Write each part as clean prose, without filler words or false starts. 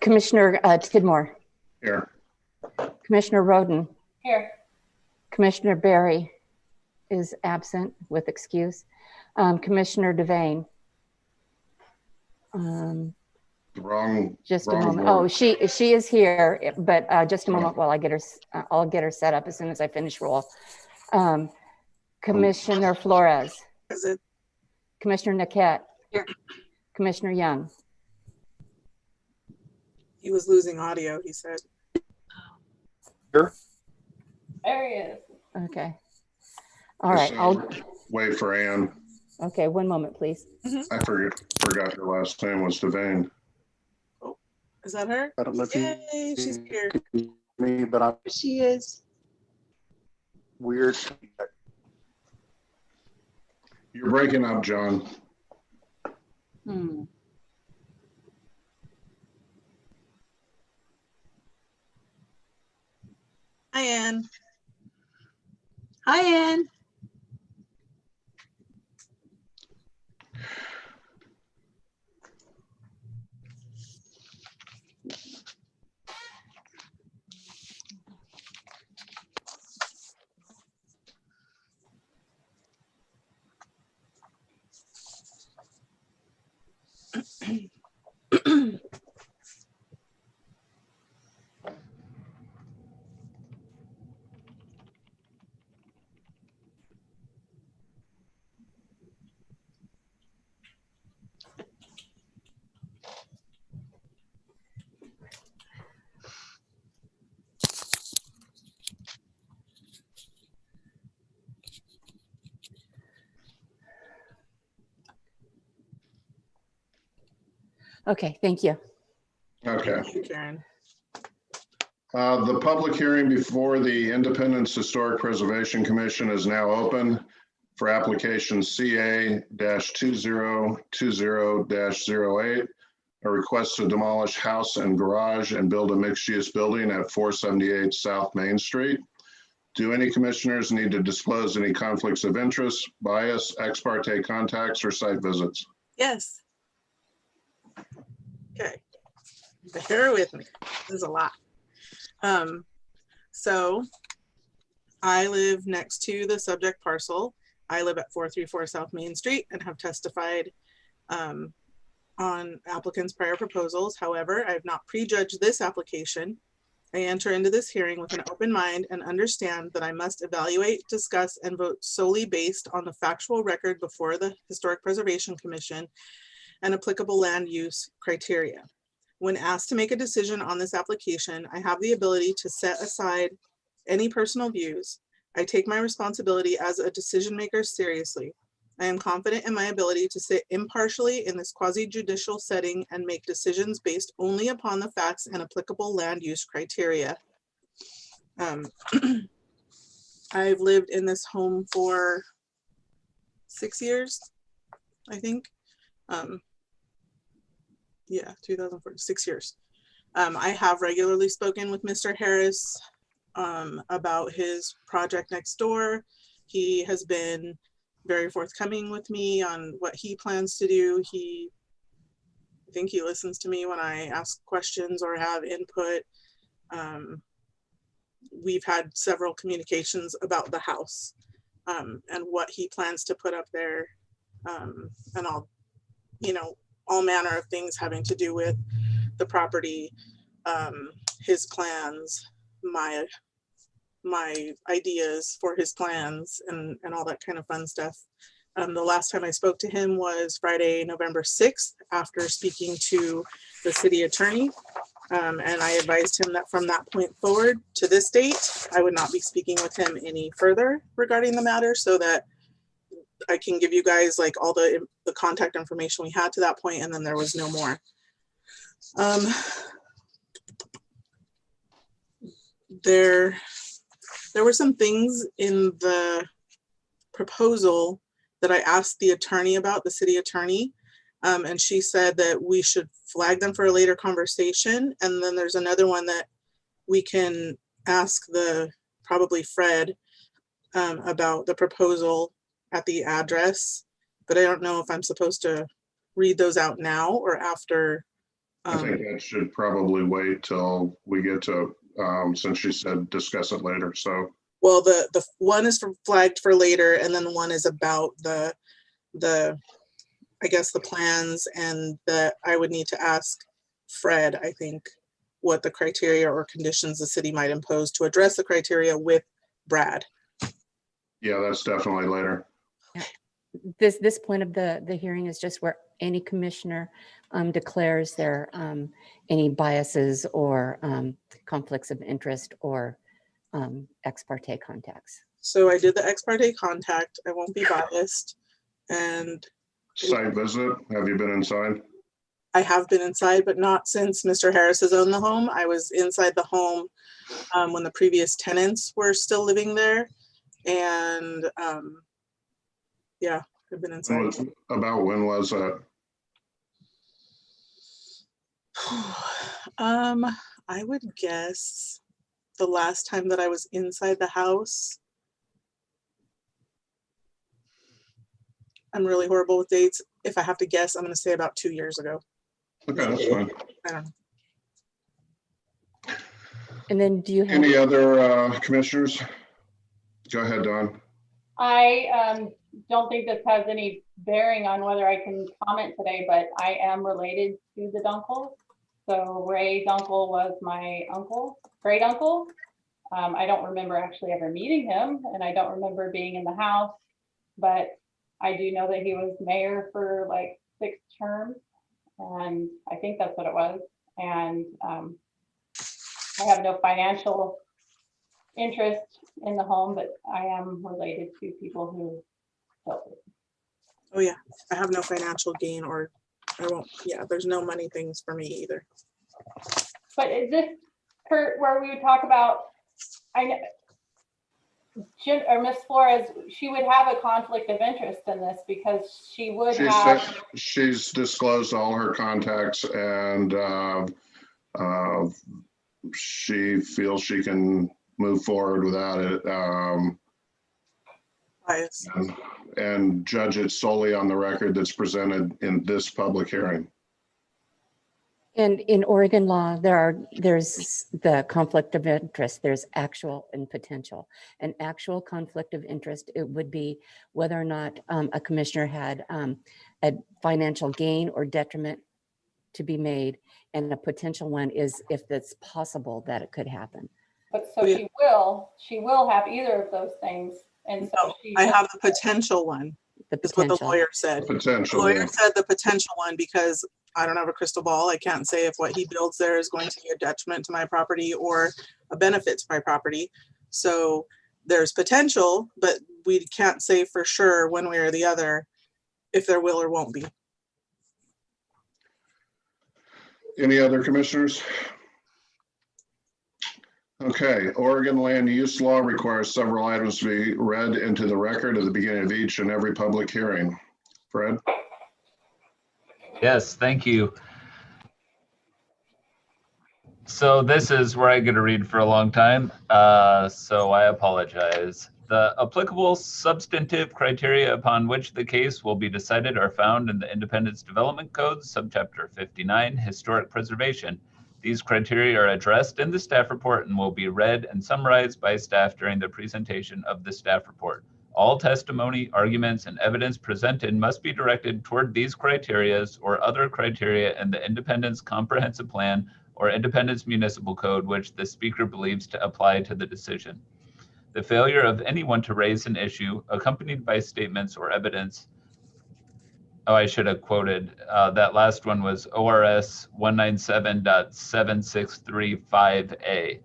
Commissioner Tidmore. Here. Commissioner Roden. Here. Commissioner Barry is absent with excuse. Commissioner Devane. Just a moment. Oh, she is here, but just a moment while I get her. I'll get her set up as soon as I finish roll. Commissioner Flores. Present. Commissioner Naquette. Here. Commissioner Young. He was losing audio, he said. Here. There he is. Okay. All right. I'll wait for Ann. Okay, one moment, please. I forgot her last name was Devane. Oh, is that her? I don't know if Yay, she's here. Me, but She is. Weird. You're breaking up, John. Hi, Ann. Hi, Ann. Okay, thank you. Okay. Thank you, Karen. The public hearing before the Independence Historic Preservation Commission is now open for application CA-2020-08, a request to demolish house and garage and build a mixed-use building at 478 South Main Street. Do any commissioners need to disclose any conflicts of interest, bias, ex parte contacts, or site visits? Yes. Okay. Bear with me. There's a lot. So I live next to the subject parcel. I live at 434 South Main Street and have testified on applicants' prior proposals. However, I have not prejudged this application. I enter into this hearing with an open mind and understand that I must evaluate, discuss, and vote solely based on the factual record before the Historic Preservation Commission and applicable land use criteria. When asked to make a decision on this application, I have the ability to set aside any personal views. I take my responsibility as a decision maker seriously. I am confident in my ability to sit impartially in this quasi-judicial setting and make decisions based only upon the facts and applicable land use criteria. I've lived in this home for 6 years, I think. Yeah, 2004, 6 years. I have regularly spoken with Mr. Harris about his project next door. He has been very forthcoming with me on what he plans to do. I think he listens to me when I ask questions or have input. We've had several communications about the house and what he plans to put up there, and all, all manner of things having to do with the property, his plans, my ideas for his plans, and all that kind of fun stuff. The last time I spoke to him was Friday, November 6th, after speaking to the city attorney. And I advised him that from that point forward to this date, I would not be speaking with him any further regarding the matter, so that I can give you guys like all the contact information we had to that point, and then there was no more. There were some things in the proposal that I asked the attorney about, the city attorney, and she said that we should flag them for a later conversation. And then there's another one that we can ask probably Fred about the proposal at the address, but I don't know if I'm supposed to read those out now or after I think that should probably wait till we get to, since she said discuss it later, so. Well, the one is flagged for later, and then one is about the I guess the plans, and that I would need to ask Fred, I think, what the criteria or conditions the city might impose to address the criteria with Brad. Yeah, that's definitely later. This point of the hearing is just where any commissioner declares their any biases or conflicts of interest or ex parte contacts. So I did the ex parte contact. I won't be biased. And Site visit, have you been inside? I have been inside, but not since Mr. Harris has owned the home. I was inside the home when the previous tenants were still living there. And yeah, I've been inside. About when was that? I would guess the last time that I was inside the house. I'm really horrible with dates. If I have to guess, I'm going to say about 2 years ago. Okay, that's fine. I don't know. And then do you have Any other commissioners? Go ahead, Don. I don't think this has any bearing on whether I can comment today, but I am related to the Dunkels. So Ray Dunkel was my uncle, great uncle. I don't remember actually ever meeting him, and I don't remember being in the house, but I do know that he was mayor for like 6 terms, and I think that's what it was. And I have no financial interest in the home, but I am related to people who built it. Oh yeah, I have no financial gain, or I won't. Yeah, there's no money things for me either. But is this, Kurt, where we would talk about, I know, Jim or Miss Flores, she would have a conflict of interest in this because she would have. She's disclosed all her contacts, and she feels she can move forward without it. Bias. And judge it solely on the record that's presented in this public hearing. And in Oregon law, there's the conflict of interest. There's actual and potential. An actual conflict of interest, it would be whether or not a commissioner had a financial gain or detriment to be made. And a potential one is if it's possible that it could happen. But so she will have either of those things. And so I have the potential one. Is what the lawyer said. Potential. The lawyer said the potential one because I don't have a crystal ball. I can't say if what he builds there is going to be a detriment to my property or a benefit to my property. So there's potential, but we can't say for sure one way or the other if there will or won't be. Any other commissioners? Okay, Oregon land use law requires several items to be read into the record at the beginning of each and every public hearing. Fred? Yes, thank you. So this is where I get to read for a long time, so I apologize. The applicable substantive criteria upon which the case will be decided are found in the Independence Development Code, Subchapter 59, Historic Preservation. These criteria are addressed in the staff report and will be read and summarized by staff during the presentation of the staff report. All testimony, arguments, and evidence presented must be directed toward these criteria or other criteria in the Independence Comprehensive Plan or Independence Municipal Code, which the speaker believes to apply to the decision. The failure of anyone to raise an issue accompanied by statements or evidence. Oh, I should have quoted, that last one was ORS 197.7635A.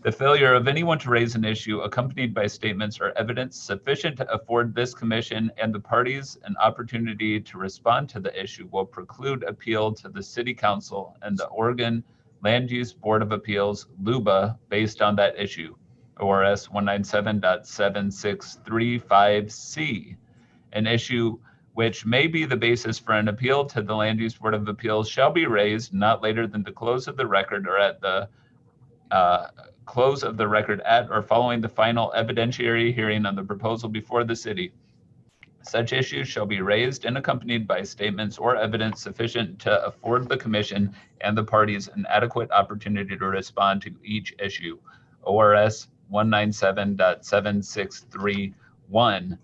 The failure of anyone to raise an issue accompanied by statements or evidence sufficient to afford this commission and the parties an opportunity to respond to the issue will preclude appeal to the City Council and the Oregon Land Use Board of Appeals, LUBA, based on that issue, ORS 197.7635C, an issue which may be the basis for an appeal to the Land Use Board of Appeals shall be raised not later than the close of the record or at the close of the record at or following the final evidentiary hearing on the proposal before the city. Such issues shall be raised and accompanied by statements or evidence sufficient to afford the commission and the parties an adequate opportunity to respond to each issue. ORS 197.7631.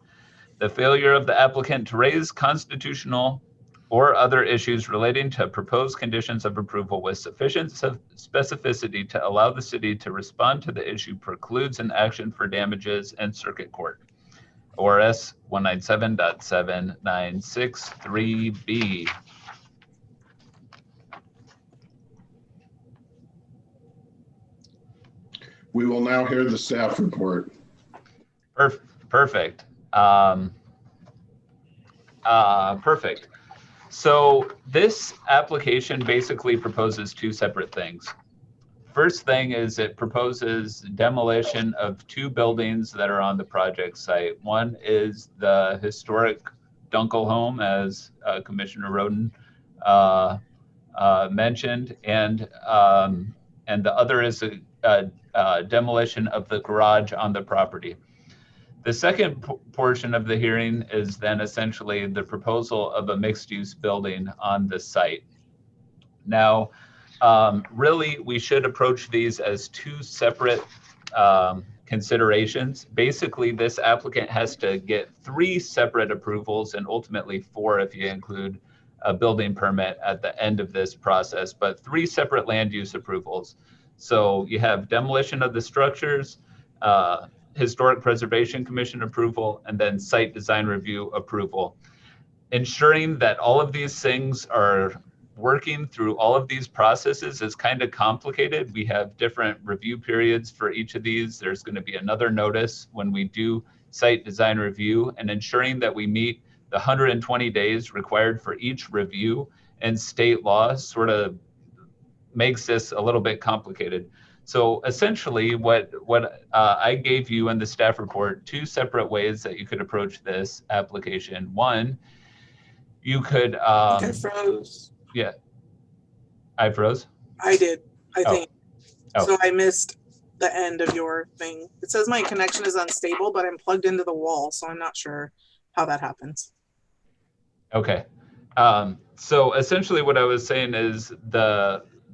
The failure of the applicant to raise constitutional or other issues relating to proposed conditions of approval with sufficient specificity to allow the city to respond to the issue precludes an action for damages in circuit court. ORS 197.7963B. We will now hear the staff report. Perfect. Perfect. So this application basically proposes two separate things. First thing is it proposes demolition of two buildings that are on the project site. One is the historic Dunkel home, as Commissioner Roden mentioned, and the other is a demolition of the garage on the property. The second portion of the hearing is then essentially the proposal of a mixed-use building on the site. Now, really, we should approach these as two separate considerations. Basically, this applicant has to get 3 separate approvals and ultimately 4 if you include a building permit at the end of this process, but 3 separate land use approvals. So you have demolition of the structures, Historic Preservation Commission approval, and then site design review approval. Ensuring that all of these things are working through all of these processes is kind of complicated. We have different review periods for each of these. There's going to be another notice when we do site design review, and ensuring that we meet the 120 days required for each review and state law sort of makes this a little bit complicated. So essentially what I gave you in the staff report, 2 separate ways that you could approach this application. One, you could I think I froze. Yeah, I froze. I did, I Oh. think. Oh. So I missed the end of your thing. It says my connection is unstable, but I'm plugged into the wall, so I'm not sure how that happens. Okay. So essentially what I was saying is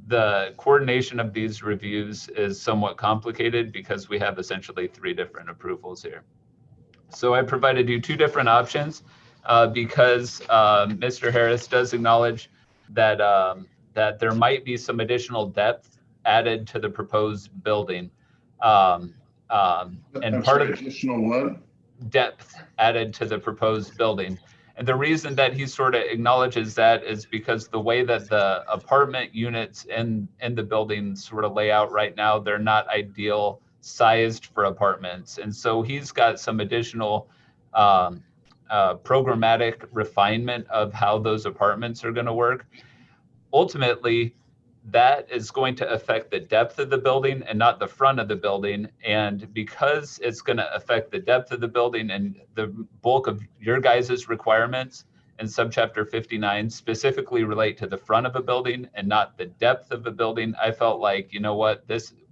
the coordination of these reviews is somewhat complicated because we have essentially 3 different approvals here. So I provided you 2 different options because Mr. Harris does acknowledge that that there might be some additional depth added to the proposed building. And part of additional what? depth added to the proposed building. And the reason that he sort of acknowledges that is because the way that the apartment units in the building sort of lay out right now, they're not ideal sized for apartments. And so he's got some additional programmatic refinement of how those apartments are going to work. Ultimately, that is going to affect the depth of the building and not the front of the building. And because it's going to affect the depth of the building and the bulk of your guys' requirements in subchapter 59 specifically relate to the front of a building and not the depth of a building, I felt like, you know what,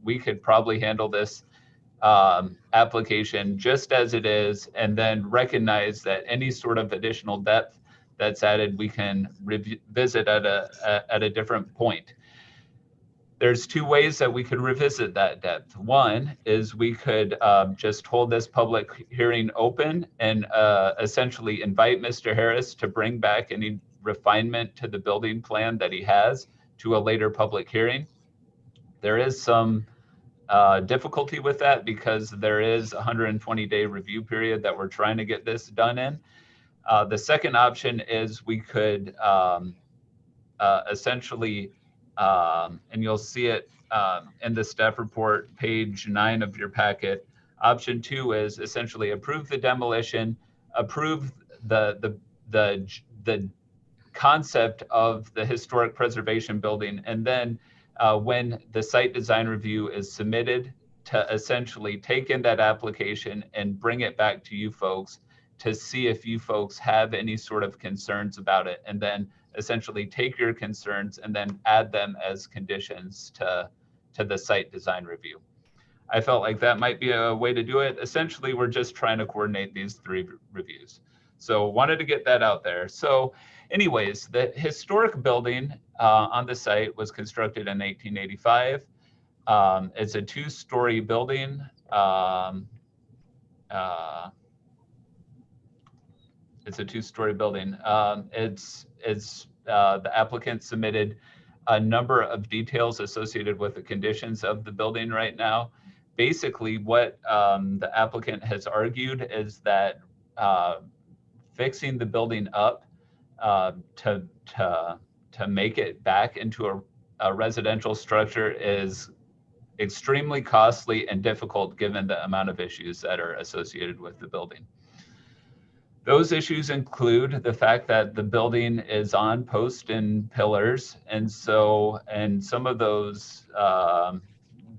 we could probably handle this application just as it is, and then recognize that any sort of additional depth that's added, we can revisit at a different point. There's 2 ways that we could revisit that depth. One is we could just hold this public hearing open and essentially invite Mr. Harris to bring back any refinement to the building plan that he has to a later public hearing. There is some difficulty with that because there is a 120-day review period that we're trying to get this done in. The second option is we could essentially, and you'll see it in the staff report, page 9 of your packet. Option 2 is essentially approve the demolition, approve the concept of the historic preservation building, and then when the site design review is submitted, to essentially take in that application and bring it back to you folks to see if you folks have any sort of concerns about it, and then essentially take your concerns and then add them as conditions to the site design review. I felt like that might be a way to do it. Essentially, we're just trying to coordinate these 3 reviews. So wanted to get that out there. So anyways, the historic building on the site was constructed in 1885. It's a 2-story building. It's a 2-story building. The applicant submitted a number of details associated with the conditions of the building right now. Basically, what the applicant has argued is that fixing the building up to make it back into a residential structure is extremely costly and difficult given the amount of issues that are associated with the building. Those issues include the fact that the building is on posts and pillars, and some of those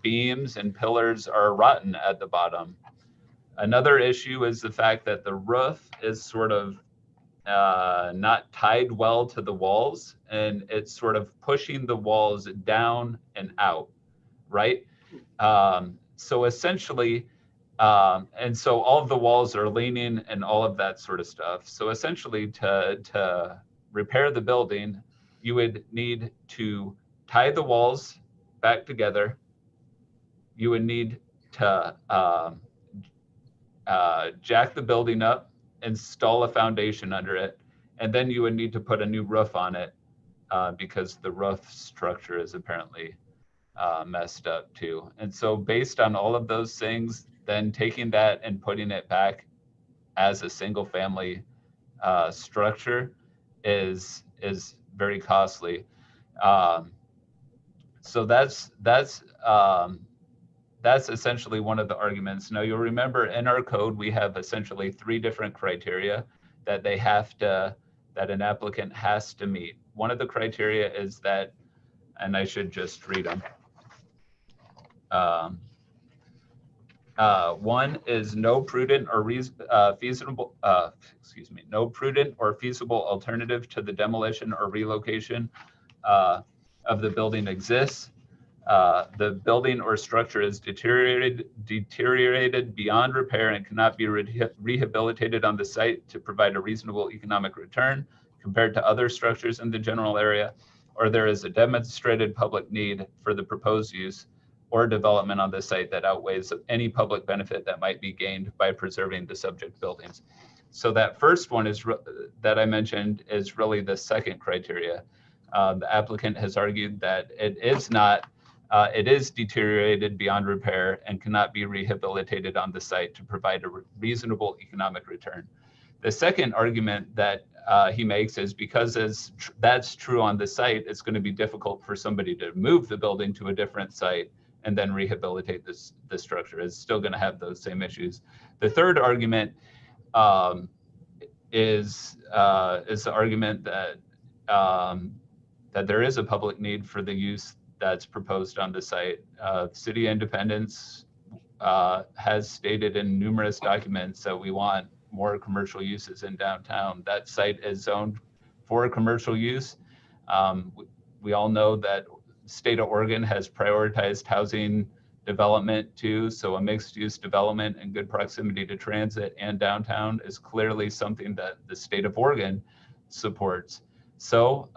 beams and pillars are rotten at the bottom. Another issue is the fact that the roof is sort of not tied well to the walls, and it's sort of pushing the walls down and out, right? So essentially, and so all of the walls are leaning and all of that sort of stuff. So essentially, to repair the building, you would need to tie the walls back together. You would need to jack the building up, install a foundation under it, and then you would need to put a new roof on it because the roof structure is apparently messed up too. And so based on all of those things, then taking that and putting it back as a single family structure is very costly. So that's essentially one of the arguments. Now you'll remember in our code, we have essentially 3 different criteria that that an applicant has to meet. One of the criteria is that, and I should just read them. One is no prudent or feasible alternative to the demolition or relocation of the building exists. The building or structure is deteriorated beyond repair and cannot be rehabilitated on the site to provide a reasonable economic return compared to other structures in the general area, or there is a demonstrated public need for the proposed use or development on the site that outweighs any public benefit that might be gained by preserving the subject buildings. So that first one that I mentioned is really the second criteria. The applicant has argued that it is deteriorated beyond repair and cannot be rehabilitated on the site to provide a reasonable economic return. The second argument that he makes is because that's true on the site, it's going to be difficult for somebody to move the building to a different site and then rehabilitate the structure. It's still going to have those same issues. The third argument is the argument that that there is a public need for the use that's proposed on the site. City Independence has stated in numerous documents that we want more commercial uses in downtown. That site is zoned for commercial use. We all know that state of Oregon has prioritized housing development too, so a mixed use development in good proximity to transit and downtown is clearly something that the state of Oregon supports. So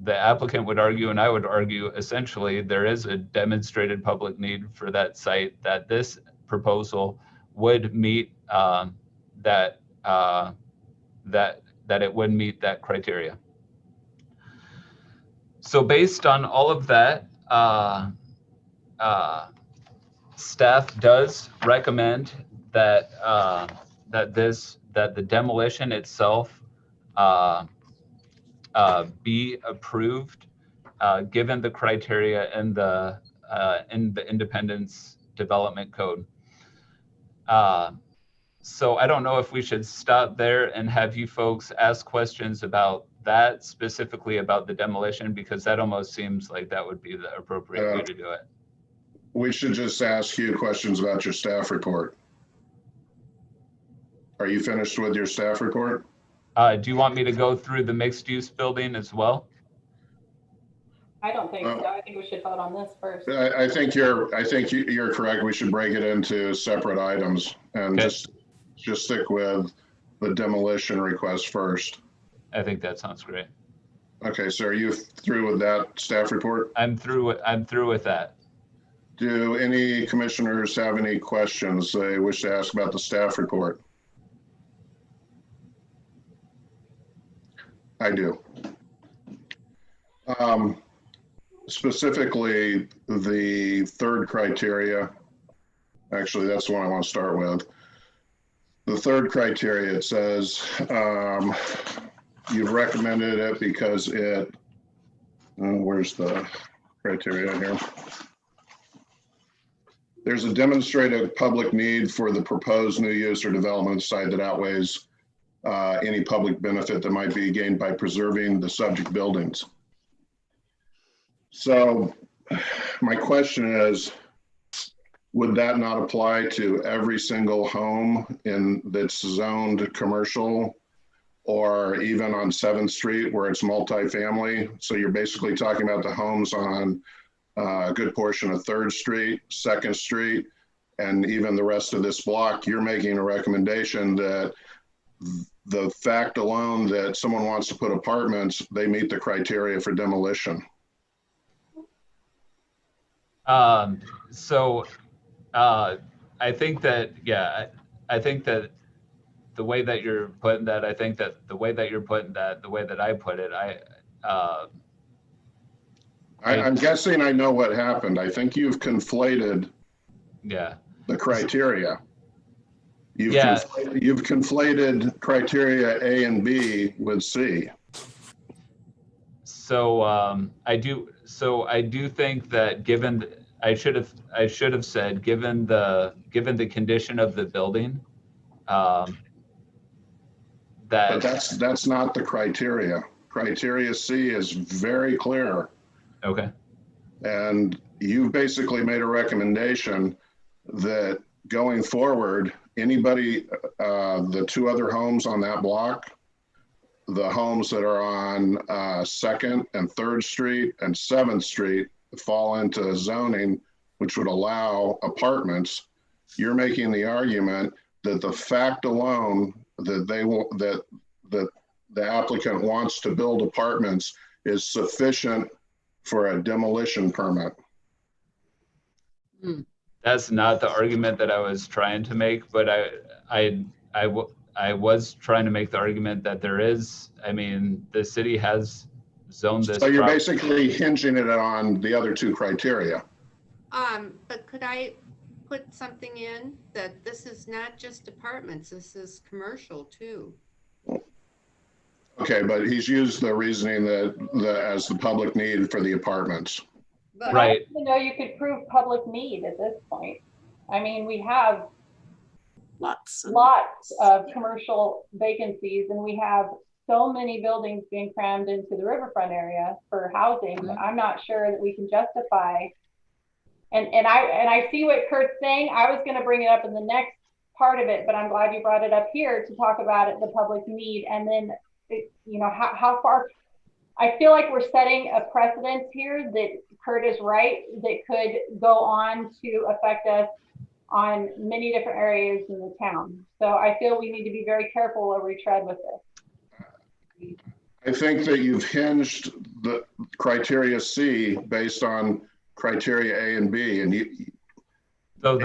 the applicant would argue, and I would argue, essentially there is a demonstrated public need for that site, that this proposal would meet that it would meet that criteria. So based on all of that, staff does recommend that that the demolition itself be approved, given the criteria in the Independence Development Code. So I don't know if we should stop there and have you folks ask questions about that, specifically about the demolition, because that almost seems like that would be the appropriate way to do it. We should just ask you questions about your staff report. Are you finished with your staff report? Do you want me to go through the mixed use building as well? I don't think so. I think we should vote on this first. I think you're correct. We should break it into separate items and Okay. just stick with the demolition request first. I think that sounds great. Okay, so are you through with that staff report? I'm through with that. Do any commissioners have any questions they wish to ask about the staff report? I do. Specifically, the third criteria, actually, that's the one I want to start with. The third criteria, it says, you've recommended it because it, where's the criteria here? There's a demonstrated public need for the proposed new use or development site that outweighs any public benefit that might be gained by preserving the subject buildings. So my question is, would that not apply to every single home that's zoned commercial, or even on 7th Street where it's multifamily? So you're basically talking about the homes on a good portion of 3rd Street, 2nd Street, and even the rest of this block. You're making a recommendation that the fact alone that someone wants to put apartments, they meet the criteria for demolition. I think that, yeah, I think that the way that you're putting that, I think that the way that you're putting that, the way that I put it, I'm guessing I know what happened. I think you've conflated yeah, the criteria. You've yeah. conflated criteria A and B with C. So I do think that given, I should have said, given the condition of the building, But that's not the criteria. Criteria C is very clear. Okay. And you've basically made a recommendation that going forward, anybody, the 2 other homes on that block, the homes that are on 2nd and 3rd Street and 7th Street fall into zoning, which would allow apartments. You're making the argument that the fact alone that that the applicant wants to build apartments is sufficient for a demolition permit. That's not the argument that I was trying to make, but I was trying to make the argument that there is, I mean, the city has zoned this. So you're basically hinging it on the other 2 criteria. But could I put something in that this is not just apartments, this is commercial too? Okay, but he's used the reasoning as the public need for the apartments. But Right. You know, you could prove public need at this point. I mean, we have Lots. lots of commercial vacancies, and we have so many buildings being crammed into the riverfront area for housing. I'm not sure that we can justify. And I see what Kurt's saying. I was going to bring it up in the next part of it, but I'm glad you brought it up here to talk about it, the public need, and then you know how far. I feel like we're setting a precedent here that Kurt is right, that could go on to affect us on many different areas in the town. So I feel we need to be very careful where we tread with this. I think that you've hinged the criteria C based on criteria A and B, and So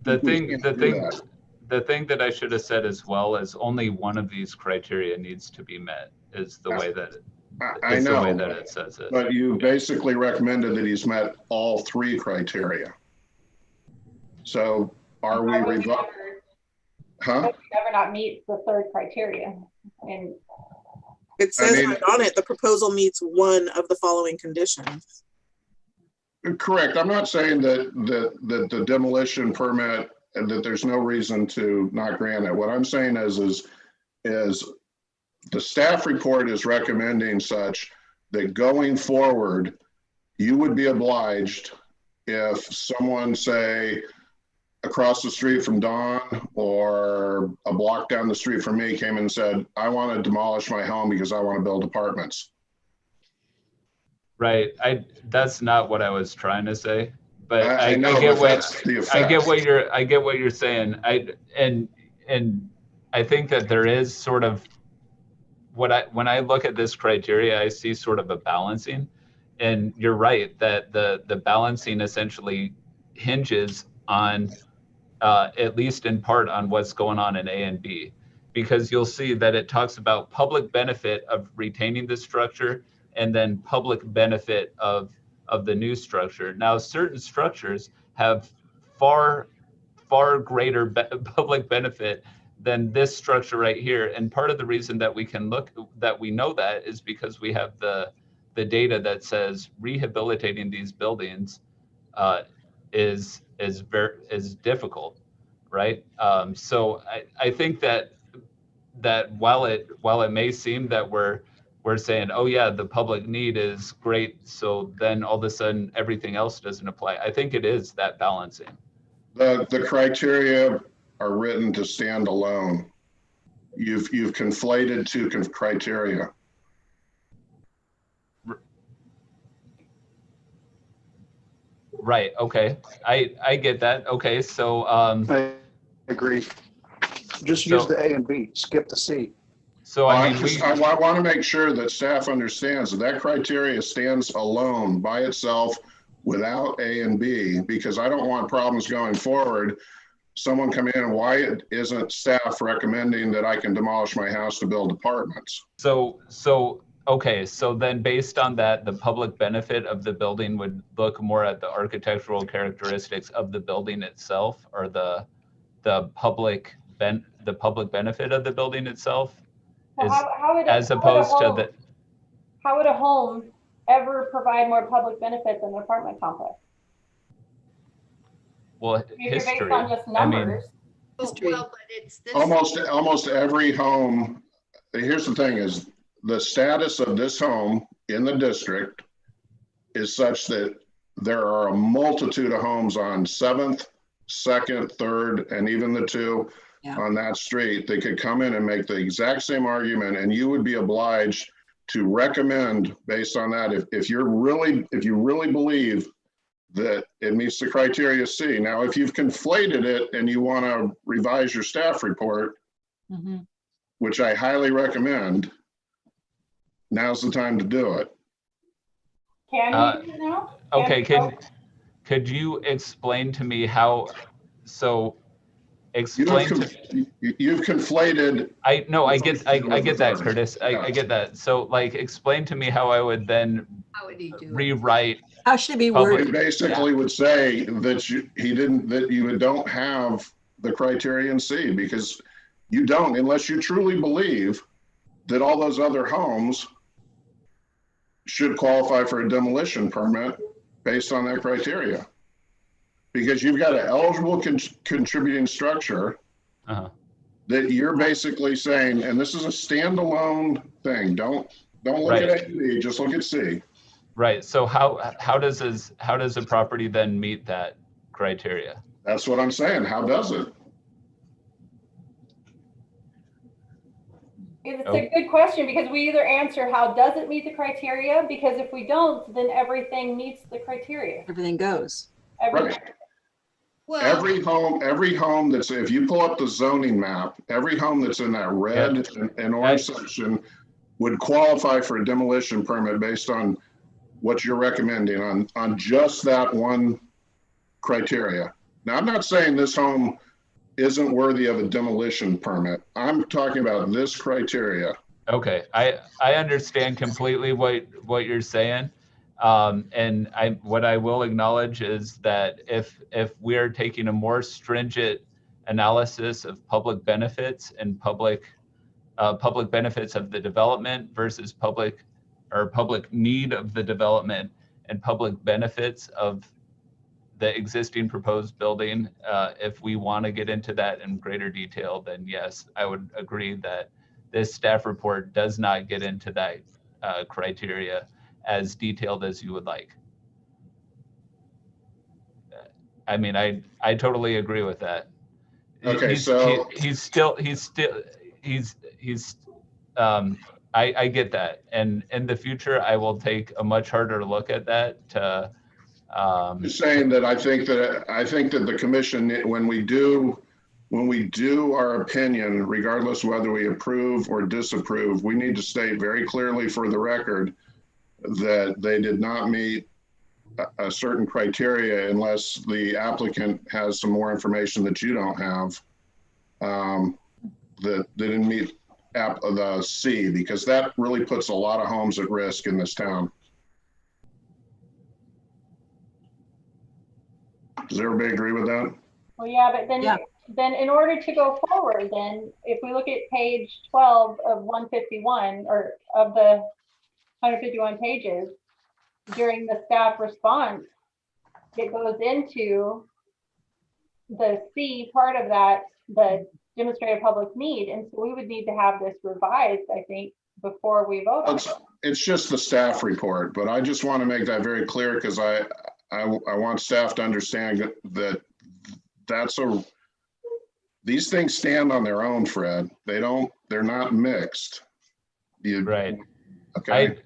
the thing that I should have said as well is only one of these criteria needs to be met, is the way that I know, the way that it says it. but you basically recommended that he's met all 3 criteria. So are we huh? Never not meet the 3rd criteria. And It says I mean, right on it, the proposal meets one of the following conditions. Correct. I'm not saying that the demolition permit and that there's no reason to not grant it. What I'm saying is the staff report is recommending such that going forward, you would be obliged if someone, say, across the street from Dawn or a block down the street from me came and said, I want to demolish my home because I want to build apartments. Right. That's not what I was trying to say, but I know, I get but what that's the effect. I get what you're saying. I think that there is sort of when I look at this criteria, I see sort of a balancing, and you're right that the balancing essentially hinges on at least in part on what's going on in A and B, because you'll see that it talks about public benefit of retaining the structure and then public benefit of the new structure. Now, certain structures have far greater public benefit than this structure right here. And part of the reason that we know that is because we have the data that says rehabilitating these buildings is difficult, right? So I think that while it may seem that we're saying, oh yeah, the public need is great, so then all of a sudden everything else doesn't apply. I think it is that balancing. The criteria are written to stand alone. You've conflated two criteria. Right. Okay. I get that. Okay. So I agree. Just use the A and B, skip the C. So I want to make sure that staff understands that criteria stands alone by itself without A and B, because I don't want problems going forward. Someone come in and why isn't staff recommending that I can demolish my house to build apartments? Okay, so then based on that, the public benefit of the building would look more at the architectural characteristics of the building itself, or the public benefit of the building itself, Well, as opposed to the. How would a home ever provide more public benefit than an apartment complex? Well, Based history. on just numbers. Well, but it's this. Almost every home. Here's the thing: is the status of this home in the district is such that there are a multitude of homes on 7th, 2nd, 3rd, and even the 2 on that street. They could come in and make the exact same argument, and you would be obliged to recommend based on that if you really believe that it meets the criteria C. Now, if you've conflated it and you want to revise your staff report, which I highly recommend, now's the time to do it. Can you do it now? Okay, could you explain to me how? So, explain you've conflated. I get that, Curtis. I get that. So, like, explain to me how I would then rewrite. How should it be worded? He basically would say that you don't have the criterion C, because you don't, unless you truly believe that all those other homes should qualify for a demolition permit based on that criteria. Because you've got an eligible contributing structure that you're basically saying, and this is a standalone thing. Don't look at A and B, just look at C. Right. So how does a property then meet that criteria? That's what I'm saying. How does it? It's a good question, because we either answer how does it meet the criteria, because if we don't, then everything meets the criteria. Everything goes. Right. Well, Every home that's, if you pull up the zoning map, every home that's in that red and orange section would qualify for a demolition permit based on what you're recommending on just that one criteria. Now, I'm not saying this home isn't worthy of a demolition permit. I'm talking about this criteria. Okay, I understand completely what you're saying. And what I will acknowledge is that if we are taking a more stringent analysis of public benefits and public benefits of the development versus public need of the development and public benefits of the existing proposed building, if we want to get into that in greater detail, then yes, I would agree that this staff report does not get into that criteria as detailed as you would like. I mean, I totally agree with that. Okay, I get that, and in the future I will take a much harder look at that. Saying that I think that the commission, when we do when we do our opinion, regardless whether we approve or disapprove, we need to state very clearly for the record that they did not meet a certain criteria unless the applicant has some more information that you don't have, that they didn't meet the C, because that really puts a lot of homes at risk in this town. Does everybody agree with that? Well, yeah, but then in order to go forward, then if we look at page 12 of 151, or of the 151 pages, during the staff response, it goes into the C part of that, the demonstrated public need. And so we would need to have this revised, I think, before we vote on it. It's just the staff report, but I just want to make that very clear because I want staff to understand that these things stand on their own, Fred. They're not mixed. Right. Okay.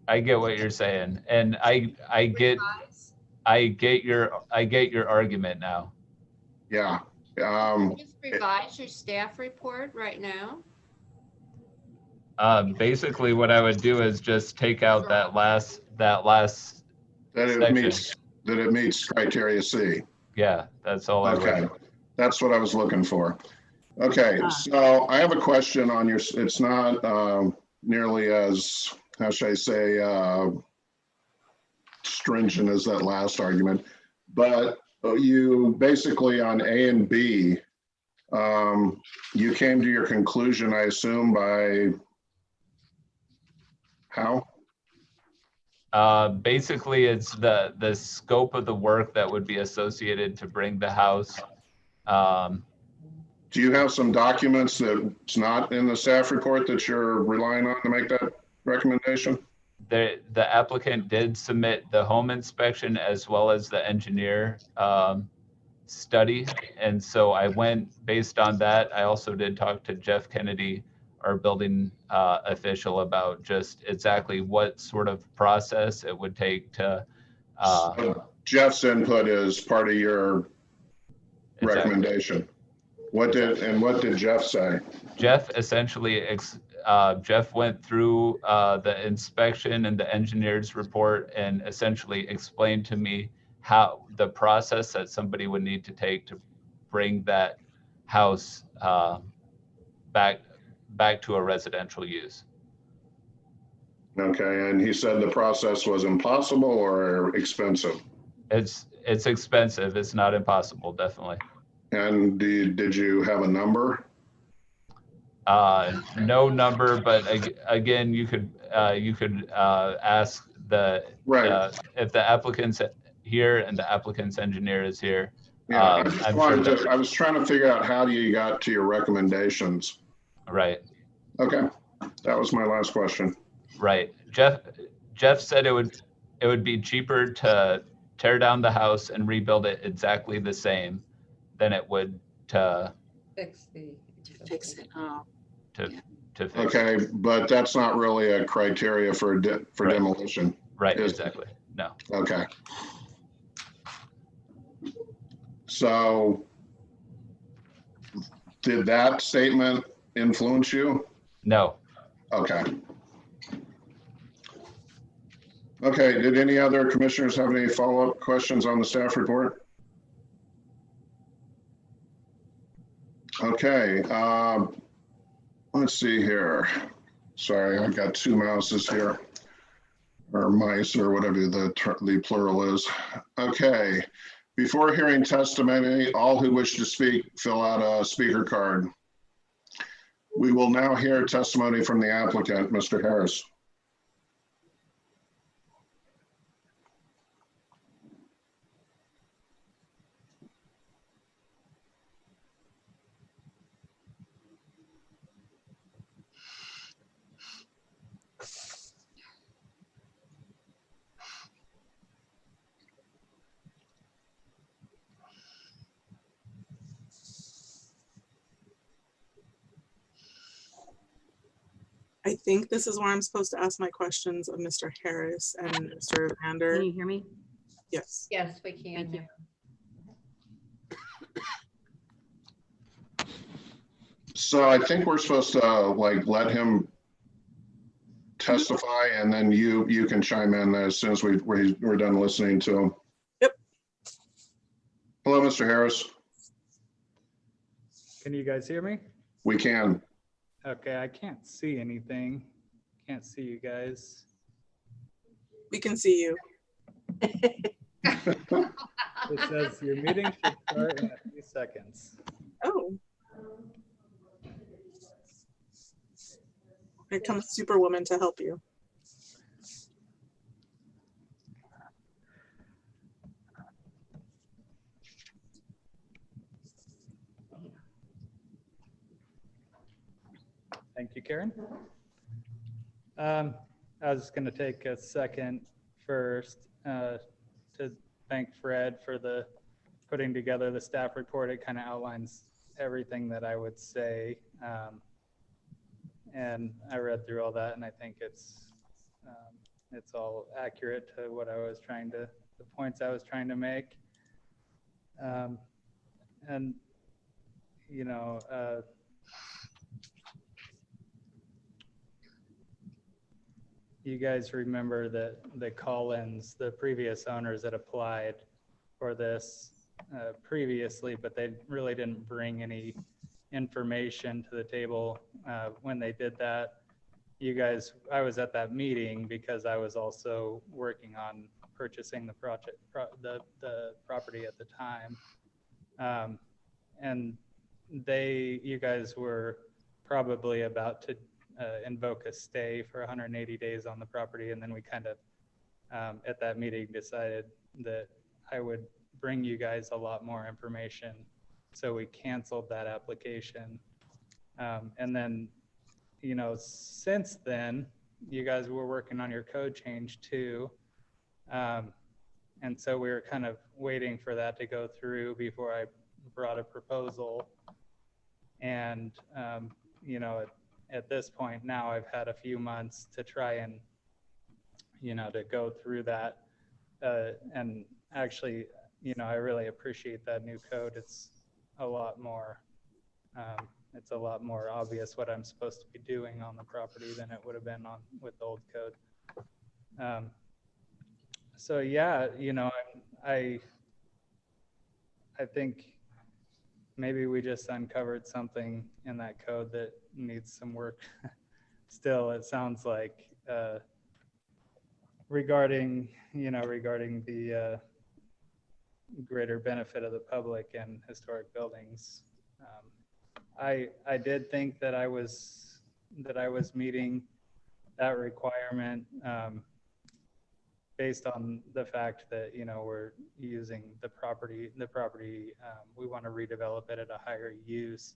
I get what you're saying, and I get your argument now. Yeah. Just revise your staff report right now. Basically what I would do is just take out that last section. That it meets criteria C. Yeah, that's all I Okay. would. That's what I was looking for. Okay, so I have a question on your, it's not nearly as, how should I say, stringent as that last argument, but you basically on A and B, you came to your conclusion, I assume, by how? Basically, it's the scope of the work that would be associated to bring the house. Do you have some documents that's not in the staff report that you're relying on to make that recommendation? The applicant did submit the home inspection as well as the engineer study. And so I went based on that. I also did talk to Jeff Kennedy, our building official, about just exactly what sort of process it would take to. So Jeff's input is part of your recommendation. What did Jeff say? Jeff essentially, Jeff went through the inspection and the engineer's report and essentially explained to me how the process that somebody would need to take to bring that house back to a residential use. Okay, and he said the process was impossible or expensive? It's expensive. It's not impossible, definitely. And did you have a number? No number, but again, you could ask the Right. If the applicant's here and the applicant's engineer is here. Yeah, I'm sure I was trying to figure out how you got to your recommendations. Right. Okay, that was my last question. Right. Jeff said it would be cheaper to tear down the house and rebuild it exactly the same than it would to Fix it. Oh, to fix. Okay, but that's not really a criteria for Right. demolition. Right, exactly. No. Okay. So did that statement influence you? No. Okay. Okay, did any other commissioners have any follow-up questions on the staff report? Okay, let's see here. Sorry, I've got two mouses here, or mice, or whatever the plural is. Okay, before hearing testimony, all who wish to speak, fill out a speaker card. We will now hear testimony from the applicant, Mr. Harris. I think this is where I'm supposed to ask my questions of Mr. Harris and Mr. Can Vander. you hear me? Yes. Yes, we can. Thank you. So I think we're supposed to like let him testify, and then you can chime in as soon as we're done listening to him. Yep. Hello, Mr. Harris. Can you guys hear me? We can. Okay, I can't see anything. Can't see you guys. We can see you. It says your meeting should start in a few seconds. Oh. Here comes Superwoman to help you. Thank you, Karen. I was just going to take a second first to thank Fred for the putting together the staff report. It kind of outlines everything that I would say. And I read through all that, and I think it's all accurate to what I was trying to, the points I was trying to make. And, you know, you guys remember that the Collins, the previous owners that applied for this previously, but they really didn't bring any information to the table when they did that. You guys, I was at that meeting because I was also working on purchasing the the property at the time. And you guys were probably about to invoke a stay for 180 days on the property. And then we kind of, at that meeting, decided that I would bring you guys a lot more information. So we canceled that application. And then, you know, since then, you guys were working on your code change too. And so we were kind of waiting for that to go through before I brought a proposal. And, you know, at this point now, I've had a few months to try and, you know, to go through that. And actually, you know, I really appreciate that new code. It's a lot more obvious what I'm supposed to be doing on the property than it would have been with the old code. So yeah, you know, I think maybe we just uncovered something in that code that needs some work. Still, it sounds like regarding the greater benefit of the public and historic buildings. I did think that I was meeting that requirement based on the fact that, you know, we're using the property, we want to redevelop it at a higher use.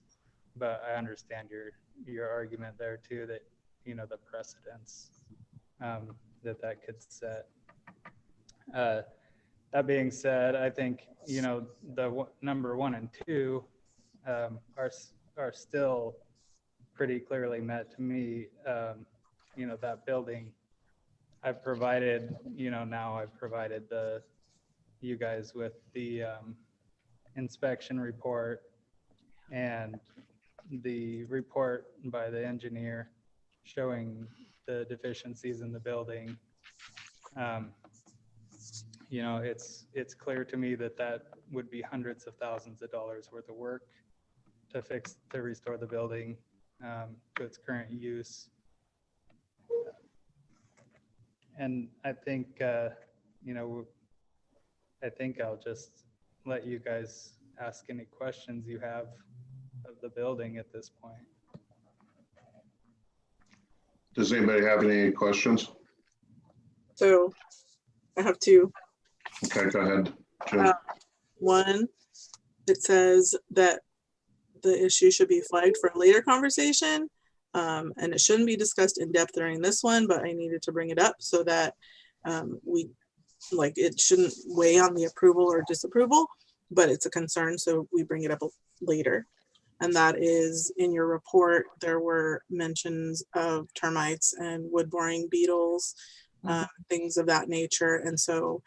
But I understand your argument there too, that, you know, the precedents that could set. That being said, I think, you know, the number 1 and 2 are still pretty clearly met to me. You know, that building, I've provided, you know, now I've provided you guys with the inspection report and the report by the engineer showing the deficiencies in the building. You know, it's clear to me that would be hundreds of thousands of dollars worth of work to restore the building to its current use. And I think, you know, I think I'll just let you guys ask any questions you have of the building at this point. Does anybody have any questions? So I have 2. Okay, go ahead, Jim. One, it says that the issue should be flagged for a later conversation, and it shouldn't be discussed in depth during this one, but I needed to bring it up so that it shouldn't weigh on the approval or disapproval, but it's a concern, so we bring it up later. And that is, in your report, there were mentions of termites and wood boring beetles, things of that nature. And so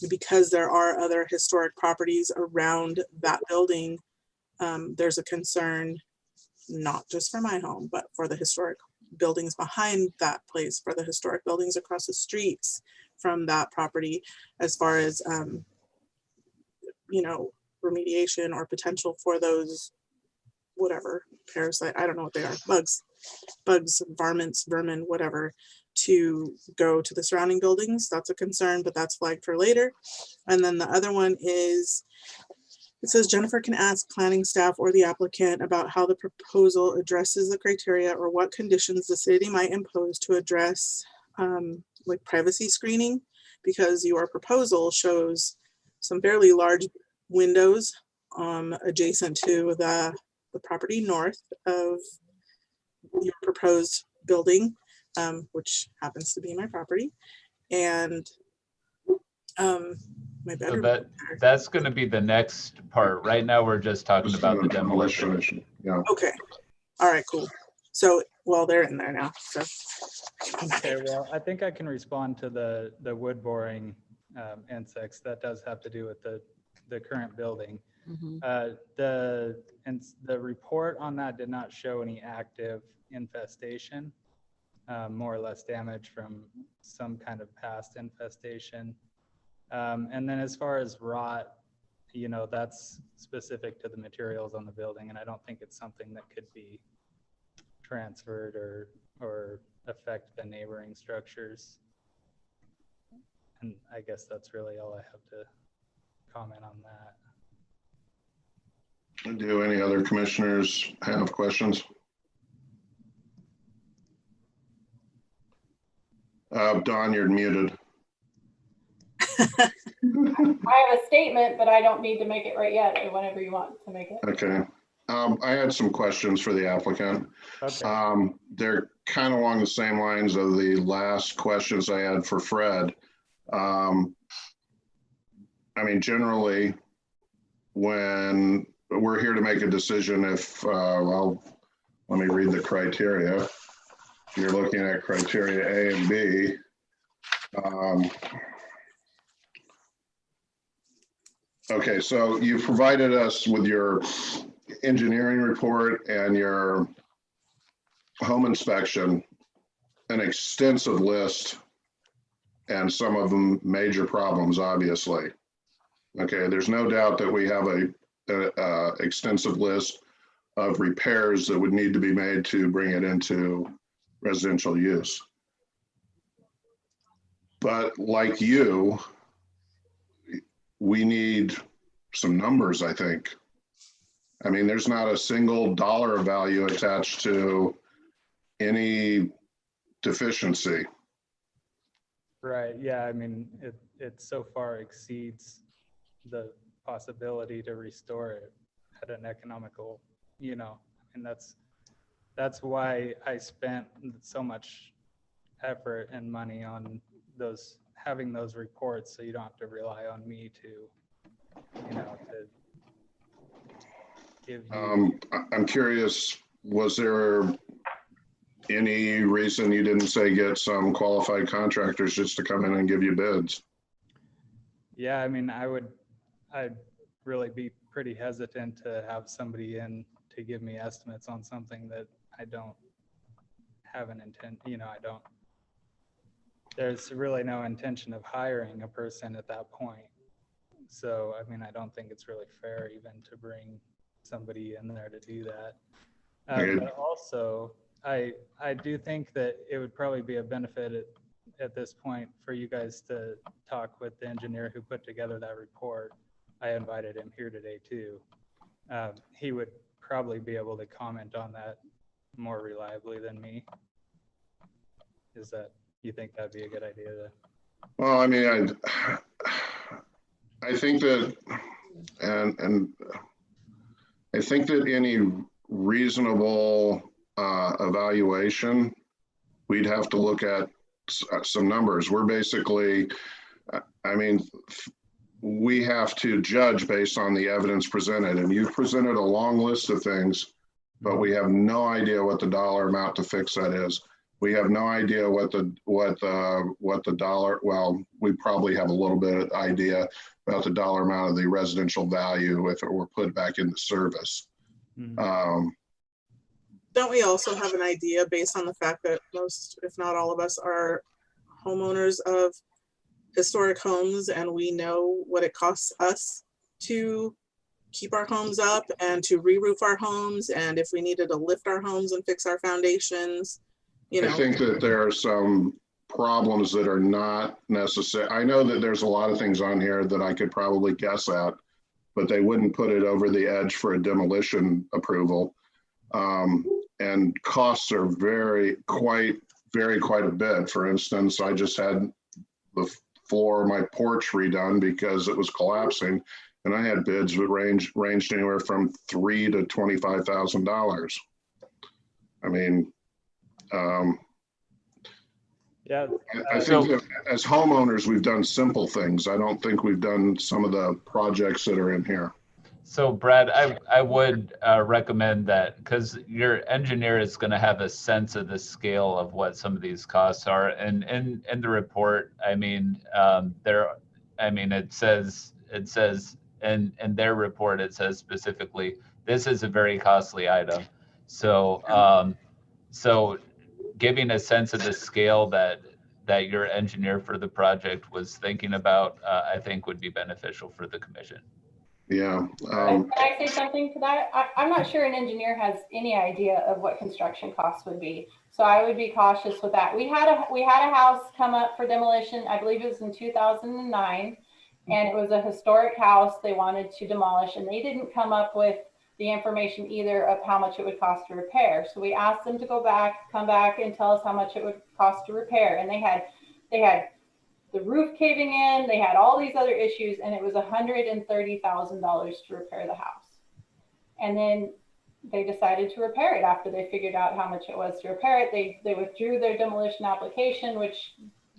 because there are other historic properties around that building, there's a concern not just for my home, but for the historic buildings behind that place, for the historic buildings across the streets from that property, as far as, you know, remediation or potential for those, whatever, parasite, I don't know what they are, bugs, varmints, vermin, whatever, to go to the surrounding buildings. That's a concern, but that's flagged for later. And then the other one is, it says Jennifer can ask planning staff or the applicant about how the proposal addresses the criteria or what conditions the city might impose to address like privacy screening, because your proposal shows some fairly large windows adjacent to the property north of your proposed building, which happens to be my property. And my So bedroom. that's going to be the next part. Right now, we're just talking about the demolition. Yeah. Okay. All right, cool. So, well, they're in there now. So. Okay, well, I think I can respond to the wood boring insects. That does have to do with the current building. The report on that did not show any active infestation, more or less damage from some kind of past infestation. And then as far as rot, you know, that's specific to the materials on the building, and I don't think it's something that could be transferred or affect the neighboring structures. And I guess that's really all I have to comment on that. Do any other commissioners have questions? Don, you're muted. I have a statement, but I don't need to make it right yet, whenever you want to make it. Okay. I had some questions for the applicant. Okay. They're kind of along the same lines of the last questions I had for Fred. I mean, generally, when we're here to make a decision, if, well, let me read the criteria. You're looking at criteria A and B. Okay, so you provided us with your engineering report and your home inspection, an extensive list, and some of them major problems, obviously. Okay, there's no doubt that we have a extensive list of repairs that would need to be made to bring it into residential use. But like you, we need some numbers, I think. I mean, there's not a single dollar value attached to any deficiency. Right, yeah, I mean, it so far exceeds the possibility to restore it at an economical, you know, and that's why I spent so much effort and money on having those reports, so you don't have to rely on me to, you know, to give you. I'm curious, was there any reason you didn't say get some qualified contractors just to come in and give you bids? Yeah, I mean, I'd really be pretty hesitant to have somebody in to give me estimates on something that I don't have an intent, you know, there's really no intention of hiring a person at that point. So, I mean, I don't think it's really fair even to bring somebody in there to do that. But also, I do think that it would probably be a benefit at this point for you guys to talk with the engineer who put together that report. I invited him here today too. He would probably be able to comment on that more reliably than me. You think that'd be a good idea to? Well, I mean, I think that, and I think that any reasonable evaluation, we'd have to look at some numbers. We're basically, I mean, we have to judge based on the evidence presented, and you've presented a long list of things, but we have no idea what the dollar amount to fix that is. We have no idea what the dollar, well, we probably have a little bit of idea about the dollar amount of the residential value if it were put back into service. don't we also have an idea based on the fact that most, if not all of us, are homeowners of historic homes, and we know what it costs us to keep our homes up and to re-roof our homes, and if we needed to lift our homes and fix our foundations, you I know. think that there are some problems that are not necessary. I know that there's a lot of things on here that I could probably guess at, but they wouldn't put it over the edge for a demolition approval. And costs are quite a bit. For instance, I just had the floor of my porch redone because it was collapsing, and I had bids that ranged anywhere from $3,000 to $25,000. I mean, Yeah. I think that as homeowners, we've done simple things. I don't think we've done some of the projects that are in here. So Brad, I would recommend that, because your engineer is going to have a sense of the scale of what some of these costs are. And in the report, I mean, it says in their report, it says specifically, this is a very costly item. So so giving a sense of the scale that your engineer for the project was thinking about, I think would be beneficial for the commission. Yeah. Can I say something to that? I'm not sure an engineer has any idea of what construction costs would be. So I would be cautious with that. We had a house come up for demolition. I believe it was in 2009, and it was a historic house they wanted to demolish, and they didn't come up with the information either of how much it would cost to repair. So we asked them to come back and tell us how much it would cost to repair. And they had the roof caving in, they had all these other issues, and it was $130,000 to repair the house. And then they decided to repair it after they figured out how much it was to repair it. They withdrew their demolition application, which,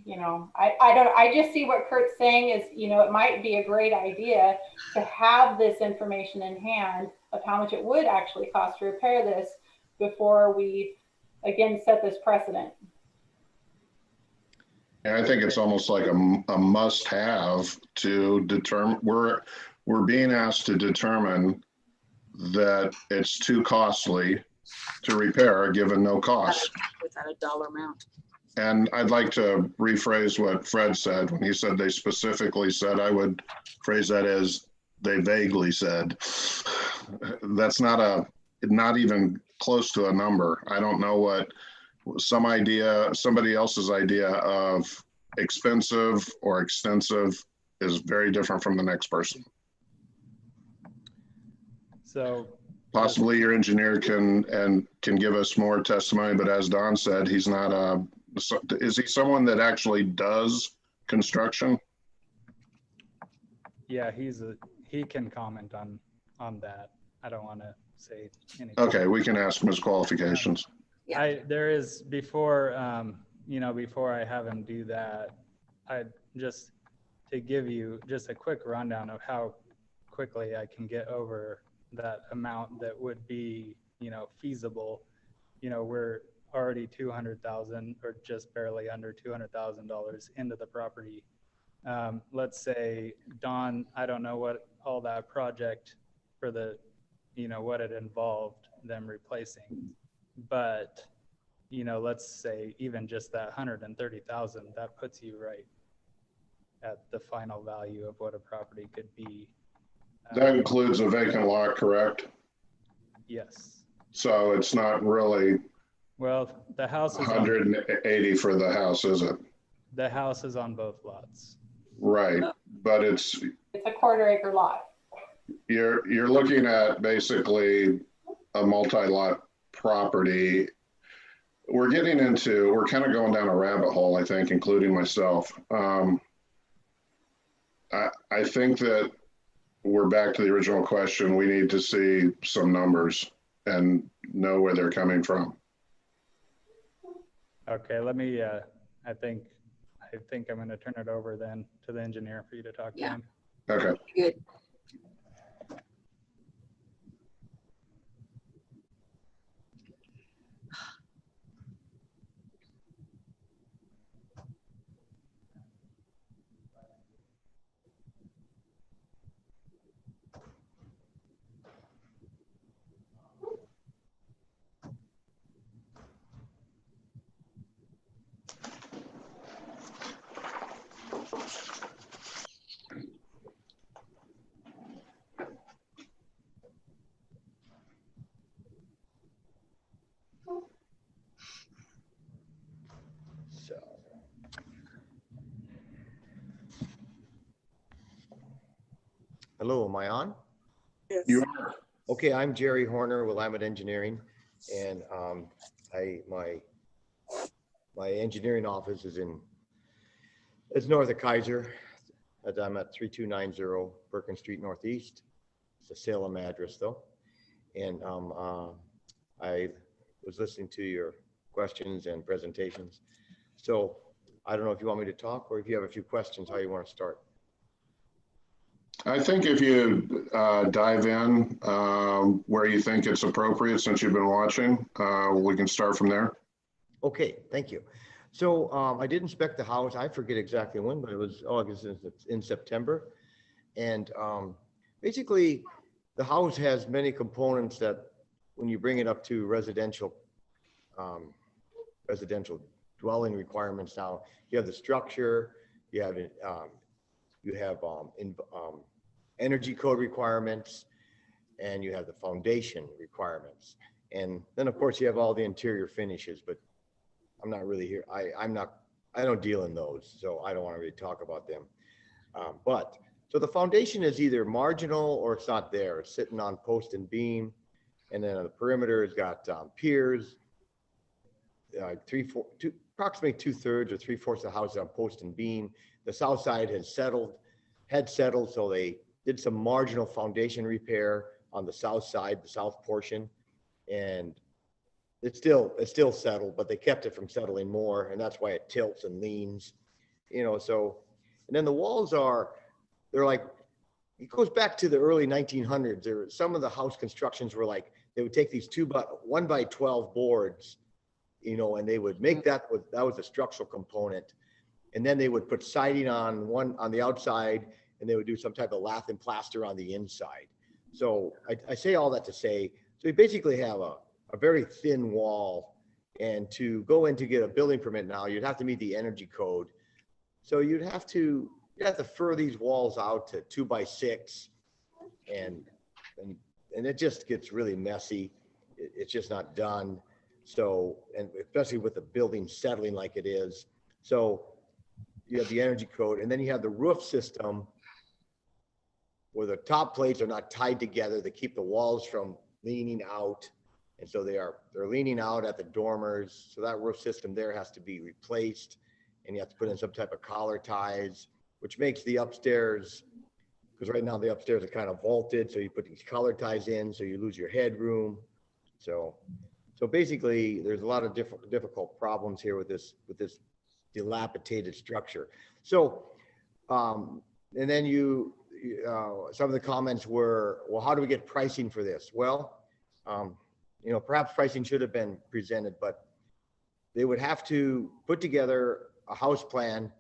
you know, I just see what Kurt's saying is, you know, it might be a great idea to have this information in hand of how much it would actually cost to repair this before we again set this precedent. And I think it's almost like a must-have to determine. We're being asked to determine that it's too costly to repair, given no cost. Without a dollar amount. And I'd like to rephrase what Fred said when he said they specifically said. I would phrase that as they vaguely said. That's not even close to a number. I don't know what somebody else's idea of expensive or extensive is very different from the next person. So Possibly your engineer can give us more testimony, but as Don said, he's not is he someone that actually does construction? yeah, he can comment on that. I don't want to say anything. Okay, we can ask him his qualifications. Yeah. There is, before before I have him do that, just to give you just a quick rundown of how quickly I can get over that amount that would be, you know, feasible. You know, we're already $200,000 or just barely under $200,000 into the property. Let's say, Don, I don't know what all that project for the, you know, what it involved them replacing, but, you know, let's say even just that 130,000, that puts you right at the final value of what a property could be. That includes a vacant lot, correct? Yes. So it's not really Well, the house is 180 for the house, is it? the house is on both lots. Right, but it's a 1/4 acre lot. you're looking at basically a multi-lot property. We're kind of going down a rabbit hole, I think, including myself. I think that we're back to the original question. We need to see some numbers and know where they're coming from. Okay, let me, I think I'm going to turn it over then to the engineer for you to talk to him. Okay. Good. Hello, am I on? Yes. You Okay, I'm Jerry Horner with Willamette Engineering, and my engineering office is north of Kaiser. I'm at 3290 Perkins Street Northeast. It's a Salem address though. And I was listening to your questions and presentations. So I don't know if you want me to talk or if you have a few questions, how you want to start. I think if you dive in where you think it's appropriate, since you've been watching, we can start from there. Okay, thank you. So I did inspect the house. I forget exactly when, but it was, I guess it's in September. And basically, the house has many components that when you bring it up to residential dwelling requirements now, you have the structure, you have energy code requirements, and you have the foundation requirements. And then of course you have all the interior finishes, but I'm not really here. I don't deal in those, so I don't want to really talk about them. So the foundation is either marginal or it's not there. It's sitting on post and beam. And then on the perimeter, it's got piers, approximately 2/3 or 3/4 of the house is on post and beam. The south side had settled, so they did some marginal foundation repair on the south side, the south portion. And it's still settled, but they kept it from settling more. And that's why it tilts and leans, so, and then the walls they're like, it goes back to the early 1900s. Some of the house constructions were like, they would take these 1x12 boards, and they would make that was a structural component. And then they would put siding on the outside, and they would do some type of lath and plaster on the inside. So I say all that to say, so we basically have a very thin wall, and to go in to get a building permit now, you'd have to meet the energy code. So you'd have to fur these walls out to 2x6, and it just gets really messy. It's just not done. So, and especially with the building settling like it is. So you have the energy code, and then you have the roof system where the top plates are not tied together. They keep the walls from leaning out. And so they're leaning out at the dormers. So that roof system there has to be replaced, and you have to put in some type of collar ties, which makes the upstairs, because right now the upstairs are kind of vaulted. So you put these collar ties in, so you lose your headroom. So basically there's a lot of difficult problems here with this dilapidated structure. So, and then some of the comments were, well, how do we get pricing for this? Well, perhaps pricing should have been presented, but they would have to put together a house plan.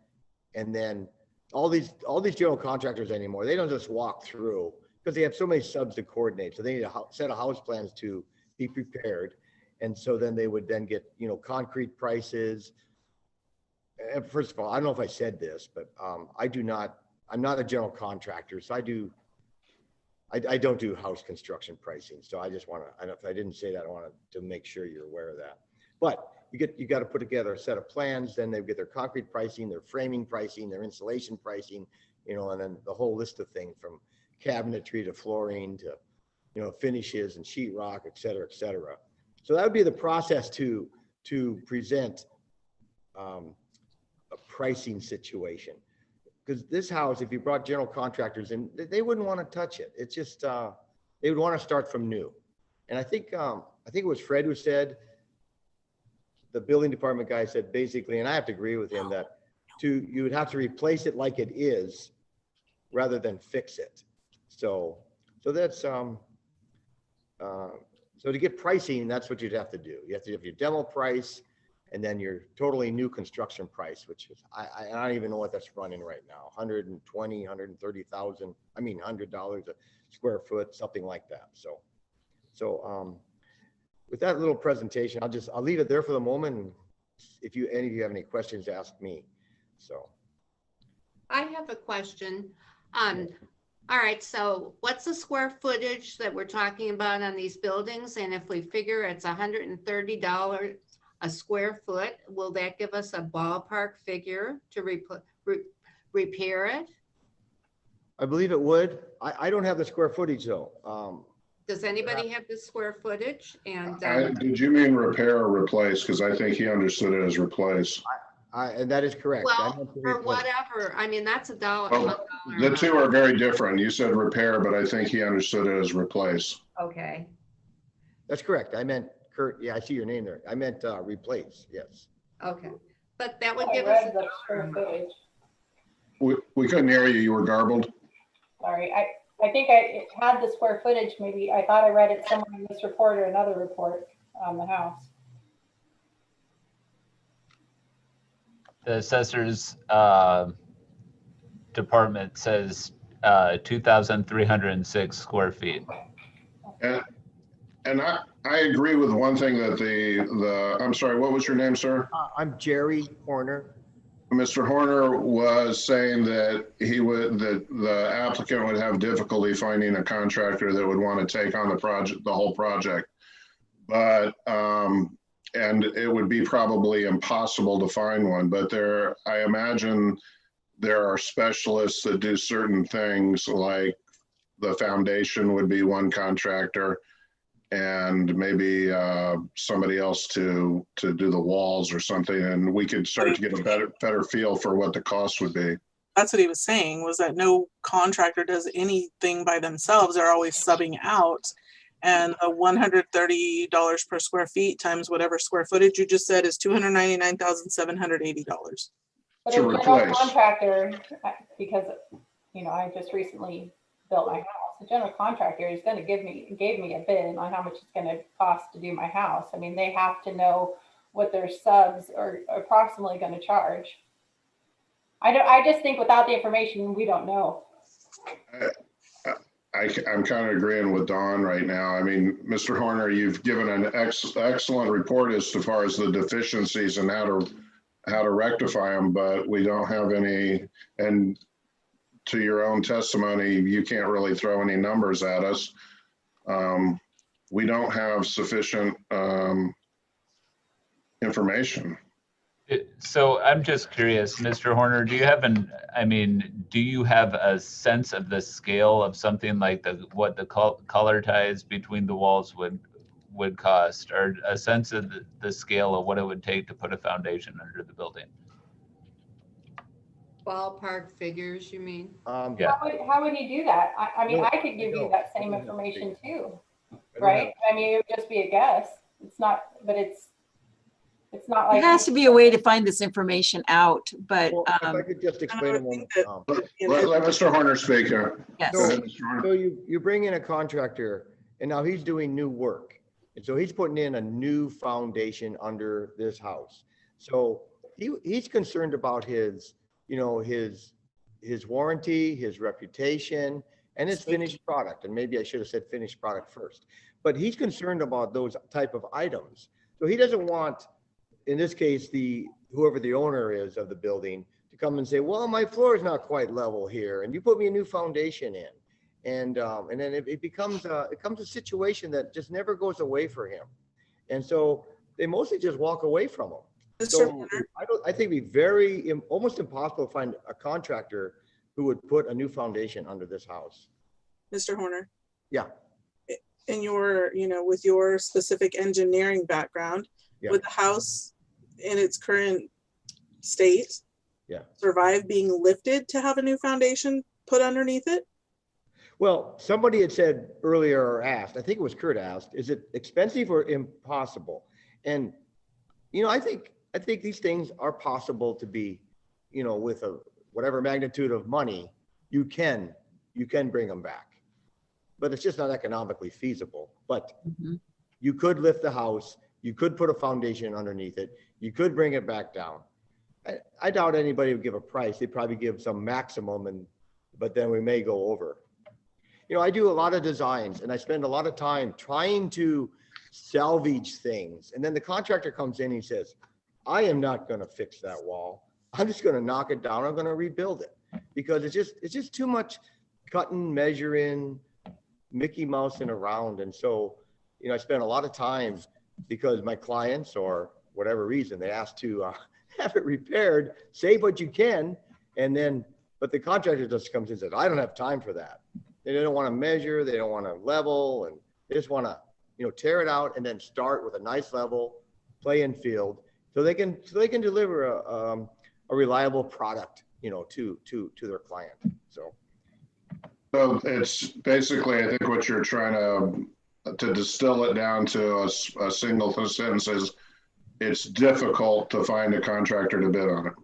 And then all these general contractors anymore, they don't just walk through, because they have so many subs to coordinate. So they need a set of house plans to be prepared. And so then they would then get, concrete prices. And first of all, I don't know if I said this, but I'm not a general contractor. So I don't do house construction pricing. So I just want to, if I didn't say that, I wanted to make sure you're aware of that. But you got to put together a set of plans. Then they get their concrete pricing, their framing pricing, their insulation pricing, and then the whole list of things from cabinetry to flooring to, finishes and sheetrock, et cetera, et cetera. So that would be the process to present a pricing situation. Because this house, if you brought general contractors in, they wouldn't want to touch it. It's just, they would want to start from new. And I think it was Fred who said, the building department guy said basically, and I have to agree with him, that you would have to replace it like it is rather than fix it. So that's, so to get pricing, that's what you'd have to do. You have to have your demo price, and then your totally new construction price, which is, I don't even know what that's running right now, 120, 130,000, $100 a square foot, something like that. So with that little presentation, I'll leave it there for the moment. And if any of you have any questions, ask me. So. I have a question. All right, so what's the square footage that we're talking about on these buildings? And if we figure it's $130 a square foot, will that give us a ballpark figure to repair it? I believe it would. I don't have the square footage though. Does anybody have the square footage? And Did you mean repair or replace? Because I think he understood it as replace. And that is correct. I well, meant to or replace. whatever. I mean, that's a dollar. Well, the two are very different. You said repair, but I think he understood it as replace. Okay. That's correct. I meant Kurt. Yeah, I see your name there. I meant replace. Yes. Okay. But that would I give us read a the dollar square amount. We couldn't hear you. You were garbled. Sorry, I think it had the square footage, maybe. I thought I read it somewhere in this report or another report on the house. The assessor's department says 2,306 square feet. And I agree with one thing that I'm sorry, what was your name, sir? I'm Jerry Horner. Mr. Horner was saying that the applicant would have difficulty finding a contractor that would want to take on the whole project. But, and it would be probably impossible to find one, but I imagine there are specialists that do certain things, like the foundation would be one contractor, and maybe somebody else to do the walls or something, and we could start to get a better feel for what the cost would be. That's what he was saying, was that no contractor does anything by themselves. They're always subbing out. And the $130 per square feet times whatever square footage you just said is $299,780. But To a general replace. contractor, because, I just recently built my house. A general contractor is going to gave me a bid on how much it's going to cost to do my house. I mean, they have to know what their subs are approximately going to charge. I just think without the information, we don't know. I'm kind of agreeing with Don right now. I mean, Mr. Horner, you've given an excellent report as far as the deficiencies and how to rectify them, but we don't have any, and to your own testimony, you can't really throw any numbers at us. We don't have sufficient information. So I'm just curious, Mr. Horner, do you have a sense of the scale of something like what the color ties between the walls would cost, or a sense of the scale of what it would take to put a foundation under the building? Ballpark figures, you mean? Yeah. How would he do that? I mean, No, I could give you that same I don't have information too, I don't right? I mean, it would just be a guess. It's not, but it's not like. There has to be a way to find this information out, but Well, if I could just explain a moment. Let Mr. Horner speak here. yes. Go ahead, Mr. Horner. So you bring in a contractor, and now he's doing new work. And so he's putting in a new foundation under this house. So he's concerned about his warranty, his reputation, and his finished product. And maybe I should have said finished product first. But he's concerned about those type of items. So he doesn't want, in this case, whoever the owner is of the building to come and say, well, my floor is not quite level here, and you put me a new foundation in. And then it becomes a situation that just never goes away for him. And so they mostly just walk away from him. So I think it'd be almost impossible to find a contractor who would put a new foundation under this house. Mr. Horner. Yeah. In your, with your specific engineering background, Yeah. would the house in its current state survive being lifted to have a new foundation put underneath it? Well, somebody had said earlier or asked, I think it was Kurt asked, is it expensive or impossible? And, I think these things are possible to be, with whatever magnitude of money, you can bring them back. But it's just not economically feasible. But you could lift the house, you could put a foundation underneath it, you could bring it back down. I doubt anybody would give a price. They'd probably give some maximum, but then we may go over. I do a lot of designs, and I spend a lot of time trying to salvage things. And then the contractor comes in and he says, I am not going to fix that wall. I'm just going to knock it down. I'm going to rebuild it, because it's just too much cutting, measuring, Mickey Mousing around. And so, I spend a lot of time, because my clients, or whatever reason, they ask to have it repaired, save what you can, and then But the contractor just comes in and says, I don't have time for that. They don't want to measure, they don't want to level, and they just want to, you know, tear it out and then start with a nice level, play in field, so they can deliver a reliable product, you know, to their client. So it's basically, I think what you're trying to distill it down to a single sentence is, it's difficult to find a contractor to bid on it.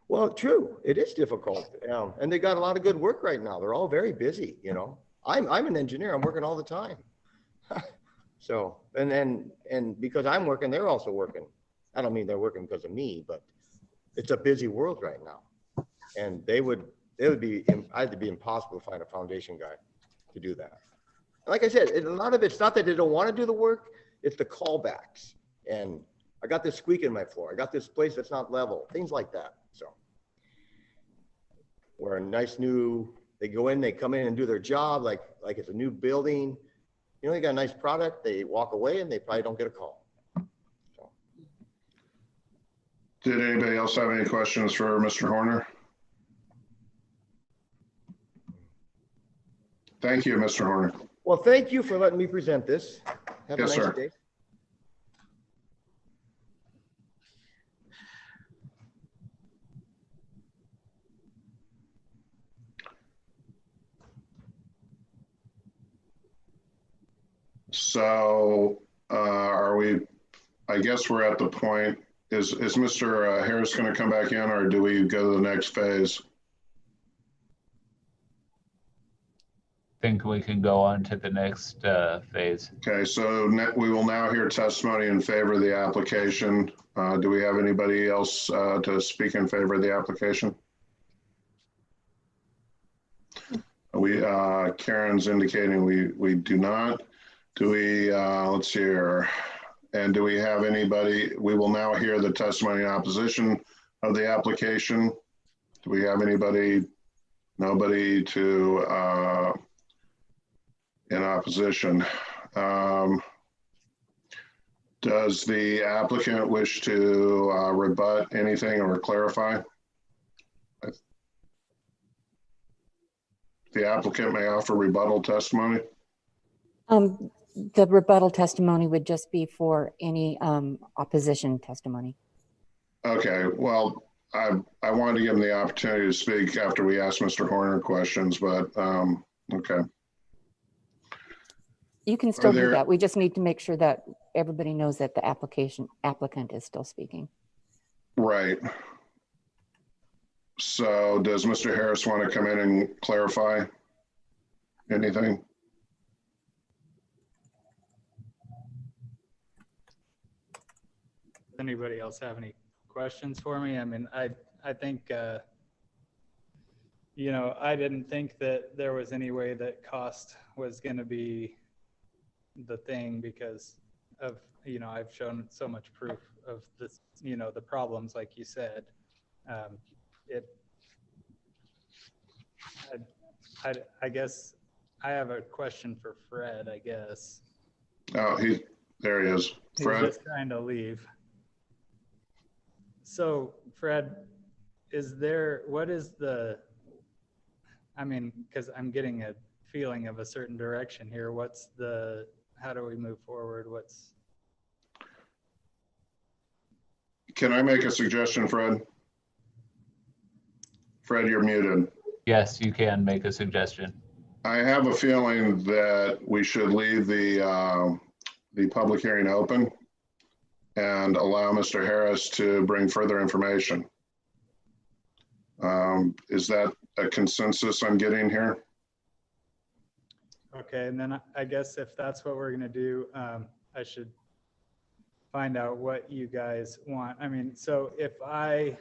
well, true, it is difficult, and they got a lot of good work right now. They're all very busy, you know. I'm an engineer. I'm working all the time. So and because I'm working, they're also working. I don't mean they're working because of me, but it's a busy world right now, and it would be either be impossible to find a foundation guy to do that. Like I said, a lot of it's not that they don't want to do the work; it's the callbacks. And I got this squeak in my floor. I got this place that's not level. Things like that. So we're a nice new. They go in, they come in and do their job like it's a new building. You know, they got a nice product. They walk away and they probably don't get a call. So. Did anybody else have any questions for Mr. Horner? Thank you, Mr. Horner. Well, thank you for letting me present this. Have Yes, a nice sir. day. So are we, I guess we're at the point, is Mr. Harris going to come back in, or do we go to the next phase? Think we can go on to the next phase. Okay, so we will now hear testimony in favor of the application. Do we have anybody else to speak in favor of the application? Karen's indicating we do not. Do we, let's see here. And do we have anybody, we will now hear the testimony in opposition of the application. Do we have anybody, nobody to, in opposition? Does the applicant wish to rebut anything or clarify? The applicant may offer rebuttal testimony. The rebuttal testimony would just be for any opposition testimony. Okay, well, I wanted to give him the opportunity to speak after we asked Mr. Horner questions, but okay. You can still do that. We just need to make sure that everybody knows that the applicant is still speaking. Right. So does Mr. Harris want to come in and clarify anything? Does anybody else have any questions for me? I mean, I think, you know, I didn't think that there was any way that cost was going to be the thing because of, you know, I've shown so much proof of this, you know, the problems, like you said. I guess I have a question for Fred, I guess. Oh, there he is. Fred. He's just trying to leave. So Fred, what is the, I mean, because I'm getting a feeling of a certain direction here. How do we move forward? Can I make a suggestion, Fred? Fred, you're muted. Yes, you can make a suggestion. I have a feeling that we should leave the public hearing open and allow Mr. Harris to bring further information. Is that a consensus I'm getting here? Okay, and then I guess if that's what we're gonna do, I should find out what you guys want. I mean, so if I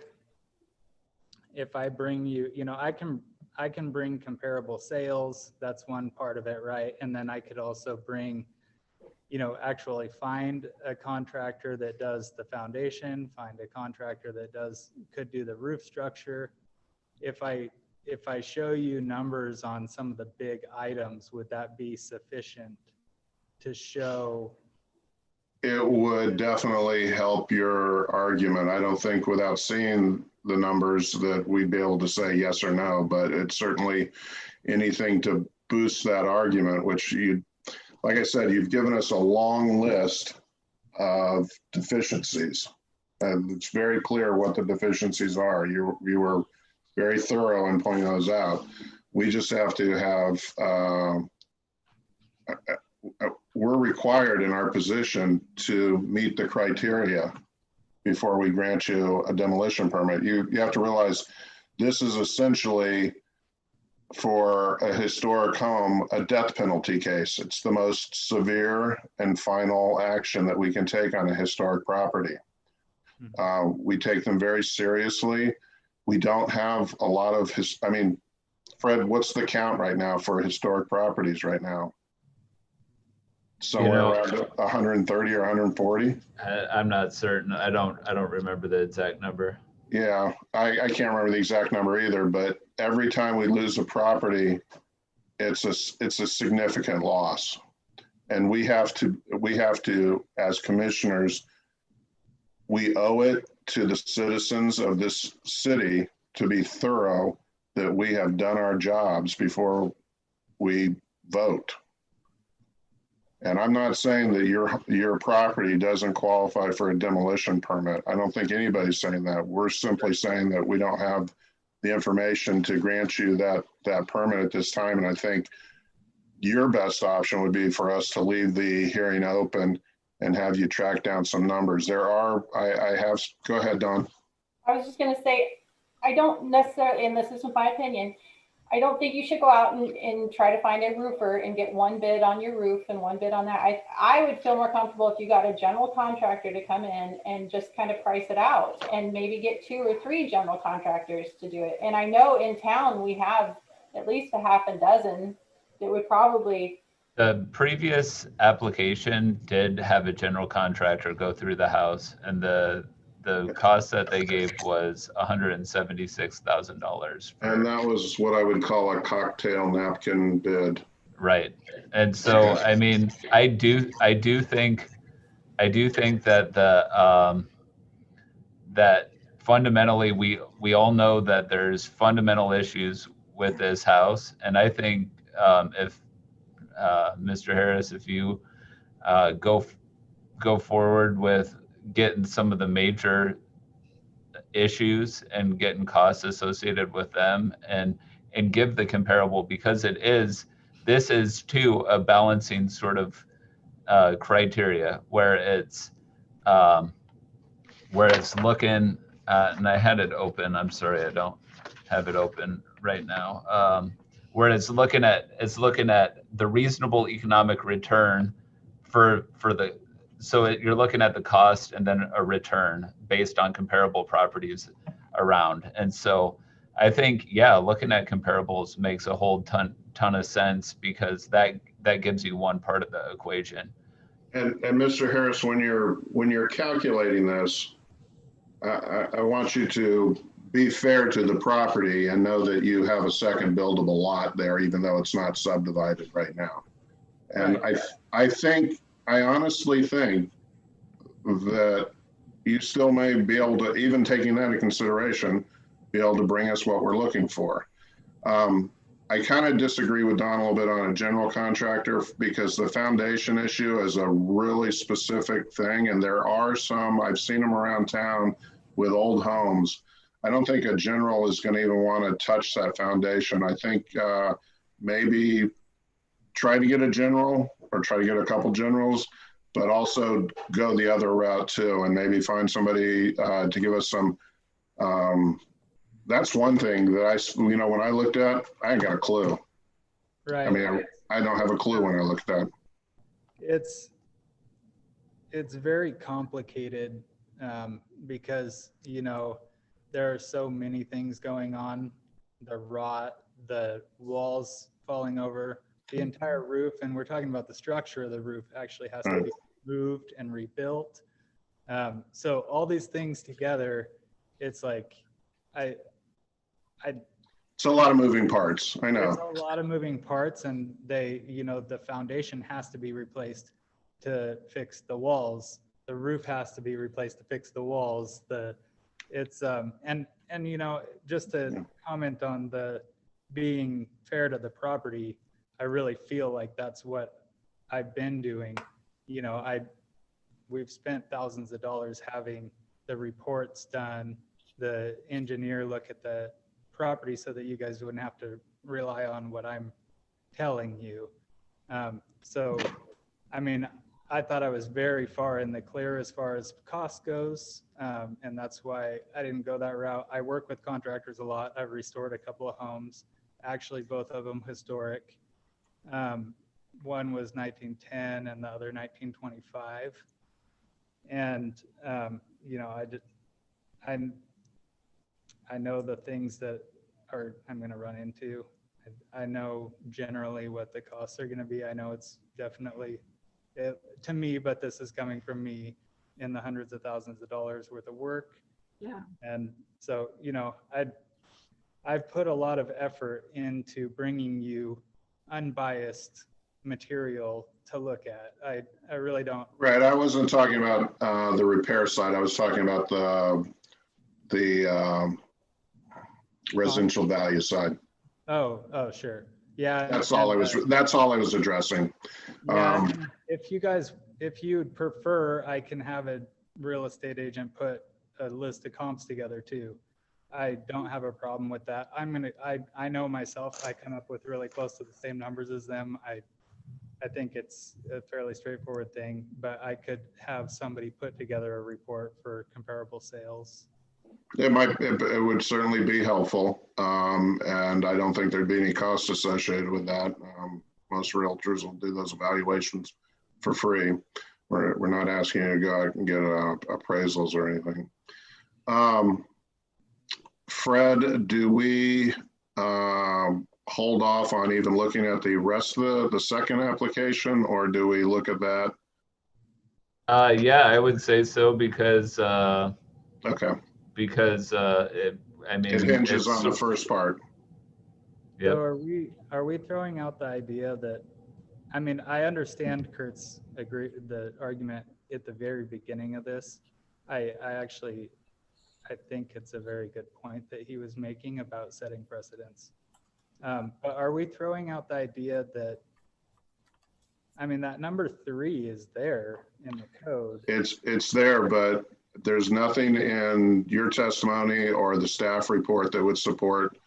bring you, you know, I can bring comparable sales. That's one part of it, right? And then I could also bring, you know, actually find a contractor that does the foundation, find a contractor that could do the roof structure. If I show you numbers on some of the big items, would that be sufficient to show? It would definitely help your argument. I don't think without seeing the numbers that we'd be able to say yes or no, but it's certainly anything to boost that argument, which you, like I said, you've given us a long list of deficiencies. And it's very clear what the deficiencies are. You were very thorough in pointing those out. We just have to have, we're required in our position to meet the criteria before we grant you a demolition permit. You have to realize this is essentially, for a historic home, a death penalty case. It's the most severe and final action that we can take on a historic property. We take them very seriously. We don't have a lot of I mean, Fred, what's the count right now for historic properties right now? Somewhere around 130 or 140? I'm not certain. I don't remember the exact number. Yeah, I can't remember the exact number either, but every time we lose a property, it's a significant loss. And we have to, as commissioners, we owe it to the citizens of this city to be thorough, that we have done our jobs before we vote. And I'm not saying that your property doesn't qualify for a demolition permit. I don't think anybody's saying that. We're simply saying that we don't have the information to grant you that permit at this time. And I think your best option would be for us to leave the hearing open and have you track down some numbers. Go ahead, Don. I was just gonna say, I don't necessarily, and this is my opinion, I don't think you should go out and try to find a roofer and get one bid on your roof and one bid on that. I would feel more comfortable if you got a general contractor to come in and just kind of price it out, and maybe get 2 or 3 general contractors to do it. And I know in town we have at least a half a dozen that would probably. The previous application did have a general contractor go through the house, and the cost that they gave was $176,000. And that was what I would call a cocktail napkin bid. Right. And so, I mean, I do think that that fundamentally we all know that there's fundamental issues with this house. And I think if Mr. Harris, if you go forward with getting some of the major issues and getting costs associated with them, and give the comparable, because this is too a balancing sort of criteria where it's looking and I had it open. I'm sorry, I don't have it open right now. Where it's looking at the reasonable economic return for the, so you're looking at the cost and then a return based on comparable properties around. And so I think, yeah, looking at comparables makes a whole ton of sense, because that gives you one part of the equation. And Mr. Harris, when you're calculating this, I want you to be fair to the property and know that you have a second buildable lot there, even though it's not subdivided right now. And right. I honestly think that you still may be able to, even taking that into consideration, be able to bring us what we're looking for. I kind of disagree with Don a little bit on a general contractor, because the foundation issue is a really specific thing. And there are some, I've seen them around town with old homes. I don't think a general is going to even want to touch that foundation. I think maybe try to get a general, or try to get a couple generals, but also go the other route too, and maybe find somebody to give us some. That's one thing that when I looked at, I ain't got a clue. Right. I mean, I don't have a clue when I looked at. It's very complicated because, there are so many things going on. The rot, the walls falling over, the entire roof, and we're talking about the structure of the roof actually has to be moved and rebuilt. So all these things together, it's like, it's a lot of moving parts. I know. It's a lot of moving parts, and the foundation has to be replaced to fix the walls. The roof has to be replaced to fix the walls. And And, you know, just to comment on the being fair to the property, I really feel like that's what I've been doing. You know, we've spent thousands of dollars having the reports done, the engineer look at the property so that you guys wouldn't have to rely on what I'm telling you. So, I mean, I thought I was very far in the clear as far as cost goes. And that's why I didn't go that route. I work with contractors a lot. I've restored a couple of homes, actually both of them historic. One was 1910 and the other 1925. And, you know, I know the things that I'm going to run into. I know generally what the costs are going to be. I know it's definitely to me, but this is coming from me, in the hundreds of thousands of dollars worth of work. Yeah. And so, you know, I've put a lot of effort into bringing you unbiased material to look at. I really don't. Right. I wasn't talking about the repair side. I was talking about the residential value side. Oh, sure. Yeah. That's all I was addressing. Yeah, if you'd prefer, I can have a real estate agent put a list of comps together too. I don't have a problem with that. I know myself, I come up with really close to the same numbers as them. I think it's a fairly straightforward thing, but I could have somebody put together a report for comparable sales. It would certainly be helpful. And I don't think there'd be any cost associated with that. Most realtors will do those evaluations for free. We're not asking you to go out and get appraisals or anything. Fred, do we hold off on even looking at the rest of the second application, or do we look at that? Yeah, I would say so, because okay. Because it hinges on the first part. Yep. So are we throwing out the idea that, I mean, I understand Kurt's the argument at the very beginning of this. I think it's a very good point that he was making about setting precedents. But are we throwing out the idea that, I mean, that number 3 is there in the code. It's there, but there's nothing in your testimony or the staff report that would support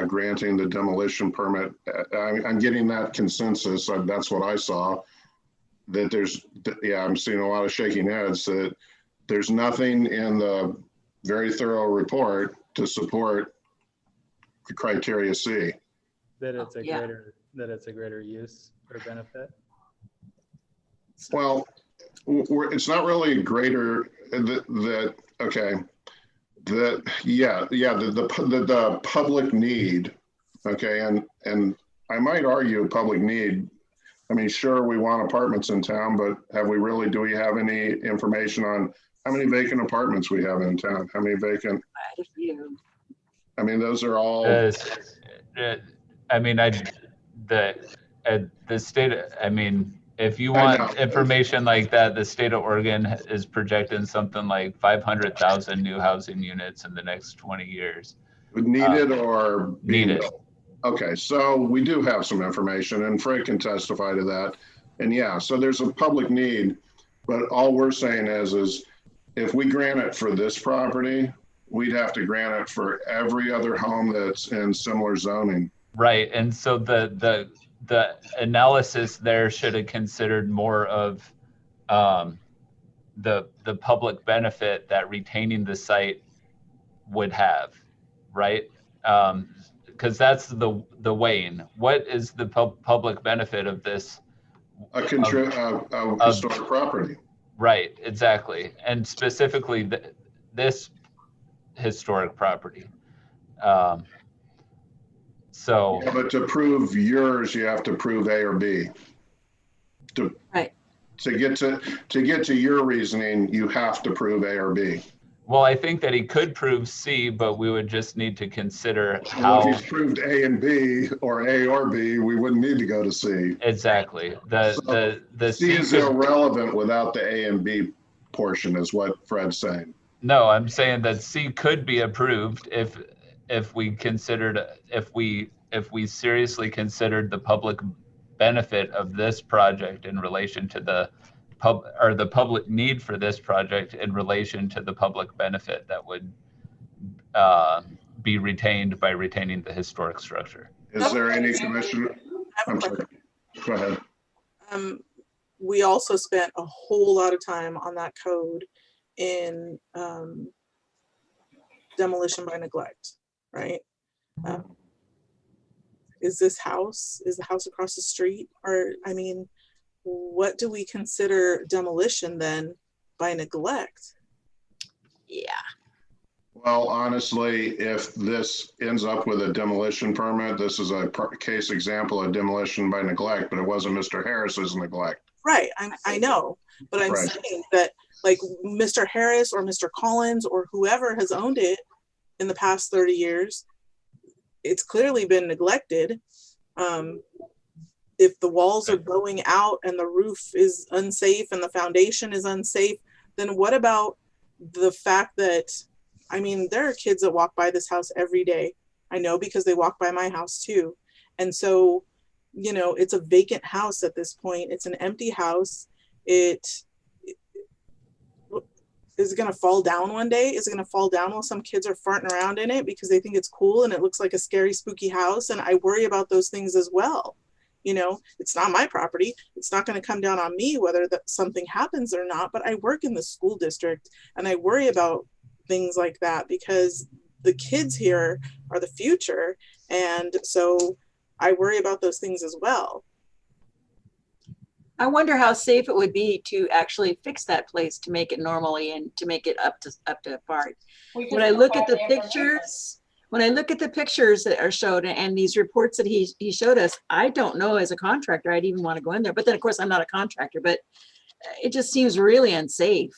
granting the demolition permit. I'm getting that consensus. That's what I saw. That I'm seeing a lot of shaking heads that there's nothing in the very thorough report to support the criteria C. That it's a greater use or benefit. Well, it's not really greater the public need. Okay. And I might argue public need. I mean, sure, we want apartments in town, but do we have any information on how many vacant apartments we have in town? How many vacant? I mean, those are all. I mean, the state, I mean, if you want information like that, the state of Oregon is projecting something like 500,000 new housing units in the next 20 years. Needed or needed? Okay, so we do have some information, and Fred can testify to that. And yeah, so there's a public need, but all we're saying is if we grant it for this property, we'd have to grant it for every other home that's in similar zoning. Right, and so the analysis there should have considered more of the public benefit that retaining the site would have, right? Because that's the weighing. What is the public benefit of this? A historic property. Right, exactly, and specifically this historic property. So, yeah, but to prove yours, you have to prove A or B. Right. To get to your reasoning, you have to prove A or B. Well, I think that he could prove C, but we would just need to consider how. Well, if he's proved A and B, or A or B, we wouldn't need to go to C. Exactly. The C is irrelevant without the A and B portion, is what Fred's saying. No, I'm saying that C could be approved if we considered, if we seriously considered the public benefit of this project in relation to the the public need for this project in relation to the public benefit that would be retained by retaining the historic structure. Is there any commissioner? I'm sorry. Go ahead. We also spent a whole lot of time on that code in demolition by neglect, right? Is the house across the street? Or, I mean, what do we consider demolition then by neglect? Yeah. Well, honestly, if this ends up with a demolition permit, this is a case example of demolition by neglect, but it wasn't Mr. Harris's neglect. Right, I know, but I'm saying that like Mr. Harris or Mr. Collins or whoever has owned it in the past 30 years, it's clearly been neglected. If the walls are blowing out and the roof is unsafe and the foundation is unsafe, then what about the fact that, I mean, there are kids that walk by this house every day. I know because they walk by my house too. And so, you know, it's a vacant house at this point. It's an empty house. Is it going to fall down one day? Is it going to fall down while some kids are farting around in it because they think it's cool and it looks like a scary, spooky house? And I worry about those things as well. You know, it's not my property. It's not going to come down on me whether something happens or not, but I work in the school district and I worry about things like that because the kids here are the future. And so I worry about those things as well. I wonder how safe it would be to actually fix that place to make it normally and to make it up to par. When I look at the pictures, that are showed and these reports that he showed us, I don't know as a contractor I'd even want to go in there. But then of course I'm not a contractor, but it just seems really unsafe.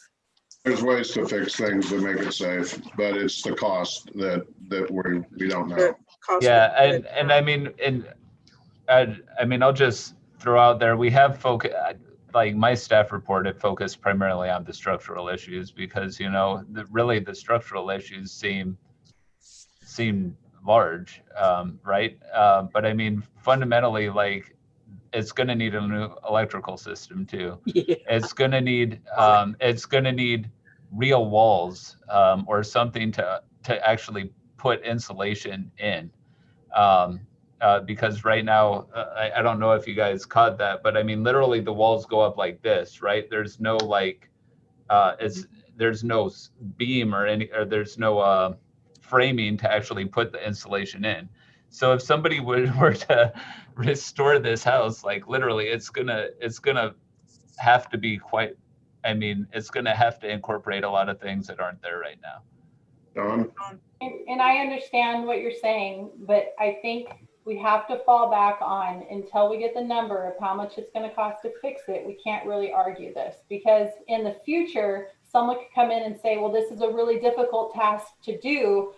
There's ways to fix things to make it safe, but it's the cost that we don't know. Yeah, and I mean, I'll just throw out there, we have like my staff report, it focused primarily on the structural issues because, you know, really the structural issues seem large, right? But I mean, fundamentally, like, it's going to need a new electrical system too. Yeah. It's going to need real walls or something to actually put insulation in. Because right now, I don't know if you guys caught that, but I mean, literally the walls go up like this, right? There's no like, there's no beam or there's no framing to actually put the insulation in. So if somebody were to restore this house, like literally, it's gonna have to be quite. I mean, it's gonna have to incorporate a lot of things that aren't there right now. Dawn? And I understand what you're saying, but I think we have to fall back on until we get the number of how much it's going to cost to fix it. We can't really argue this because in the future, someone could come in and say, well, this is a really difficult task to do.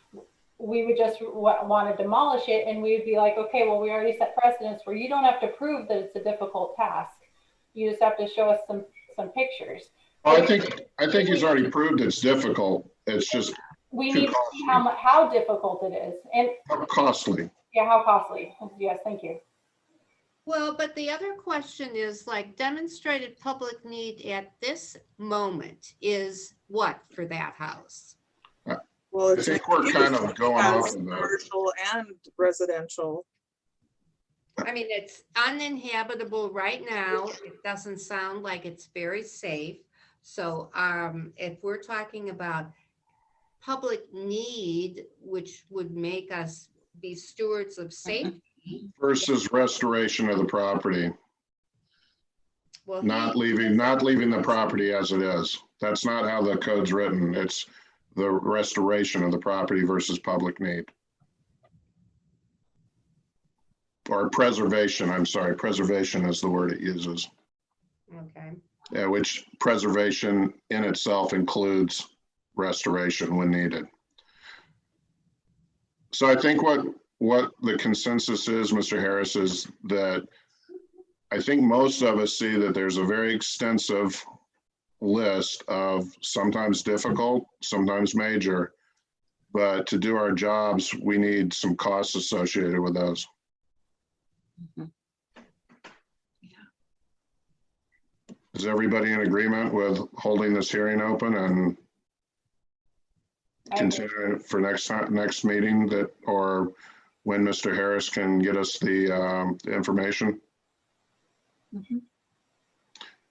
We would just want to demolish it. And we would be like, okay, well, we already set precedents where you don't have to prove that it's a difficult task. You just have to show us some pictures. Well, I think he's already proved it's difficult. It's just we need to see how difficult it is and how costly. Yeah, how costly. Yes, thank you. Well, but the other question is like demonstrated public need at this moment is what for that house? Well, I think we're kind of going off of commercial and residential. I mean, it's uninhabitable right now. It doesn't sound like it's very safe. So if we're talking about public need, which would make us be stewards of safety versus restoration of the property. Well, not leaving the property as it is. That's not how the code's written. It's the restoration of the property versus public need. Or preservation, I'm sorry, preservation is the word it uses. Okay. Yeah, which preservation in itself includes restoration when needed. So I think what the consensus is, Mr. Harris, is that I think most of us see that there's a very extensive list of sometimes difficult, sometimes major, but to do our jobs, we need some costs associated with those. Mhm. Is everybody in agreement with holding this hearing open and I agree. considering it for next meeting that, or when Mr. Harris can get us the information? Mhm.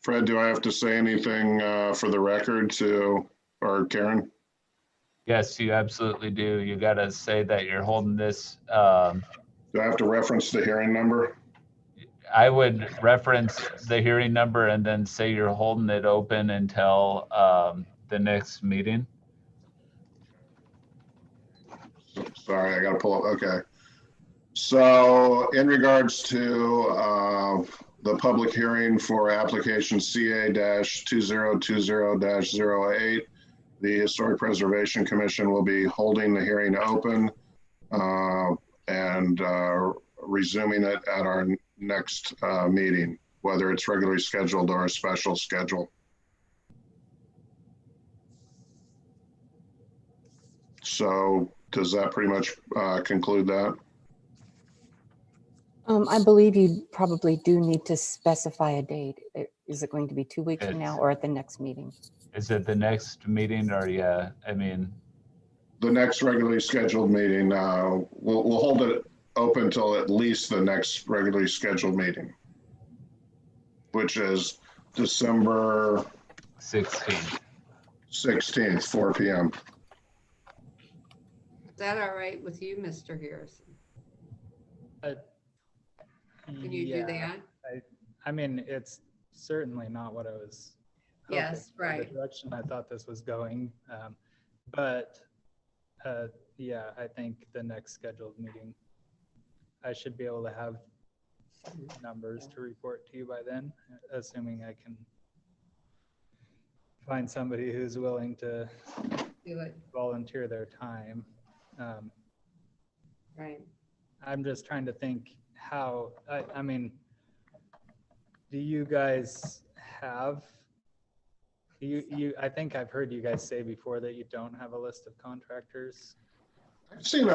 Fred, do I have to say anything for the record to, or Karen? Yes, you absolutely do. You got to say that you're holding this. Do I have to reference the hearing number? I would reference the hearing number and then say you're holding it open until the next meeting. Sorry, I got to pull up. Okay. So in regards to the public hearing for application CA-2020-08, the Historic Preservation Commission will be holding the hearing open and resuming it at our next meeting, whether it's regularly scheduled or a special schedule. So does that pretty much conclude that? I believe you probably do need to specify a date. Is it going to be 2 weeks from now or at the next meeting? Is it the next meeting or yeah, I mean. The next regularly scheduled meeting, we'll hold it open till at least the next regularly scheduled meeting, which is December 16th, 4 p.m. Is that all right with you, Mr. Harrison? Can you do that? I mean, it's certainly not what I was hoping, Yes, right. the direction I thought this was going. But yeah, I think the next scheduled meeting, I should be able to have numbers to report to you by then, assuming I can find somebody who's willing to Do it. volunteer their time. Right. I'm just trying to think how, I mean, do you guys have, I think I've heard you guys say before that you don't have a list of contractors. I've seen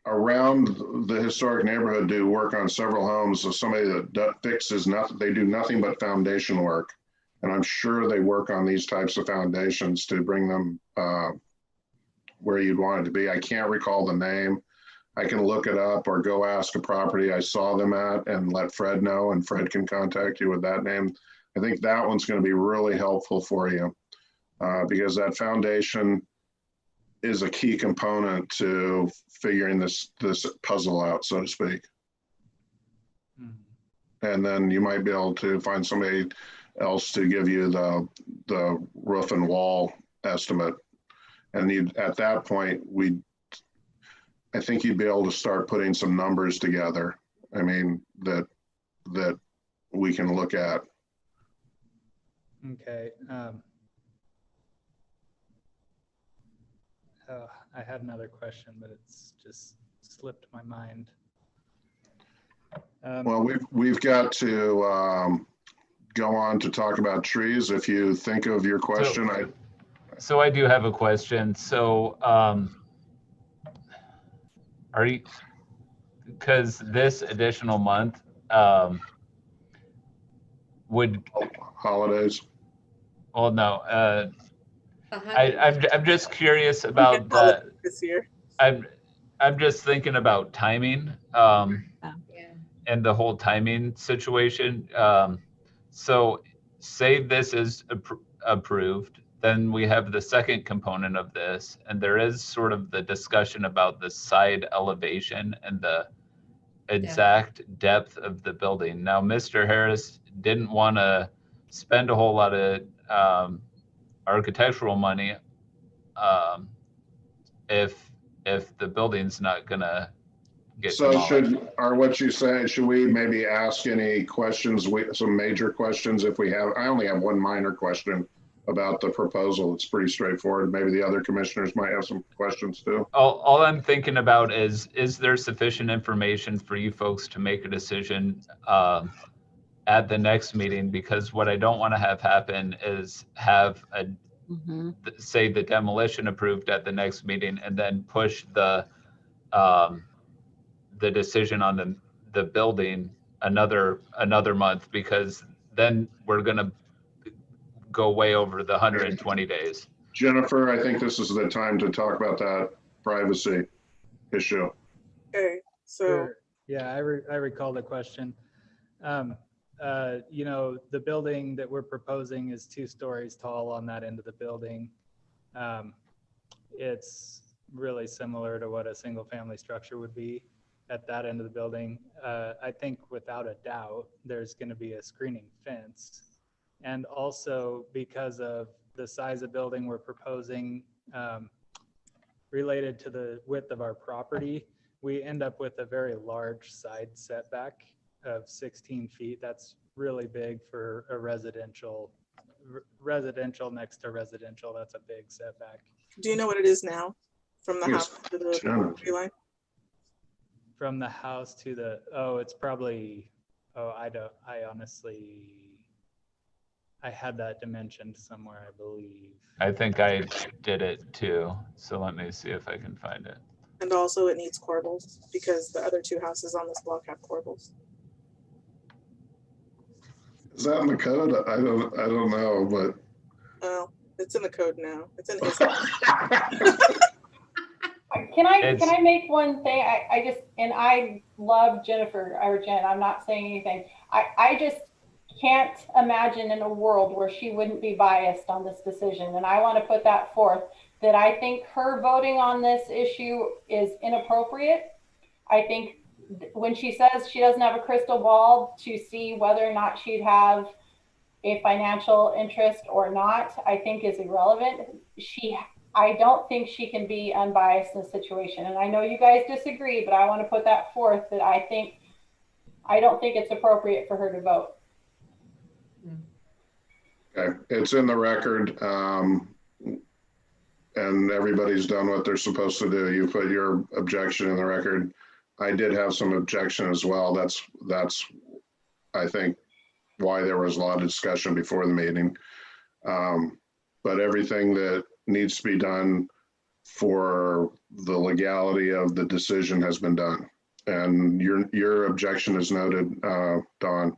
around the historic neighborhood do work on several homes of somebody that fixes nothing. They do nothing but foundation work. And I'm sure they work on these types of foundations to bring them where you'd want it to be. I can't recall the name. I can look it up or go ask a property I saw them at and let Fred know, and Fred can contact you with that name. I think that one's going to be really helpful for you because that foundation is a key component to figuring this puzzle out, so to speak. And then you might be able to find somebody else to give you the roof and wall estimate. And at that point, I think you'd be able to start putting some numbers together. I mean, that we can look at. Okay. I had another question, but it's just slipped my mind. Well, we've got to go on to talk about trees. If you think of your question, So I do have a question. So are you, because this additional month would holidays. Well, no. I'm just curious about that. This year. I'm just thinking about timing and the whole timing situation. So say this is approved, then we have the second component of this, and there is sort of the discussion about the side elevation and the exact depth of the building. Now, Mr. Harris didn't want to spend a whole lot of architectural money if the building's not gonna get So what you saying, should we maybe ask any questions, some major questions if we have? I only have one minor question about the proposal. It's pretty straightforward. Maybe the other commissioners might have some questions too. All I'm thinking about is there sufficient information for you folks to make a decision at the next meeting, because what I don't want to have happen is have a, say the demolition approved at the next meeting and then push the decision on the building another month, because then we're going to go way over the 120 days. Jennifer, I think this is the time to talk about that privacy issue. Okay, so Sure. Yeah, I recall the question. You know, the building that we're proposing is 2 stories tall on that end of the building. It's really similar to what a single family structure would be at that end of the building. I think without a doubt, there's going to be a screening fence. And also because of the size of building we're proposing, related to the width of our property, we end up with a very large side setback of 16 feet. That's really big for a residential next to residential. That's a big setback. do you know what it is now from the Yes. house to the property line? From the house to the, oh, it's probably, oh, I honestly, I had that dimensioned somewhere, I believe. I think I did it too. So let me see if I can find it. And also it needs corbels because the other 2 houses on this block have corbels. Is that in the code? I don't know, but. Oh, it's in the code now. It's in his. Can I make one thing? I just, and I love Jennifer or Jen, I'm not saying anything. I just can't imagine in a world where she wouldn't be biased on this decision. And I want to put that forth, that I think her voting on this issue is inappropriate. I think when she says she doesn't have a crystal ball to see whether or not she'd have a financial interest or not, I think is irrelevant. I don't think she can be unbiased in the situation. And I know you guys disagree, but I want to put that forth, that I don't think it's appropriate for her to vote. Okay, it's in the record, and everybody's done what they're supposed to do. You put your objection in the record. I did have some objection as well. That's I think why there was a lot of discussion before the meeting. But everything that needs to be done for the legality of the decision has been done. And your objection is noted, Dawn.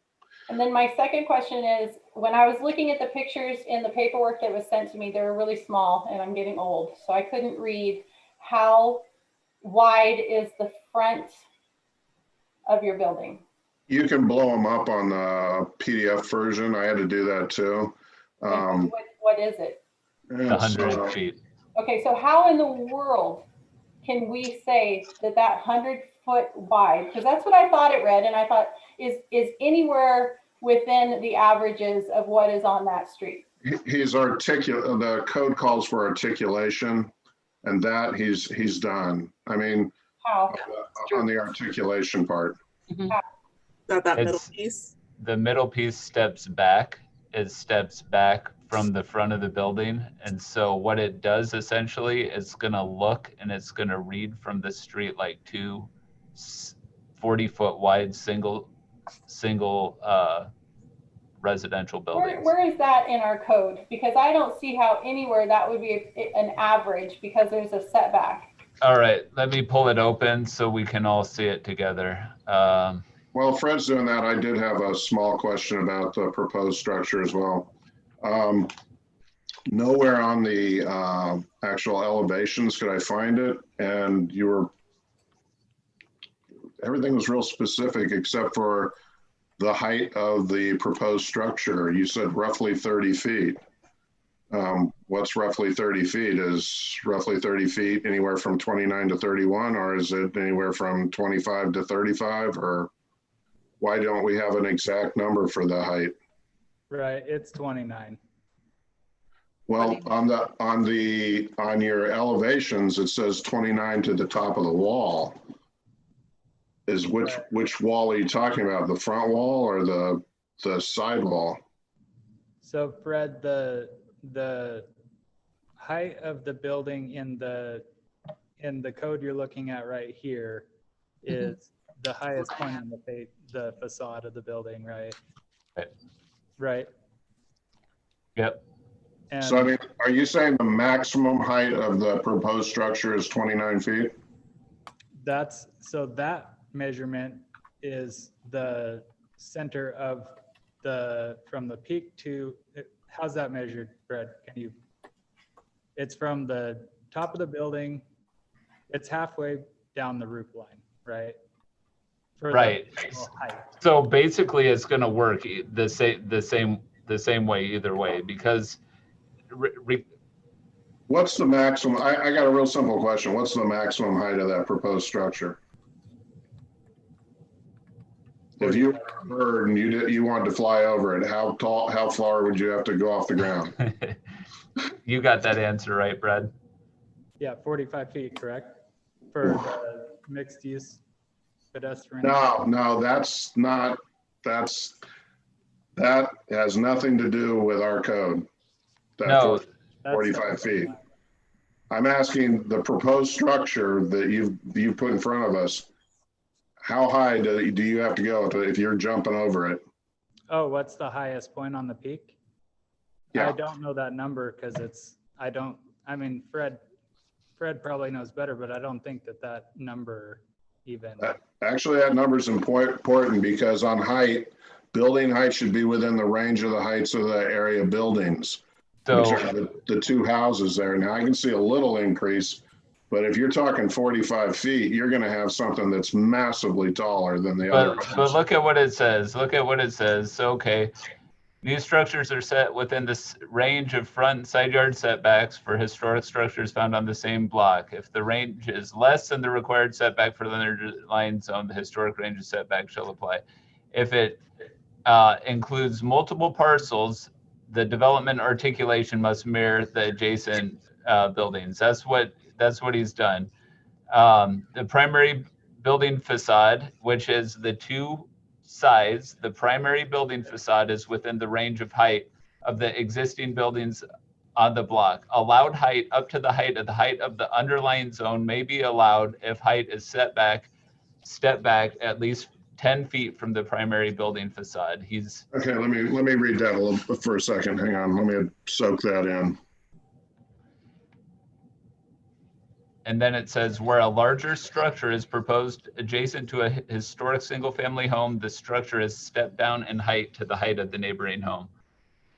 And then my second question is, when I was looking at the pictures in the paperwork that was sent to me, they were really small and I'm getting old. So I couldn't read. How wide is the front of your building? You can blow them up on the PDF version. I had to do that too. What is it? 100 feet. Okay, so how in the world can we say that 100-foot wide? Because that's what I thought it read, and I thought is anywhere within the averages of what is on that street. He's articulate. The code calls for articulation, and that he's done. I mean, How? On the articulation part. Not that middle It's- piece. The middle piece steps back. It steps back from the front of the building. And so what it does essentially, it's going to look and it's going to read from the street like 2 40-foot wide single residential buildings. Where is that in our code? Because I don't see how anywhere that would be an average, because there's a setback. All right, let me pull it open so we can all see it together. While Fred's doing that, I did have a small question about the proposed structure as well. Nowhere on the actual elevations could I find it, and everything was real specific except for the height of the proposed structure. You said roughly 30 feet. What's roughly 30 feet? Is roughly 30 feet anywhere from 29 to 31, or is it anywhere from 25 to 35, or why don't we have an exact number for the height? Right, it's 29. Well, on your elevations, it says 29 to the top of the wall. Is which wall are you talking about? The front wall or the side wall? So Fred, the height of the building in the code you're looking at right here is the highest point on the facade of the building, right? Right. Yep. And So I mean, are you saying the maximum height of the proposed structure is 29 feet? so that measurement is the center of from the peak to, how's that measured, Fred? It's from the top of the building, it's halfway down the roof line, right? For Right. the height. So basically it's going to work the same way either way, because What's the maximum? I got a real simple question. What's the maximum height of that proposed structure? If you were a bird and you wanted to fly over it, how far would you have to go off the ground? You got that answer right, Brad. Yeah, 45 feet, correct? For the mixed use pedestrian. No, that has nothing to do with our code. No, 45 feet. I'm asking the proposed structure that you've put in front of us. How high do you have to go if you're jumping over it? Oh, what's the highest point on the peak? Yeah. I don't know that number because Fred probably knows better, but I don't think that number even. Actually, that number is important because on height, building height should be within the range of the heights of the area buildings, which are the two houses there. Now I can see a little increase, but if you're talking 45 feet, you're going to have something that's massively taller than the other. But look at what it says. So, okay. New structures are set within this range of front and side yard setbacks for historic structures found on the same block. If the range is less than the required setback for the underlying zone, the historic range of setback shall apply. If it includes multiple parcels, the development articulation must mirror the adjacent buildings. That's what he's done. The primary building facade, which is the two sides, the primary building facade is within the range of height of the existing buildings on the block. Allowed height up to the height of the underlying zone may be allowed if height is step back at least 10 feet from the primary building facade. Okay, let me read that a little for a second. Hang on, let me soak that in. And then it says, where a larger structure is proposed adjacent to a historic single-family home, the structure is stepped down in height to the height of the neighboring home.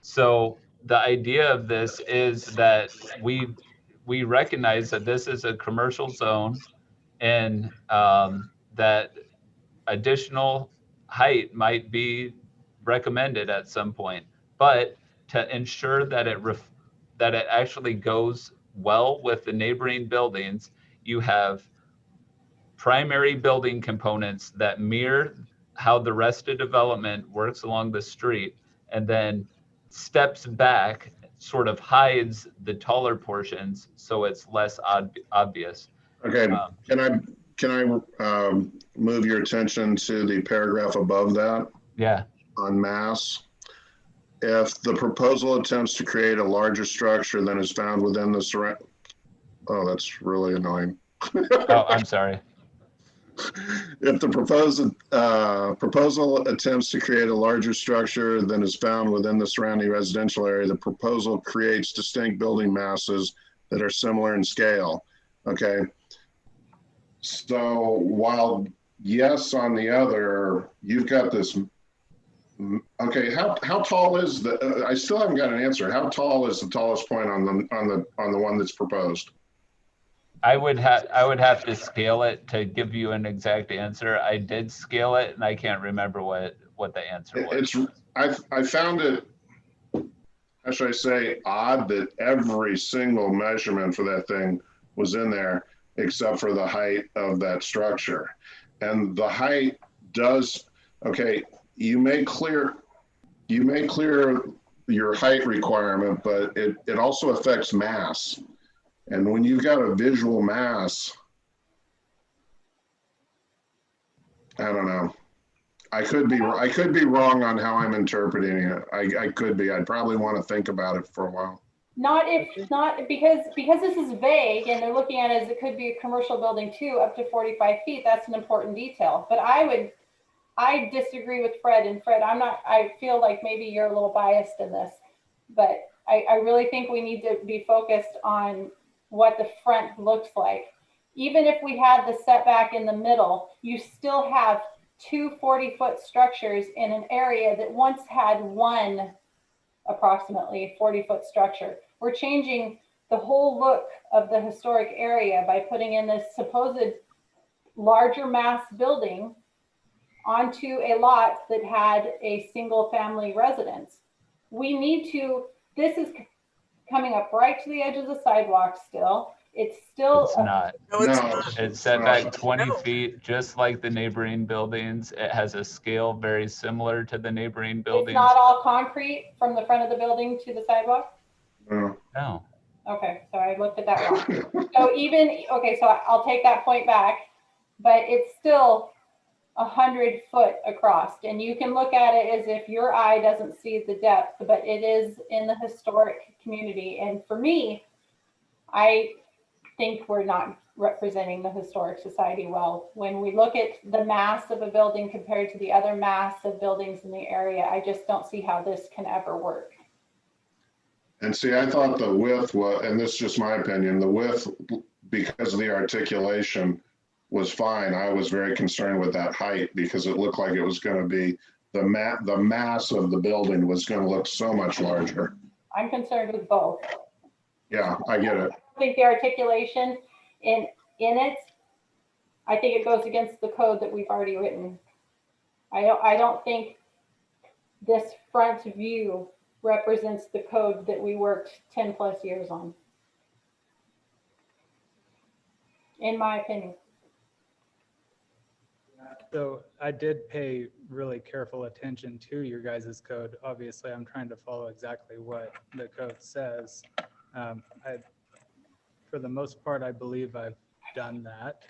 So the idea of this is that we recognize that this is a commercial zone, and that additional height might be recommended at some point, but to ensure that it actually goes well with the neighboring buildings, you have primary building components that mirror how the rest of development works along the street, and then steps back, sort of hides the taller portions so it's less obvious. Okay, can I move your attention to the paragraph above that? Yeah. On mass. If the proposal attempts to create a larger structure than is found within the surround. Oh, that's really annoying. Oh, I'm sorry. If the proposal attempts to create a larger structure than is found within the surrounding residential area, the proposal creates distinct building masses that are similar in scale. Okay. So while yes, on the other, you've got this. Okay, how tall is the? I still haven't got an answer. How tall is the tallest point on the one that's proposed? I would have to scale it to give you an exact answer. I did scale it, and I can't remember what the answer was. I found it, how should I say, odd that every single measurement for that thing was in there except for the height of that structure, and the height does. Okay. You may clear your height requirement, but it also affects mass. And when you've got a visual mass, I don't know. I could be wrong on how I'm interpreting it. I could be. I'd probably want to think about it for a while. Because this is vague and they're looking at it as it could be a commercial building too, up to 45 feet. That's an important detail. But I I disagree with Fred, and Fred, I feel like maybe you're a little biased in this, but I really think we need to be focused on what the front looks like. Even if we had the setback in the middle, you still have two 40-foot structures in an area that once had one approximately 40-foot structure. We're changing the whole look of the historic area by putting in this supposed larger mass building onto a lot that had a single family residence. We need to, this is coming up right to the edge of the sidewalk still. It's still. It's not. No, it's No, not. It's set back 20 No. feet, just like the neighboring buildings. It has a scale very similar to the neighboring It's buildings. not all concrete from the front of the building to the sidewalk? no. No. Okay, so I looked at that wrong. So even, okay, so I'll take that point back, but it's still 100 foot across. And you can look at it as if your eye doesn't see the depth, but it is in the historic community. And for me, I think we're not representing the historic society well. When we look at the mass of a building compared to the other mass of buildings in the area, I just don't see how this can ever work. And see, I thought the width was, and this is just my opinion, the width, because of the articulation, was fine. I was very concerned with that height because it looked like it was going to be the mass of the building was going to look so much larger. I'm concerned with both. Yeah, I get it. I think the articulation in it, I think it goes against the code that we've already written. I don't think this front view represents the code that we worked 10 plus years on, in my opinion. So I did pay really careful attention to your guys' code. Obviously, I'm trying to follow exactly what the code says. For the most part, I believe I've done that.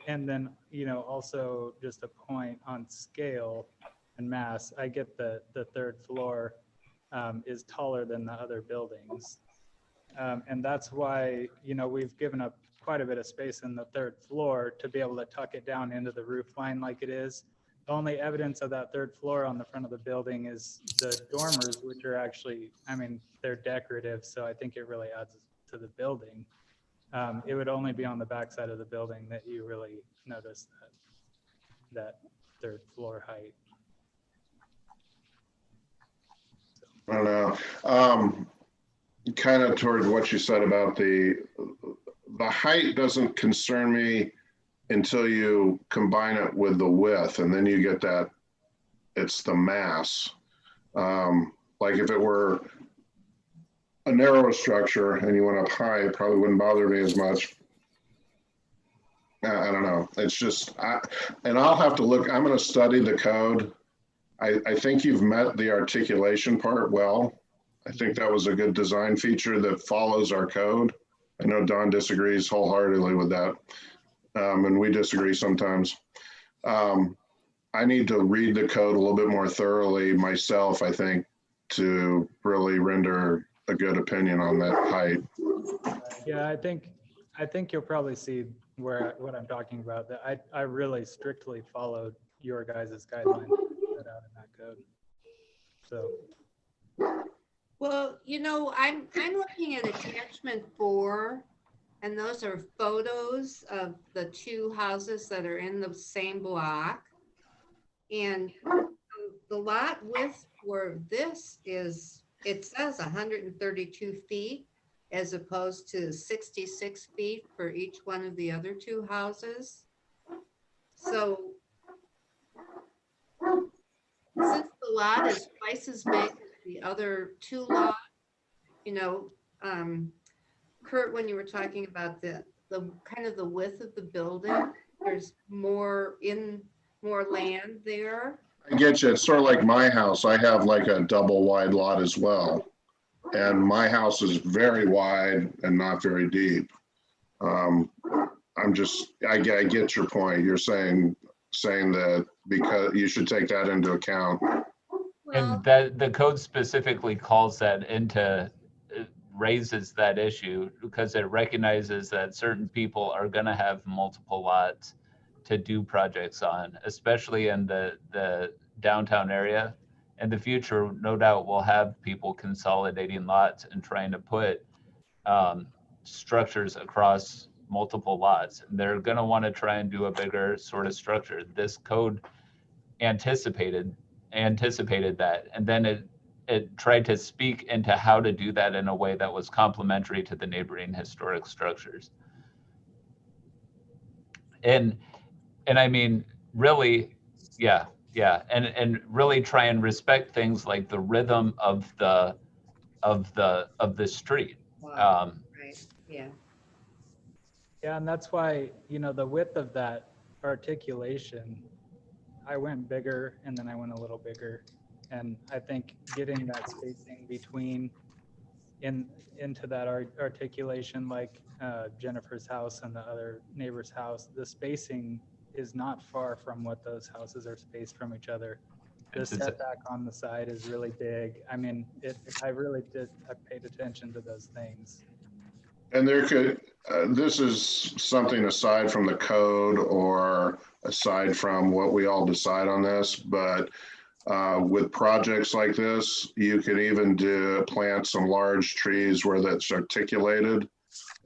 And then, you know, also just a point on scale and mass. I get the third floor is taller than the other buildings. And that's why, you know, we've given up quite a bit of space in the third floor to be able to tuck it down into the roof line like it is. The only evidence of that third floor on the front of the building is the dormers, which are actually, I mean, they're decorative, so I think it really adds to the building. It would only be on the backside of the building that you really notice that third floor height. I don't know. Kind of toward what you said about the height doesn't concern me until you combine it with the width, and then you get that it's the mass. Like if it were a narrow structure and you went up high, it probably wouldn't bother me as much. I don't know. It's just, and I'll have to look, I'm going to study the code. I think you've met the articulation part well. I think that was a good design feature that follows our code. I know Don disagrees wholeheartedly with that. And we disagree sometimes. I need to read the code a little bit more thoroughly myself, I think, to really render a good opinion on that height. Yeah, I think you'll probably see what I'm talking about. That I really strictly followed your guys' guidelines set out in that code. So. Well, you know, I'm looking at attachment 4, and those are photos of the two houses that are in the same block. And the lot width for this is, it says 132 feet as opposed to 66 feet for each one of the other two houses. So since the lot is twice as big as the other two lots, you know, Kurt, when you were talking about the kind of the width of the building, there's more land there. I get you. It's sort of like my house. I have like a double wide lot as well. And my house is very wide and not very deep. I get your point. You're saying that because you should take that into account. And that the code specifically calls that into, raises that issue because it recognizes that certain people are going to have multiple lots to do projects on, especially in the downtown area. In the future, no doubt we'll have people consolidating lots and trying to put structures across multiple lots. And they're going to want to try and do a bigger sort of structure. This code anticipated that, and then it tried to speak into how to do that in a way that was complementary to the neighboring historic structures. And I mean, really, yeah, and really try and respect things like the rhythm of the street. Wow. Right, yeah. Yeah, and that's why, you know, the width of that articulation, I went bigger and then I went a little bigger. And I think getting that spacing between into that articulation, like Jennifer's house and the other neighbor's house, the spacing is not far from what those houses are spaced from each other. The setback on the side is really big. I mean, I paid attention to those things. And there could, this is something aside from the code or aside from what we all decide on this, but with projects like this, you could even plant some large trees where that's articulated,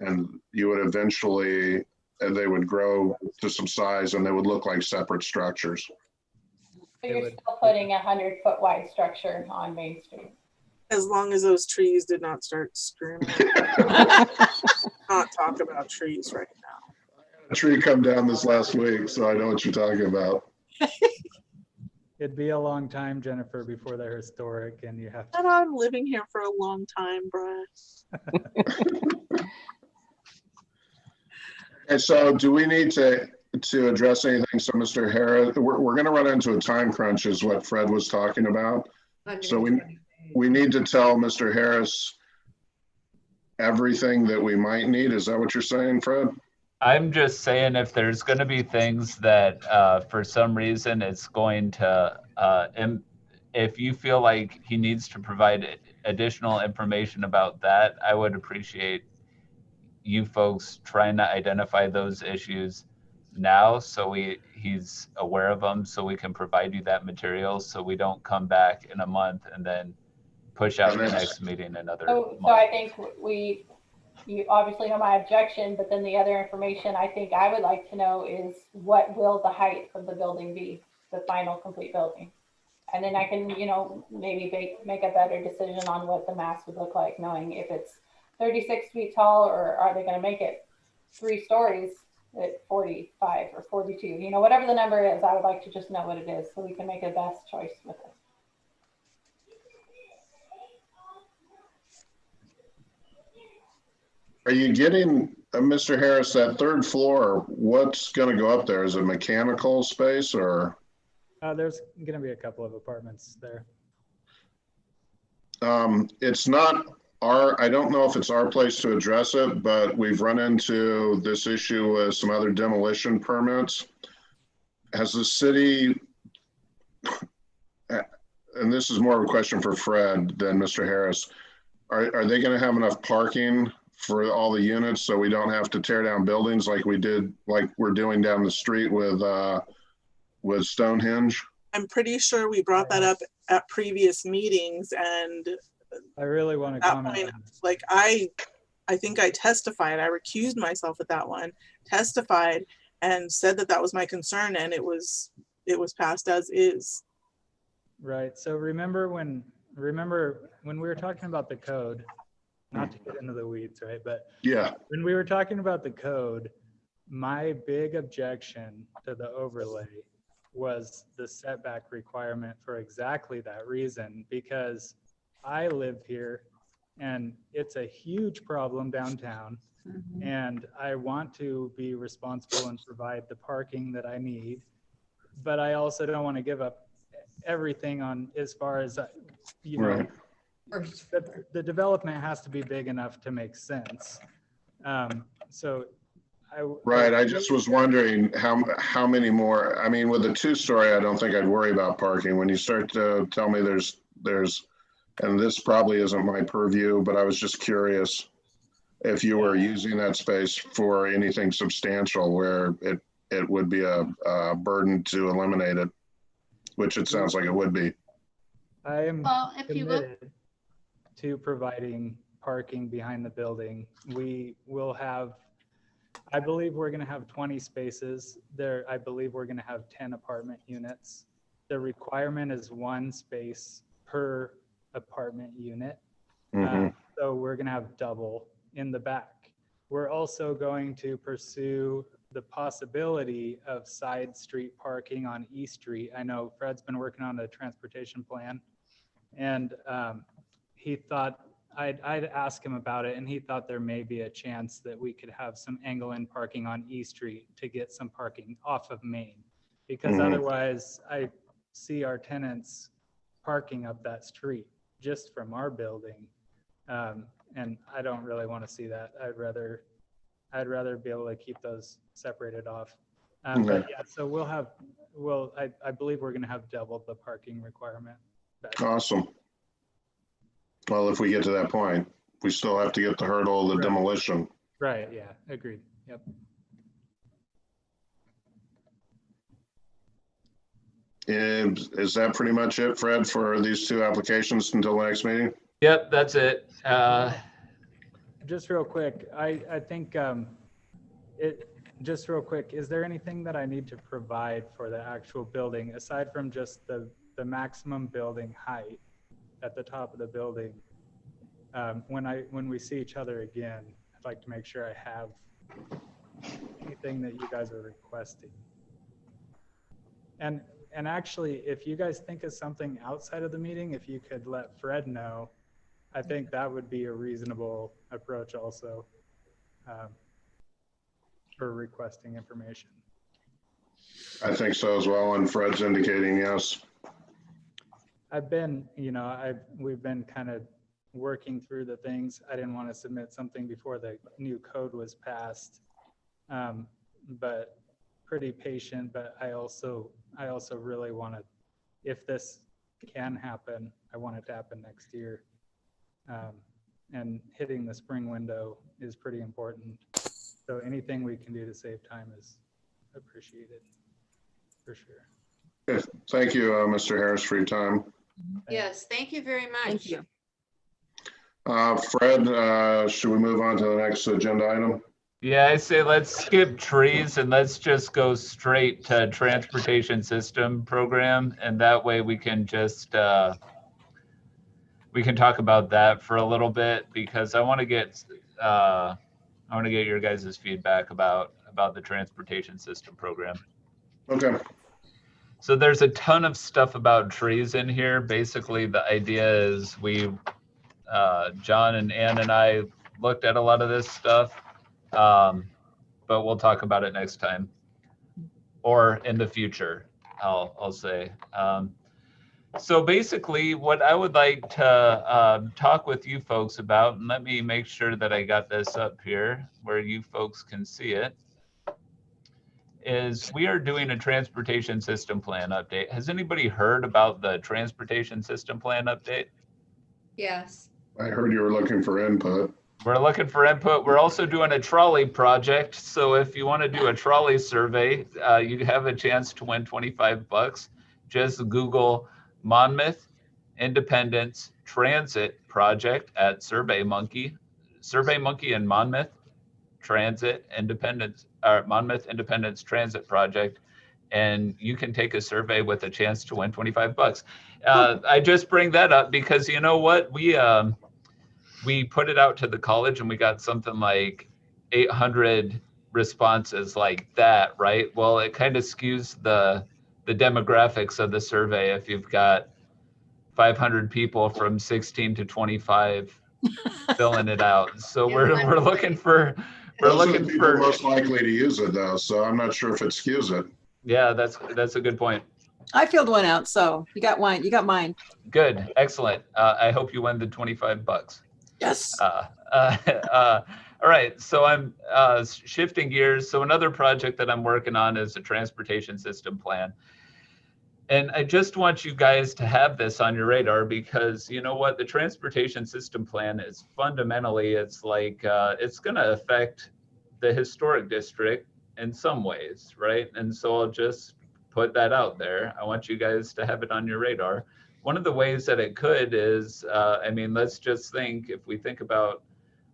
and you would eventually, and they would grow to some size and they would look like separate structures. So you're still putting a 100-foot wide structure on Main Street. As long as those trees did not start screaming. Not talk about trees right now. A tree come down this last week, so I know what you're talking about. It'd be a long time, Jennifer, before they're historic, and you have to. And I'm living here for a long time, Brett. And so do we need to address anything? So Mr. Harris, we're going to run into a time crunch is what Fred was talking about. So we need to tell Mr. Harris everything that we might need. Is that what you're saying, Fred? I'm just saying if there's going to be things that for some reason it's going to, if you feel like he needs to provide additional information about that, I would appreciate you folks trying to identify those issues now so he's aware of them, so we can provide you that material so we don't come back in a month and then push out the next meeting another month. So I think you obviously know my objection, but then the other information I think I would like to know is what will the height of the building be, the final complete building? And then I can, you know, maybe make a better decision on what the mass would look like, knowing if it's 36 feet tall or are they going to make it 3 stories at 45 or 42, you know, whatever the number is, I would like to just know what it is so we can make a best choice with it. Are you getting, Mr. Harris, that third floor, what's going to go up there? Is it mechanical space or? There's going to be a couple of apartments there. It's not I don't know if it's our place to address it, but we've run into this issue with some other demolition permits. Has the city, and this is more of a question for Fred than Mr. Harris, are they going to have enough parking for all the units so we don't have to tear down buildings like we're doing down the street with Stonehenge? I'm pretty sure we brought that up at previous meetings, and I really want to comment. Like I think I testified, I recused myself at that one, testified and said that was my concern, and it was passed as is. Right. So remember when we were talking about the code, not to get into the weeds, right? But yeah, when we were talking about the code, my big objection to the overlay was the setback requirement for exactly that reason, because I live here and it's a huge problem downtown. Mm-hmm. And I want to be responsible and provide the parking that I need, but I also don't want to give up everything on as far as, you know, the development has to be big enough to make sense. I just was wondering how many more. I mean, with a 2-story, I don't think I'd worry about parking. When you start to tell me there's, and this probably isn't my purview, but I was just curious if you were using that space for anything substantial where it would be a burden to eliminate it, which it sounds like it would be. I am Well, if you look, committed to providing parking behind the building. We will have, I believe we're going to have 20 spaces there. I believe we're going to have 10 apartment units. The requirement is 1 space per apartment unit. So we're going to have double in the back. We're also going to pursue the possibility of side street parking on East Street. I know Fred's been working on a transportation plan, and he thought I'd ask him about it, and he thought there may be a chance that we could have some angle-in parking on East Street to get some parking off of Main, because otherwise I see our tenants parking up that street just from our building, and I don't really want to see that. I'd rather be able to keep those separated off. But yeah, so I believe we're going to have double the parking requirement. Awesome. Well, if we get to that point, we still have to get the hurdle of the demolition. Right, yeah, agreed, yep. Is that pretty much it, Fred, for these 2 applications until the next meeting? Yep, that's it. Just real quick, I think just real quick, is there anything that I need to provide for the actual building aside from just the maximum building height at the top of the building? When we see each other again, I'd like to make sure I have anything that you guys are requesting. And actually, if you guys think of something outside of the meeting, if you could let Fred know, I think that would be a reasonable approach also for requesting information. I think so as well, and Fred's indicating yes. I've been, we've been kind of working through the things. I didn't want to submit something before the new code was passed, but pretty patient. But I also really want to, if this can happen, I want it to happen next year. And hitting the spring window is pretty important. So anything we can do to save time is appreciated, for sure. Okay. Thank you, Mr. Harris, for your time. yes, thank you very much. Thank you. Fred, should we move on to the next agenda item? Yeah, I say let's skip trees and let's just go straight to transportation system program, and that way we can just we can talk about that for a little bit, because I want to get your guys' feedback about the transportation system program. Okay. So there's a ton of stuff about trees in here. Basically, the idea is John and Ann and I looked at a lot of this stuff, but we'll talk about it next time or in the future, I'll say. So basically, what I would like to talk with you folks about, and let me make sure that I got this up here where you folks can see it, is we are doing a transportation system plan update. Has anybody heard about the transportation system plan update? Yes. I heard you were looking for input. We're looking for input. We're also doing a trolley project. So if you want to do a trolley survey, you have a chance to win $25. Just Google Monmouth Independence Transit Project at SurveyMonkey and Monmouth Transit Independence, or Monmouth Independence Transit Project, and you can take a survey with a chance to win $25. I just bring that up because you know what, we put it out to the college and we got something like 800 responses like that, right? Well, it kind of skews the demographics of the survey if you've got 500 people from 16 to 25 filling it out. So we're looking for most likely to use it though, so I'm not sure if it skews it. Yeah, that's a good point. I filled one out, so you got one. You got mine. Good, excellent. I hope you win the $25. Yes. All right, so I'm shifting gears. So another project that I'm working on is a transportation system plan. And I just want you guys to have this on your radar because you know what, the transportation system plan is fundamentally, it's like, it's gonna affect the historic district in some ways, right? And so I'll just put that out there. I want you guys to have it on your radar. One of the ways that it could is, I mean, let's just think, if we think about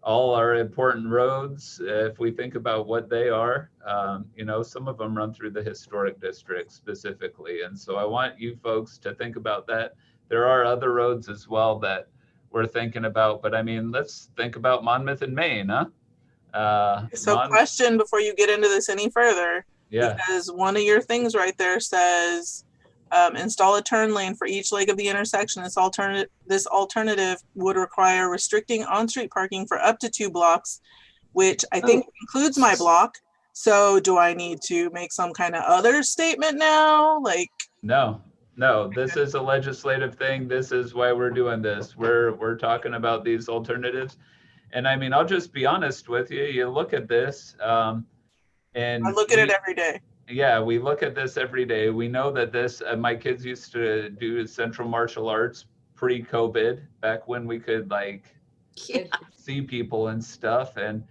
all our important roads, if we think about what they are, you know, some of them run through the historic district specifically. And so I want you folks to think about that. There are other roads as well that we're thinking about, but I mean, let's think about Monmouth and Maine, huh? So question before you get into this any further, yeah. because one of your things right there says, install a turn lane for each leg of the intersection. This alternative would require restricting on-street parking for up to 2 blocks, which I think includes my block. So do I need to make some kind of other statement now? Like, no, this is a legislative thing. This is why we're doing this. We're talking about these alternatives. And I mean, I'll just be honest with you. You look at this, and I look at it every day. Yeah, we look at this every day. We know that this, my kids used to do Central Martial Arts pre-COVID, back when we could like see people and stuff. And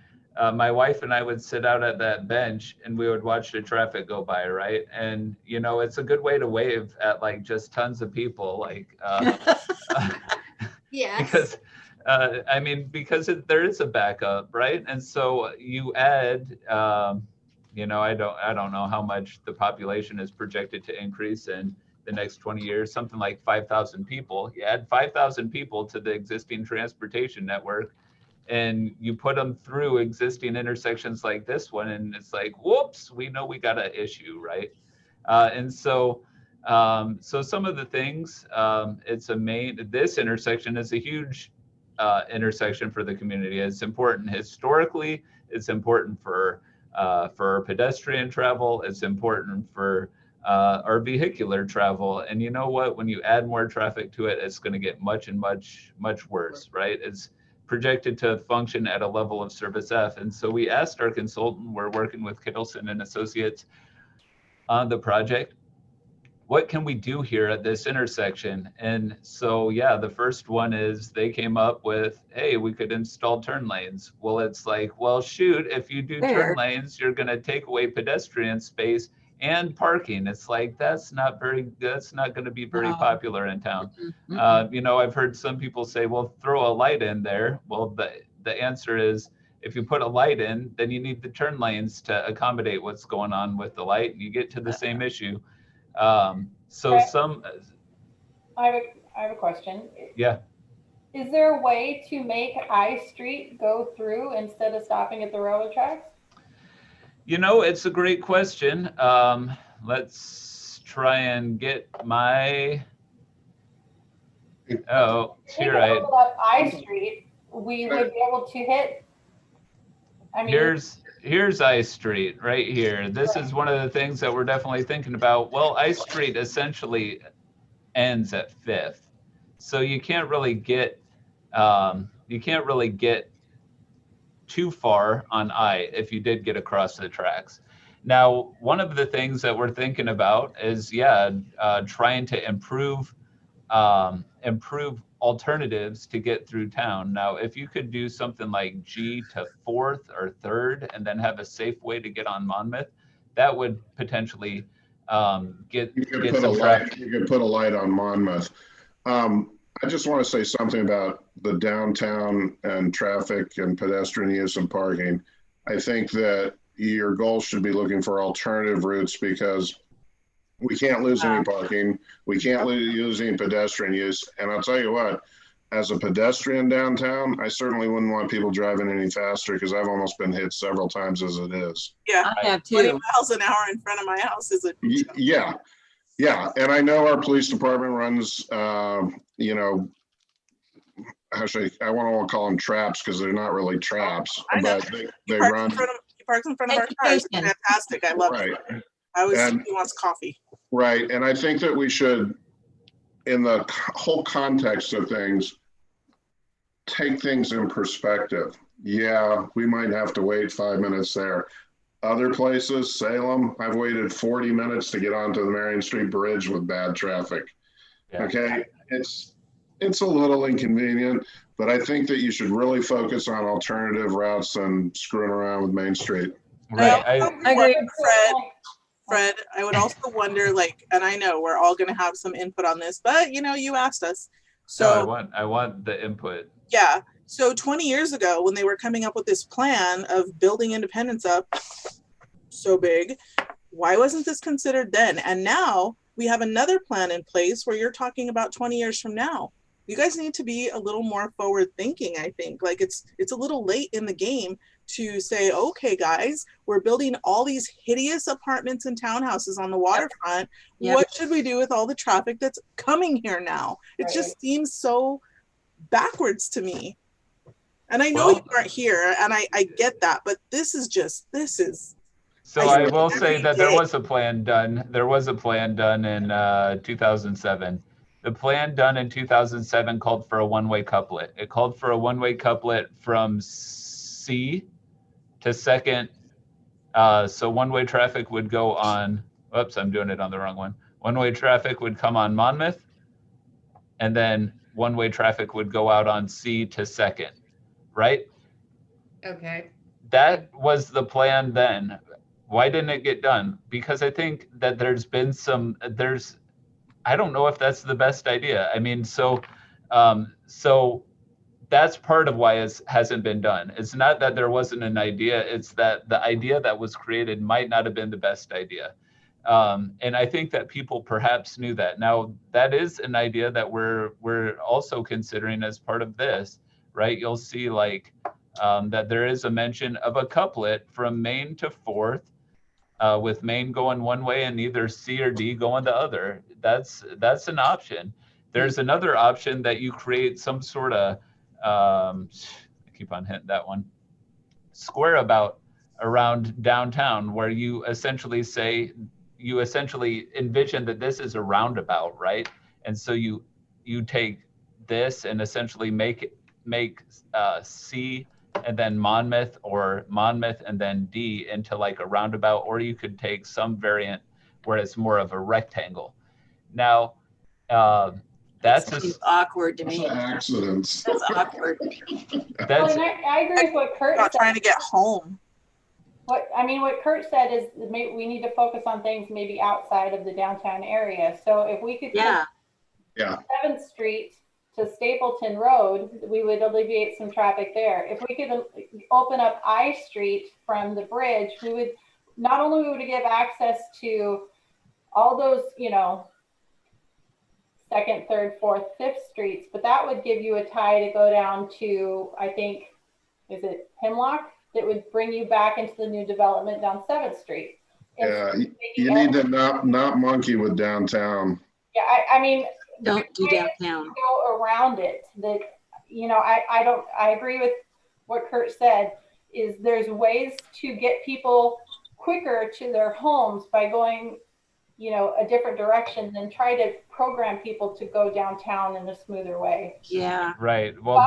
my wife and I would sit out at that bench and we would watch the traffic go by, right? And, you know, it's a good way to wave at like just tons of people, like, Yes. because, I mean, because there is a backup, right? And so you add, you know, I don't know how much the population is projected to increase in the next 20 years, something like 5,000 people. You add 5,000 people to the existing transportation network and you put them through existing intersections like this one, and it's like, whoops, we know we got an issue, right? And so some of the things, this intersection is a huge intersection for the community. It's important historically, it's important for pedestrian travel, it's important for our vehicular travel. And you know what, when you add more traffic to it, it's going to get much worse, right? It's projected to function at a level of service F. And so we asked our consultant, we're working with Kittleson and Associates on the project, what can we do here at this intersection? And so, yeah, the first one is they came up with, hey, we could install turn lanes. Well, it's like, well, shoot, if you do turn lanes, you're going to take away pedestrian space and parking. It's like, that's not going to be very popular in town. You know, I've heard some people say, well, throw a light in there. Well, the answer is, if you put a light in, then you need the turn lanes to accommodate what's going on with the light, and you get to the same issue. So okay. I have a question. Yeah. Is there a way to make I Street go through instead of stopping at the railroad tracks? You know, it's a great question. Let's try and get my, oh, here I Street, we would be able to hit, I mean, here's I Street right here. This is one of the things that we're definitely thinking about. Well, I Street essentially ends at 5th. So you can't really get too far on I if you did get across the tracks. Now, one of the things that we're thinking about is, trying to improve alternatives to get through town. Now, if you could do something like G to 4th or 3rd and then have a safe way to get on Monmouth, that would potentially get some traffic. You could put a light on Monmouth. I just want to say something about the downtown and traffic and pedestrian use and parking. I think that your goal should be looking for alternative routes, because we can't lose any parking. We can't lose any pedestrian use. And I'll tell you what, as a pedestrian downtown, I certainly wouldn't want people driving any faster, because I've almost been hit several times as it is. Yeah, I have 20 too. miles an hour in front of my house is a Yeah. And I know our police department runs, you know, actually, I want to call them traps, because they're not really traps, but they run. He parks in front of our cars. It's fantastic. I love it. He wants coffee. Right. And I think that we should, in the whole context of things, take things in perspective. Yeah, we might have to wait 5 minutes there. Other places, Salem, I've waited 40 minutes to get onto the Marion Street Bridge with bad traffic. Yeah. Okay. It's a little inconvenient, but I think that you should really focus on alternative routes and screwing around with Main Street. Right. I I agree. Fred, I would also wonder, like, and I know we're all going to have some input on this, but you know, you asked us. So No, I want the input. yeah. So 20 years ago, when they were coming up with this plan of building Independence up so big, why wasn't this considered then? And now we have another plan in place where you're talking about 20 years from now. You guys need to be a little more forward thinking, I think. Like it's a little late in the game to say, okay, guys, we're building all these hideous apartments and townhouses on the waterfront. Yep. What should we do with all the traffic that's coming here now? It just seems so backwards to me. And I know you aren't here, and I get that, but this is. So I will say that there was a plan done. There was a plan done in 2007. The plan done in 2007 called for a one-way couplet. It called for a one-way couplet from C to Second. So one-way traffic would go on, oops, I'm doing it on the wrong one. One-way traffic would come on Monmouth, and then one-way traffic would go out on C to Second, right? Okay. That was the plan then. Why didn't it get done? Because I think that I don't know if that's the best idea. I mean, so that's part of why it hasn't been done. It's not that there wasn't an idea, it's that the idea that was created might not have been the best idea. And I think that people perhaps knew that. Now, that is an idea that we're also considering as part of this, right? You'll see like that there is a mention of a couplet from Main to 4th, with Main going one way and either C or D going the other. That's an option. There's another option that you create some sort of, I keep on hitting that one, square about around downtown where you essentially envision that this is a roundabout, right? And so you take this and essentially make C and then Monmouth, or Monmouth and then D into like a roundabout, or you could take some variant where it's more of a rectangle. Now, that's just awkward to me. Accidents. That's awkward. I agree with what Kurt said. Trying to get home. What Kurt said is we need to focus on things maybe outside of the downtown area. So if we could Yeah. 7th Street to Stapleton Road, we would alleviate some traffic there. If we could open up I Street from the bridge, we would not only would give access to all those, 2nd, 3rd, 4th, 5th streets, but that would give you a tie to go down to, I think, is it Hemlock? That would bring you back into the new development down 7th Street. Yeah, you need to not monkey with downtown. Yeah, I mean, don't do downtown. Go around it. That I agree with what Kurt said. Is there's ways to get people quicker to their homes by going, a different direction than try to program people to go downtown in a smoother way. Yeah. Right. Well,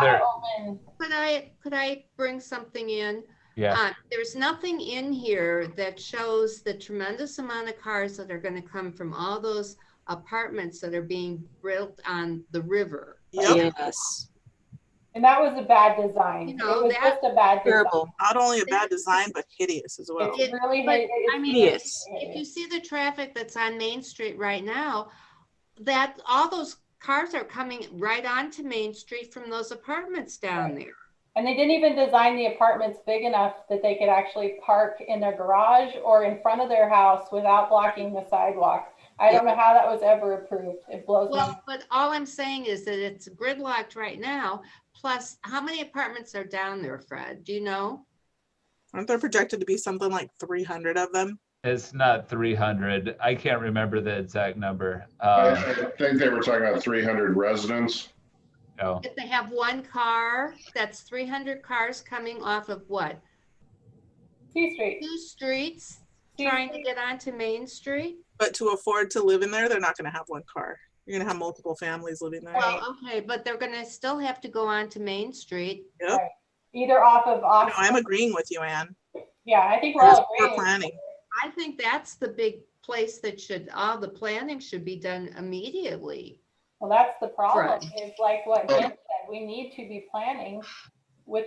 Could I bring something in? Yeah. There's nothing in here that shows the tremendous amount of cars that are going to come from all those apartments that are being built on the river. Yep. Yes. And that was a bad design. It was just a bad design. Not only a bad design, but hideous as well. It's really hideous. If you see the traffic that's on Main Street right now, that all those cars are coming right onto Main Street from those apartments down there. And they didn't even design the apartments big enough that they could actually park in their garage or in front of their house without blocking the sidewalk. I don't know how that was ever approved. It blows me. Well, but all I'm saying is that it's gridlocked right now. Plus, how many apartments are down there, Fred? Do you know? Aren't there projected to be something like 300 of them? It's not 300. I can't remember the exact number. I think they were talking about 300 residents. No. If they have one car, that's 300 cars coming off of what? C Street. 2 streets trying to get onto Main Street. But to afford to live in there, they're not going to have one car. You're going to have multiple families living there. Well, okay, but they're going to still have to go on to Main Street. Yep. Right. Either off of Austin. No, I'm agreeing with you, Ann. Yeah, I think we're all We're agreeing. planning. I think that's the big place that all the planning should be done immediately. Well, that's the problem. Right. It's like what Jim said. We need to be planning with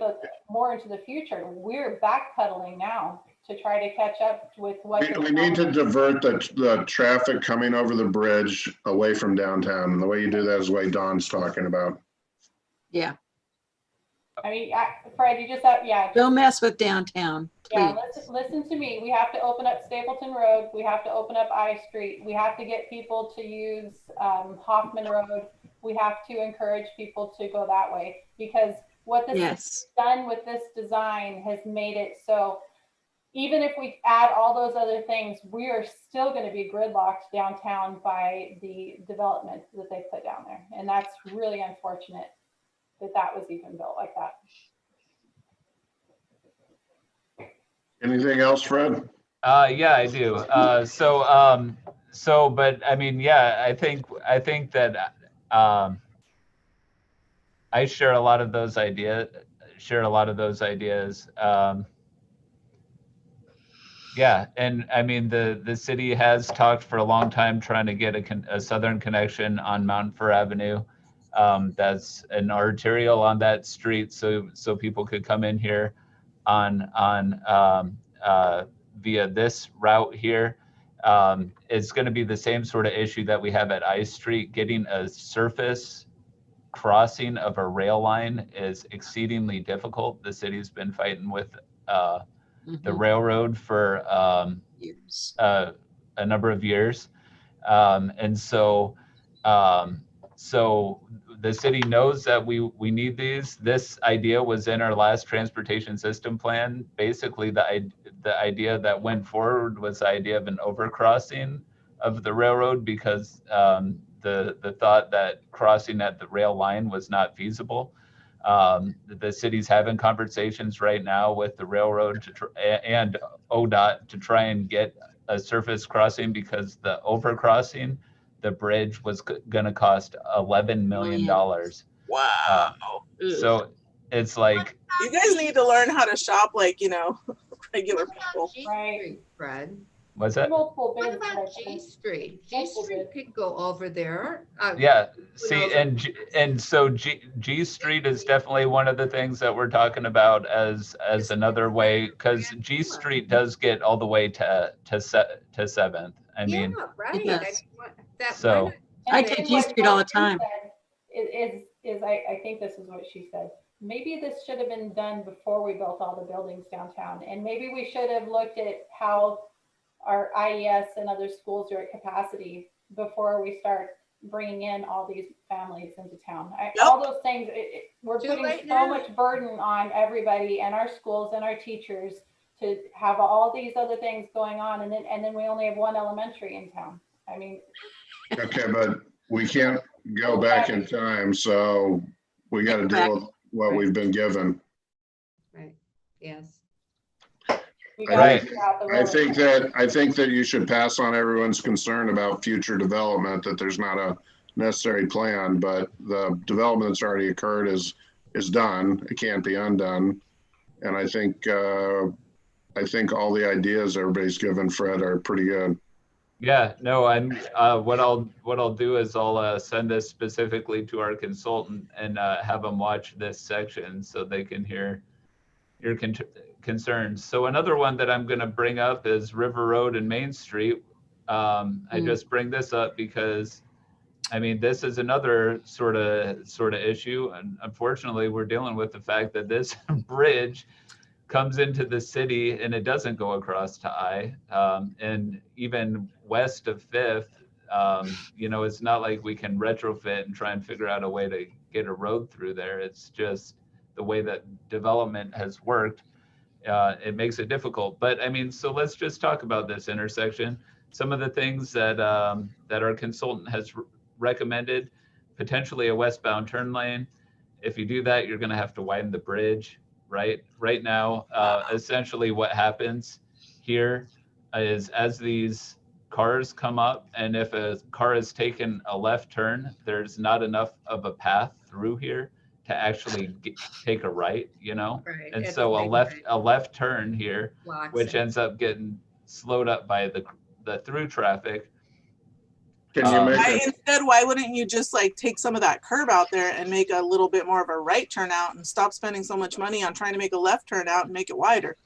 more into the future. We're backpedaling now to try to catch up with what. We need to divert the traffic coming over the bridge away from downtown. And the way you do that is the way Don's talking about. Yeah. I mean, Fred, you just have, yeah. Don't mess with downtown, please. Yeah, listen to me. We have to open up Stapleton Road. We have to open up I Street. We have to get people to use Hoffman Road. We have to encourage people to go that way, because what this has done with this design has made it so even if we add all those other things, we are still going to be gridlocked downtown by the development that they put down there. And that's really unfortunate that that was even built like that. Anything else, Fred? Yeah, I do. But I mean, yeah, I think that I share a lot of those ideas. Yeah, and I mean, the city has talked for a long time trying to get a southern connection on Mount Fur Avenue. That's an arterial on that street, so people could come in here on via this route here. It's going to be the same sort of issue that we have at I Street. Getting a surface crossing of a rail line is exceedingly difficult. The city's been fighting with the railroad for years. A number of years. And so the city knows that we need these. This idea was in our last transportation system plan. Basically, the idea that went forward was the idea of an overcrossing of the railroad, because the thought that crossing at the rail line was not feasible. The city's having conversations right now with the railroad and ODOT to try and get a surface crossing, because the overcrossing, the bridge was going to cost $11 million. Wow. So it's like, you guys need to learn how to shop like, regular people. Right, Fred. What's that? What about G Street? G Street could go over there. Yeah. See, and so G Street is definitely one of the things that we're talking about as another way, because G Street does get all the way to 7th. I mean, right. So I take G Street all the time. I think this is what she said. Maybe this should have been done before we built all the buildings downtown, and maybe we should have looked at how our IES and other schools are at capacity before we start bringing in all these families into town. All those things, we're putting so much burden on everybody and our schools and our teachers to have all these other things going on, and then we only have one elementary in town. I mean. Okay, but we can't go back in time, so we got to deal with what we've been given. Right. Yes. I think that you should pass on everyone's concern about future development, that there's not a necessary plan, but the development that's already occurred is done. It can't be undone. And I think all the ideas everybody's given Fred are pretty good. Yeah, no, I'm what I'll do is I'll send this specifically to our consultant and have them watch this section so they can hear your concerns. So another one that I'm going to bring up is River Road and Main Street. I just bring this up because, I mean, this is another sort of issue, and unfortunately, we're dealing with the fact that this bridge comes into the city and it doesn't go across to I, and even west of 5th, it's not like we can retrofit and try and figure out a way to get a road through there. It's just the way that development has worked. It makes it difficult. But I mean, so let's just talk about this intersection. Some of the things that our consultant has recommended: potentially a westbound turn lane. If you do that, you're going to have to widen the bridge. Right now, essentially what happens here is, as these cars come up, and if a car has taken a left turn, there's not enough of a path through here to actually take a right, Right. And so a left turn here, which ends up getting slowed up by the through traffic. Can you make instead, why wouldn't you just take some of that curb out there and make a little bit more of a right turn out and stop spending so much money on trying to make a left turn out and make it wider?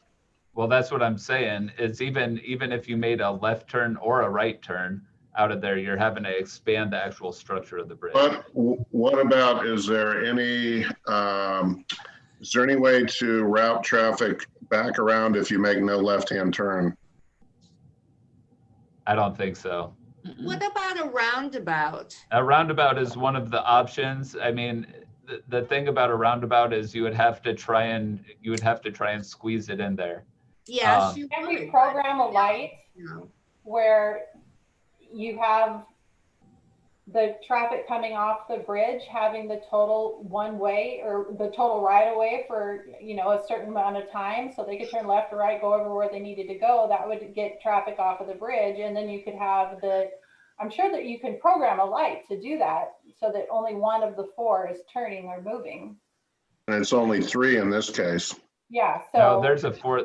Well, that's what I'm saying. Is even if you made a left turn or a right turn out of there, you're having to expand the actual structure of the bridge. But what about, is there any way to route traffic back around if you make no left-hand turn? I don't think so. What about a roundabout? A roundabout is one of the options. I mean, the thing about a roundabout is you would have to try and squeeze it in there. Yes, you Can we would. program a light No. where you have the traffic coming off the bridge having the total one way or the total right of way for, you know, a certain amount of time, so they could turn left or right, go over where they needed to go? That would get traffic off of the bridge, and then you could have I'm sure that you can program a light to do that so that only one of the four is turning or moving. And it's only 3 in this case. Yeah, No, so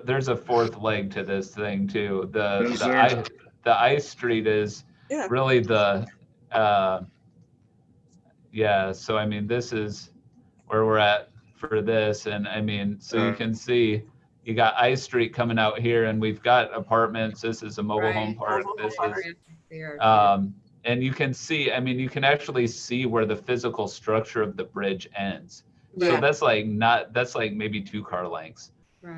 there's a fourth leg to this thing too. Is there? The I Street is Yeah. really the yeah. So I mean, this is where we're at for this, and I mean, so you can see you got I Street coming out here, and we've got apartments. This is a mobile home park. This is and you can see, I mean, you can actually see where the physical structure of the bridge ends. So Yeah. that's like maybe 2 car lengths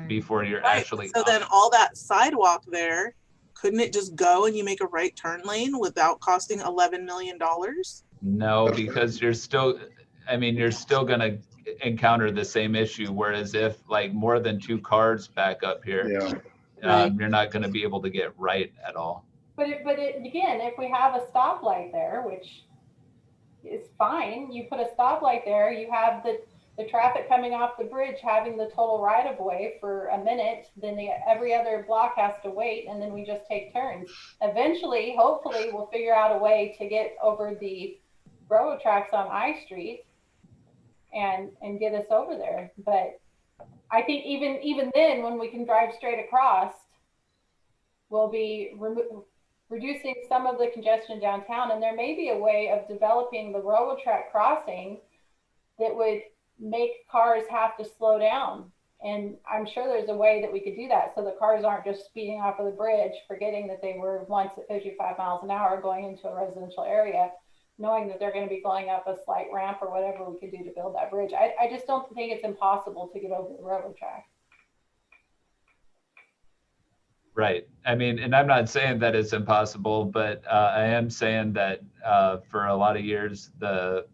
before you're Right. actually. So then all that sidewalk there, couldn't it just go and you make a right turn lane without costing $11 million? No, because you're still going to encounter the same issue. Whereas if like more than 2 cars back up here, you're not going to be able to get right at all. But again, if we have a stoplight there, which is fine, you put a stoplight there, you have the traffic coming off the bridge having the total right of way for a minute, then every other block has to wait, and then we just take turns. Eventually, hopefully, we'll figure out a way to get over the railroad tracks on I Street and get us over there. But I think even then, when we can drive straight across, we'll be reducing some of the congestion downtown, and there may be a way of developing the railroad track crossing that would make cars have to slow down. And I'm sure there's a way that we could do that so the cars aren't just speeding off of the bridge, forgetting that they were once at 55 miles an hour going into a residential area, knowing that they're going to be going up a slight ramp or whatever we could do to build that bridge. I just don't think it's impossible to get over the railroad track. Right. I mean, and I'm not saying that it's impossible, but I am saying that for a lot of years, the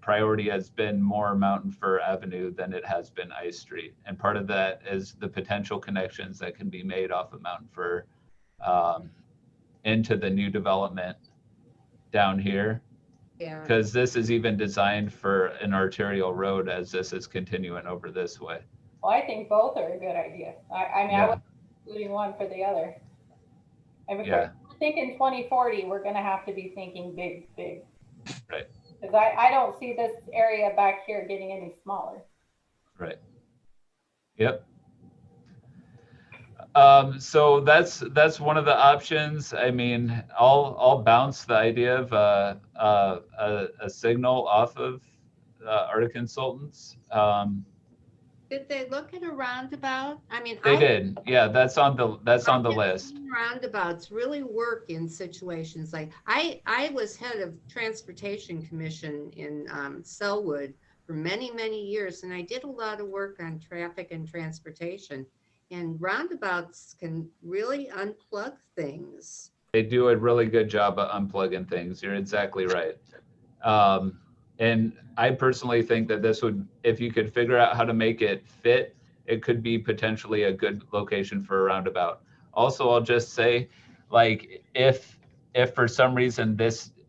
priority has been more Mountain Fir Avenue than it has been I Street. And part of that is the potential connections that can be made off of Mountain Fir into the new development down here. Yeah. Because this is even designed for an arterial road as this is continuing over this way. Well, I think both are a good idea. I mean, I would including one for the other. And if we're thinking 2040, we're going to have to be thinking big. Right. Because I don't see this area back here getting any smaller. Right. Yep. So that's one of the options. I mean, I'll bounce the idea of a signal off of Art Consultants. Did they look at a roundabout? I mean, they did. Yeah, that's on the list. Roundabouts really work in situations like I was head of Transportation Commission in Selwood for many, many years, and I did a lot of work on traffic and transportation. And roundabouts can really unplug things. They do a really good job of unplugging things. You're exactly right. And I personally think that this would, if you could figure out how to make it fit, it could be potentially a good location for a roundabout. Also, I'll just say, like, if for some reason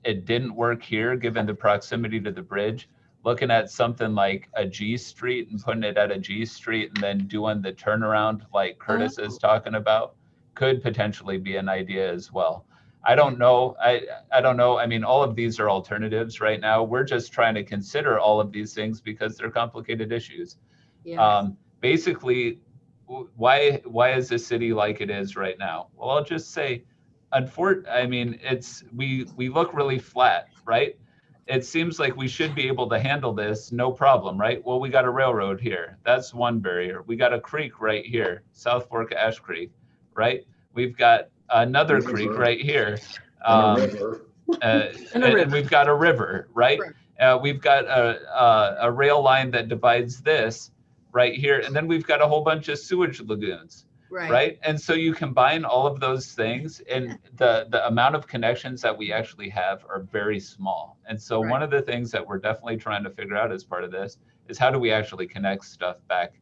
it didn't work here, given the proximity to the bridge, looking at something like a G Street and putting it at a G Street and then doing the turnaround like Curtis is talking about could potentially be an idea as well. I don't know. I don't know. I mean, all of these are alternatives right now. We're just trying to consider all of these things because they're complicated issues. Yes. Basically, why is the city like it is right now? Well, I'll just say, I mean, we look really flat, right? it seems like we should be able to handle this, no problem, right? Well, we got a railroad here. That's one barrier. We got a creek right here, South Fork Ash Creek, right? We've got another creek right here. And we've got a river, right? We've got a rail line that divides this right here. And then we've got a whole bunch of sewage lagoons. Right. And so you combine all of those things, and the amount of connections that we actually have are very small. And so one of the things that we're definitely trying to figure out as part of this is how do we actually connect stuff back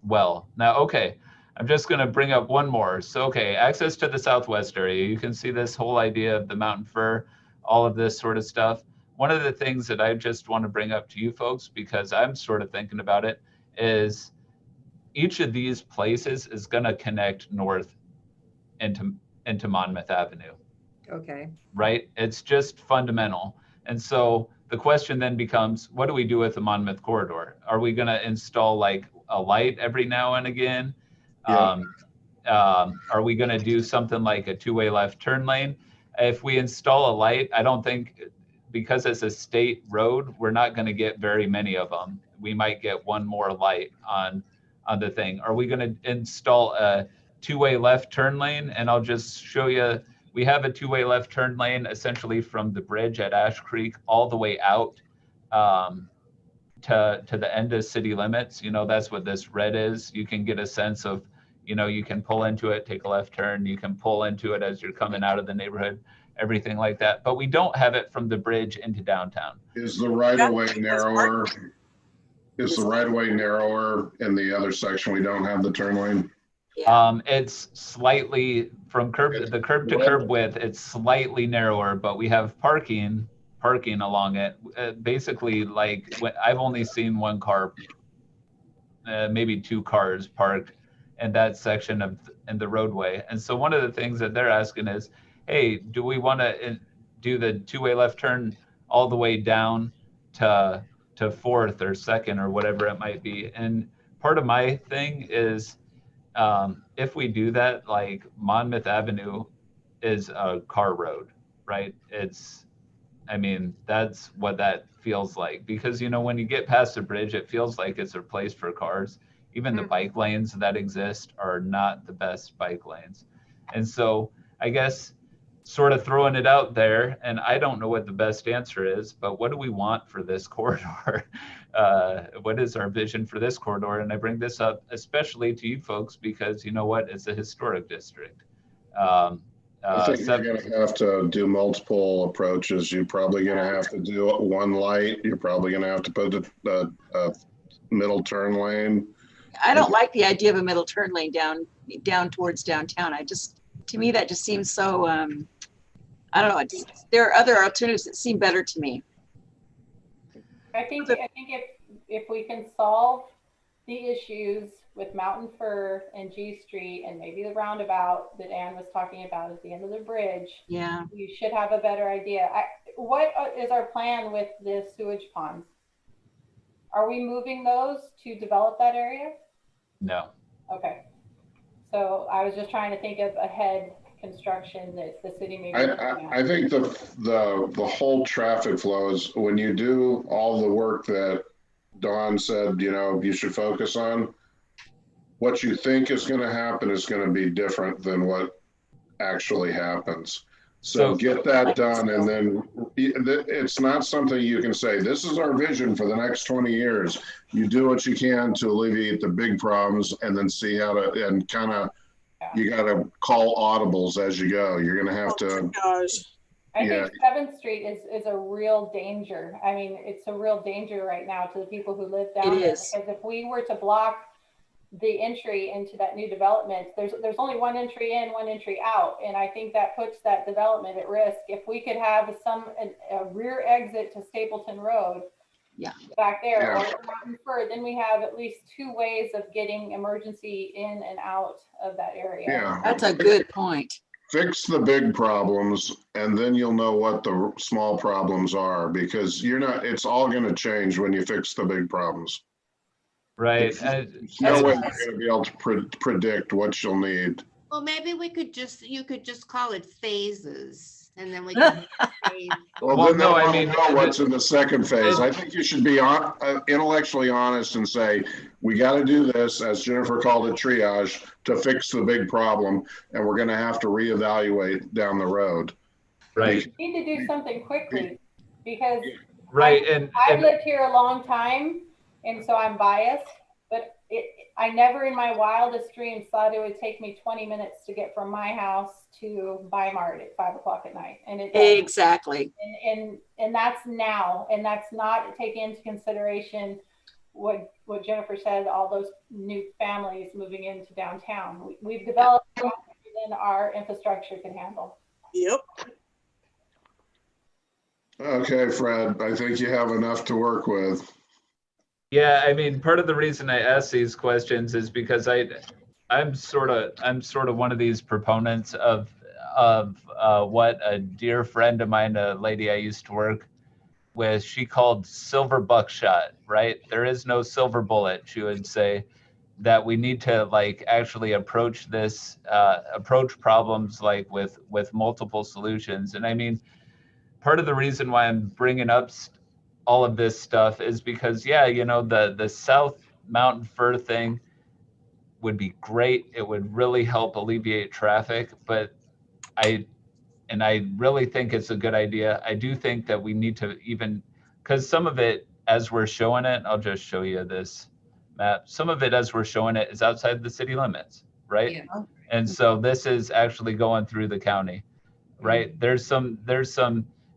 well. Now, okay, I'm just going to bring up one more. So, okay, access to the southwest area. You can see this whole idea of the mountain fir, all of this sort of stuff. One of the things that I just want to bring up to you folks, because I'm sort of thinking about it, is each of these places is going to connect north into Monmouth Avenue. Okay. Right? It's just fundamental. And so the question then becomes, what do we do with the Monmouth corridor? Are we going to install like a light every now and again? Yeah. Are we going to do something like a two-way left turn lane? If we install a light, I don't think, because it's a state road, we're not going to get very many of them. We might get one more light on the thing. Are we going to install a two-way left turn lane? And I'll just show you, we have a two-way left turn lane essentially from the bridge at Ash Creek all the way out to the end of city limits. You know, that's what this red is. You can get a sense of, you know, you can pull into it, take a left turn, you can pull into it as you're coming out of the neighborhood, everything like that. But we don't have it from the bridge into downtown. Is the right-of-way narrower? Is the right-of-way narrower in the other section? We don't have the turn lane? It's slightly from the curb to curb width, it's slightly narrower, but we have parking along it. Basically, like I've only seen one car, maybe two cars parked in that section of the roadway. And so one of the things that they're asking is, hey, do we want to do the two-way left turn all the way down to 4th or 2nd or whatever it might be? And part of my thing is, if we do that, like Monmouth Avenue is a car road, right? I mean, that's what that feels like, because, you know, when you get past the bridge, it feels like it's a place for cars. Even the bike lanes that exist are not the best bike lanes. And so I guess sort of throwing it out there, and I don't know what the best answer is, but what do we want for this corridor? What is our vision for this corridor? And I bring this up especially to you folks because, you know what, it's a historic district. I think you're going to have to do multiple approaches. You're probably going to have to do one light. You're probably going to have to put a middle turn lane. I don't like the idea of a middle turn lane down towards downtown. To me, that just seems so, I don't know. There are other alternatives that seem better to me. I think if we can solve the issues with Mountain Fir and G Street and maybe the roundabout that Ann was talking about at the end of the bridge, yeah, you should have a better idea. What is our plan with the sewage ponds? Are we moving those to develop that area? No. Okay. So I was just trying to think of ahead construction that the city may be looking at. I think the whole traffic flows, when you do all the work that Dawn said, you know, you should focus on, what you think is going to happen is going to be different than what actually happens. So get that done, and then it's not something you can say, this is our vision for the next 20 years. You do what you can to alleviate the big problems and then see how to, and kind of, you got to call audibles as you go. You're going to have to. I think 7th Street is a real danger. I mean, it's a real danger right now to the people who live down there. Because if we were to block the entry into that new development, there's only one entry in, one entry out. And I think that puts that development at risk. If we could have a rear exit to Stapleton Road back there, or Mountain Fir, then we have at least 2 ways of getting emergency in and out of that area. Yeah, that's a good point. Fix the big problems, and then you'll know what the small problems are, because it's all going to change when you fix the big problems. Right. There's no way you're going to be able to predict what you'll need. Well, maybe you could just call it phases. And then we can. Well, Well, then no, I I mean, mean, know what's in the second phase. I think you should be intellectually honest and say, we got to do this, as Jennifer called it, triage, to fix the big problem, and we're going to have to reevaluate down the road. Right. We need to do something quickly because Right. I've lived here a long time, and so I'm biased, but I never in my wildest dreams thought it would take me 20 minutes to get from my house to Weimar at 5 o'clock at night. And it does. Exactly. And that's now, and that's not taking into consideration what Jennifer said, all those new families moving into downtown. We've developed faster than our infrastructure can handle. Yep. Okay, Fred, I think you have enough to work with. Yeah, I mean, part of the reason I ask these questions is because I'm sort of one of these proponents of what a dear friend of mine, a lady I used to work with, she called silver buckshot, right? There is no silver bullet, she would say, that we need to like actually approach this, approach problems like with multiple solutions. And I mean, part of the reason why I'm bringing up all of this stuff is because, yeah, you know, the South Mountain Fir thing would be great. It would really help alleviate traffic, but I really think it's a good idea. I do think that we need to because some of it, as we're showing it, I'll just show you this map. Some of it, as we're showing it, is outside the city limits, right? Yeah. And so this is actually going through the county, right? There's some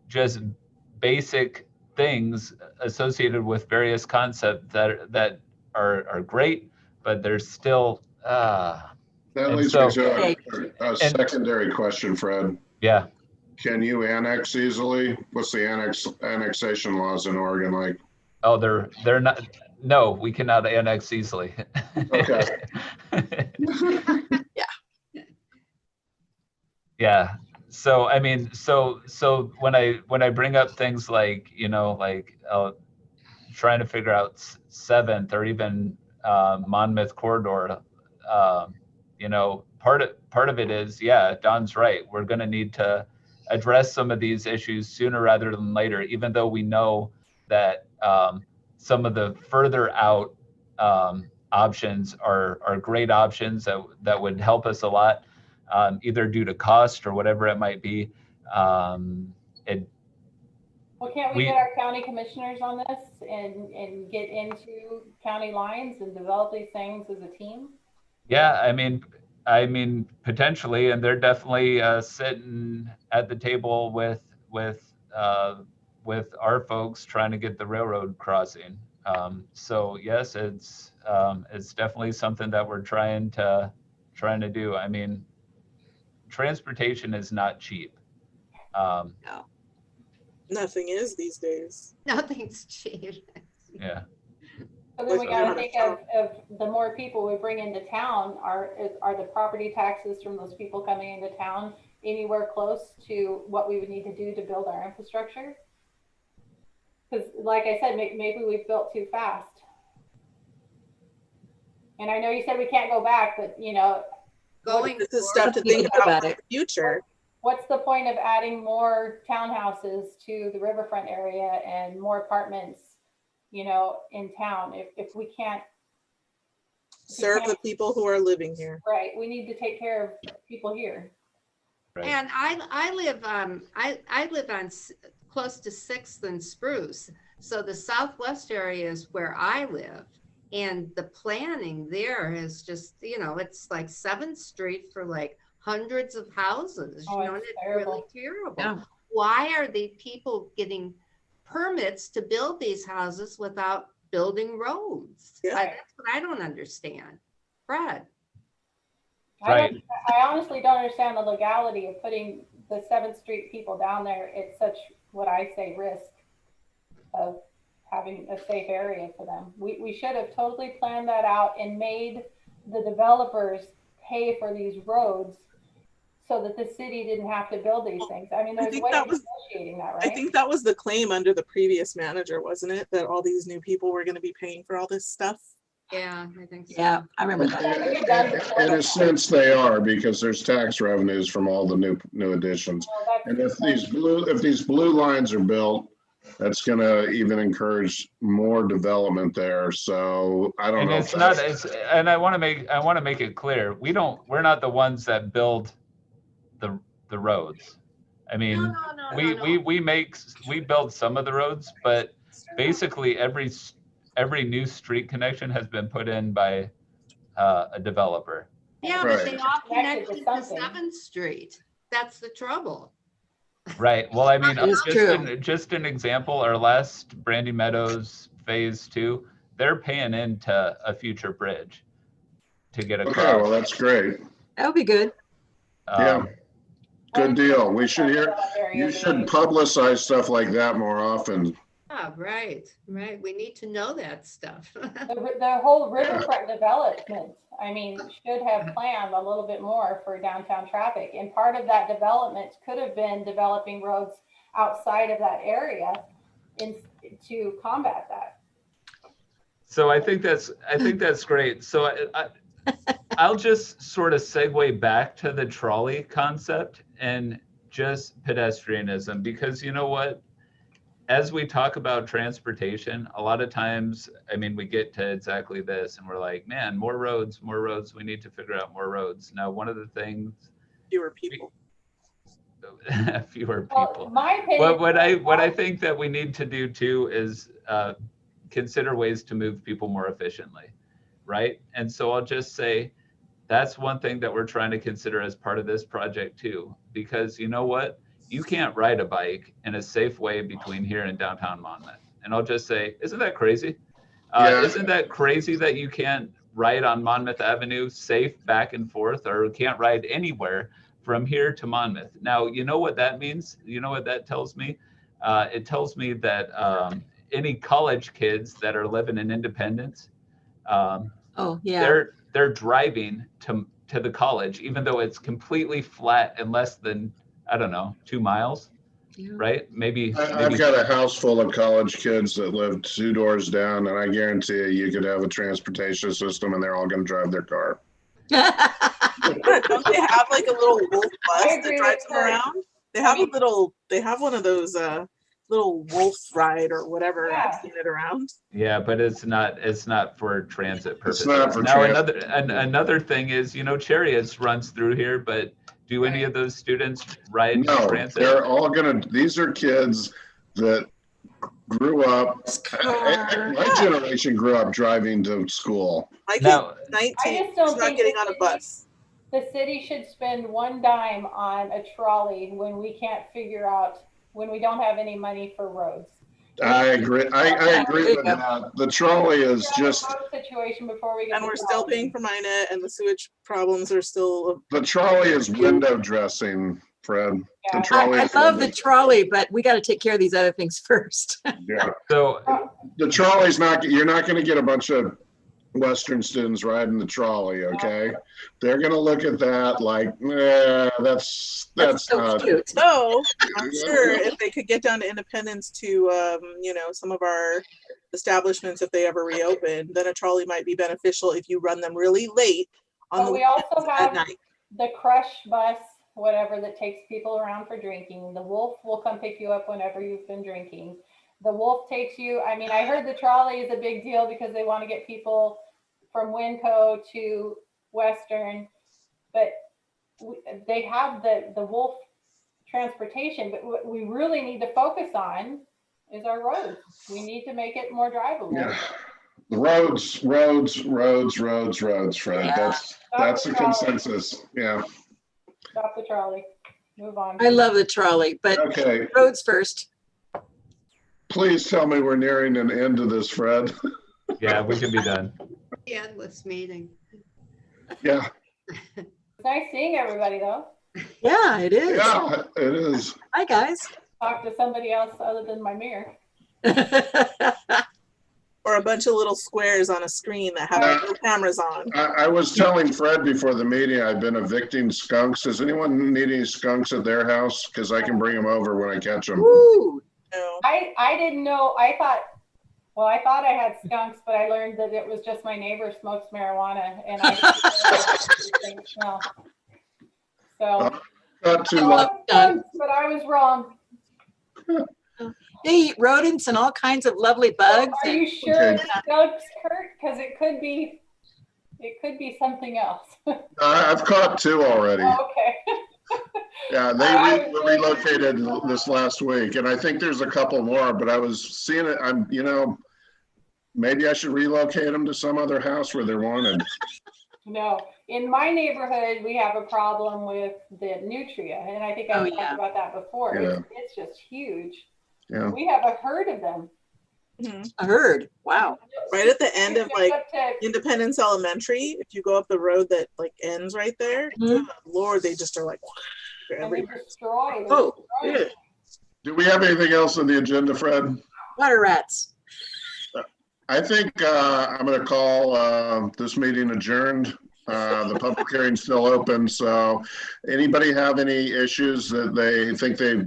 just basic things associated with various concepts that are great, but there's still That leads me to a secondary question, Fred. Yeah. Can you annex easily? What's the annexation laws in Oregon like? Oh, they're not. No, we cannot annex easily. Okay. Yeah. So I mean, so when I bring up things like, you know, like trying to figure out 7th or even Monmouth corridor, you know, part of it is, yeah, Don's right. We're going to need to address some of these issues sooner rather than later, even though we know that some of the further out options are great options that would help us a lot, either due to cost or whatever it might be. Well, can't we get our county commissioners on this and get into county lines and develop these things as a team? Yeah, I mean, potentially, and they're definitely sitting at the table with our folks trying to get the railroad crossing. So yes, it's definitely something that we're trying to do. I mean, transportation is not cheap. No. Nothing is these days. Nothing's cheap. Yeah. So then we got to think of the more people we bring into town, are the property taxes from those people coming into town anywhere close to what we would need to do to build our infrastructure? Because like I said, maybe we've built too fast. And I know you said we can't go back, but you know, This is stuff to think about in the future. What's the point of adding more townhouses to the riverfront area and more apartments, you know, in town if we can't serve the people who are living here? Right. We need to take care of people here. Right. And I live on close to 6th and Spruce. So the southwest area is where I live. And the planning there is just, you know, it's like 7th Street for like hundreds of houses, you know, and it's really terrible. Yeah. Why are the people getting permits to build these houses without building roads? Yeah. That's what I don't understand. Fred. Right. I honestly don't understand the legality of putting the 7th Street people down there at such, what I say, risk of having a safe area for them. We should have totally planned that out and made the developers pay for these roads so that the city didn't have to build these things. I mean, there's a way of negotiating that, right? I think that was the claim under the previous manager, wasn't it? That all these new people were going to be paying for all this stuff. Yeah, I think so. Yeah, I remember that. In a sense, they are, because there's tax revenues from all the new additions. And if these blue lines are built, that's going to even encourage more development there. So I don't And know. it's not, and I want to make it clear, we're not the ones that build the roads. I mean, we build some of the roads, but basically every new street connection has been put in by a developer. Yeah, but they all connected to 7th Street. That's the trouble. Right. Well, I mean, It's just an example, our last Brandy Meadows phase 2, they're paying into a future bridge to get across. Okay, well, that's great. That would be good. Yeah. Good deal. You should publicize stuff like that more often. Oh, right. We need to know that stuff. The whole riverfront development, I mean, should have planned a little bit more for downtown traffic. And part of that development could have been developing roads outside of that area to combat that. So I think that's great. So I'll just sort of segue back to the trolley concept and just pedestrianism, because you know what? As we talk about transportation, a lot of times, I mean, we get to exactly this and we're like, man, more roads, we need to figure out more roads. Now, one of the things. Fewer people. Fewer people. Well, what I think that we need to do too is consider ways to move people more efficiently, right? And so I'll just say, that's one thing that we're trying to consider as part of this project too, because you know what? You can't ride a bike in a safe way between here and downtown Monmouth. And I'll just say, isn't that crazy? Isn't that crazy that you can't ride on Monmouth Avenue safe back and forth, or can't ride anywhere from here to Monmouth? Now, you know what that means? You know what that tells me? It tells me that any college kids that are living in Independence, they're driving to the college, even though it's completely flat and less than, I don't know, 2 miles, right? Maybe. I've got a house full of college kids that live 2 doors down, and I guarantee you could have a transportation system and they're all going to drive their car. Don't they have like a little wolf bus that drives them around? They have one of those little wolf ride or whatever. Yeah. I've seen it around. Yeah, but it's not for transit purposes. It's not for now transit. Another thing is, you know, Chariots runs through here, but do any of those students ride transit? They're all these are kids that grew up, my generation grew up driving to school. My kid's 19, he's not getting on a bus. The city should spend 1 dime on a trolley when we can't figure out, when we don't have any money for roads. I agree. I agree with that. The trolley is just situation before we get. And we're still paying for Minot, and the sewage problems are still. The trolley is window dressing, Fred. Yeah. The trolley. I love the trolley, but we got to take care of these other things first. Yeah. So the trolley's not. You're not going to get a bunch of Western students riding the trolley. Okay, they're going to look at that like, that's so not cute. So I'm sure if they could get down to Independence to, you know, some of our establishments, if they ever reopen, then a trolley might be beneficial if you run them really late on the we also have at night. The Crush bus, whatever, that takes people around for drinking. The Wolf will come pick you up whenever you've been drinking. The Wolf takes you. I mean, I heard the trolley is a big deal because they want to get people from Winco to Western, but they have the Wolf transportation. But what we really need to focus on is our roads. We need to make it more drivable. Yeah. The roads, Fred. Yeah. That's a consensus. Yeah. Stop the trolley. Move on. I love the trolley, but Okay. roads first. Please tell me we're nearing an end to this, Fred. yeah, we can be done. The endless meeting. Yeah. It's nice seeing everybody, though. Yeah, it is. Yeah, it is. Hi, guys. Talk to somebody else other than my mirror. Or a bunch of little squares on a screen that have no cameras on. I was telling Fred before the meeting, I've been evicting skunks. Does anyone need any skunks at their house? Because I can bring them over when I catch them. Woo. No. I didn't know. I thought Well, I thought I had skunks, but I learned that it was just my neighbor smokes marijuana, and I smell. So, Not too I long. love skunks, but I was wrong. They eat rodents and all kinds of lovely bugs. Are you sure Okay. it's skunks, Kurt? Because it could be something else. I've caught 2 already. Okay. Yeah, they relocated this last week, and I think there's a couple more, but I was seeing it, maybe I should relocate them to some other house where they're wanted. No, in my neighborhood, we have a problem with the nutria, and I think I've talked about that before. Yeah. It's just huge. Yeah. We have a herd of them. A herd. Wow. Right at the end of like Independence Elementary, if you go up the road that like ends right there, good Lord, they just are like everywhere. Oh, Do we have anything else on the agenda, Fred? water rats. I think I'm going to call this meeting adjourned. The public hearing's still open, so anybody have any issues that they think they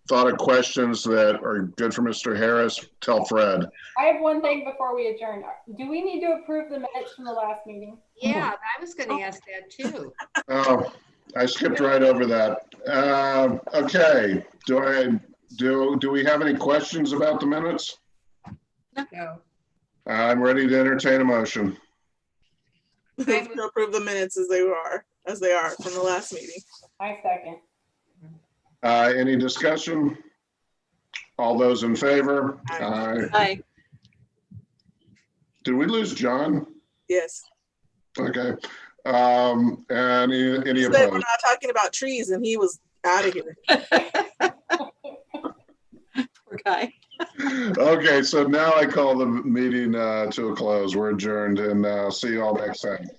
thought of questions that are good for Mr. Harris, tell Fred. I have one thing before we adjourn. Do we need to approve the minutes from the last meeting? Yeah, I was going to ask that too. Oh, I skipped right over that. Okay, do we have any questions about the minutes? No. I'm ready to entertain a motion. To approve the minutes as they are from the last meeting. I second. Any discussion? All those in favor? Hi. Did we lose John? Yes. Okay. Any He said opposed? we're not talking about trees, and he was out of here. Poor guy. Okay, so now I call the meeting to a close. We're adjourned, and see you all next time.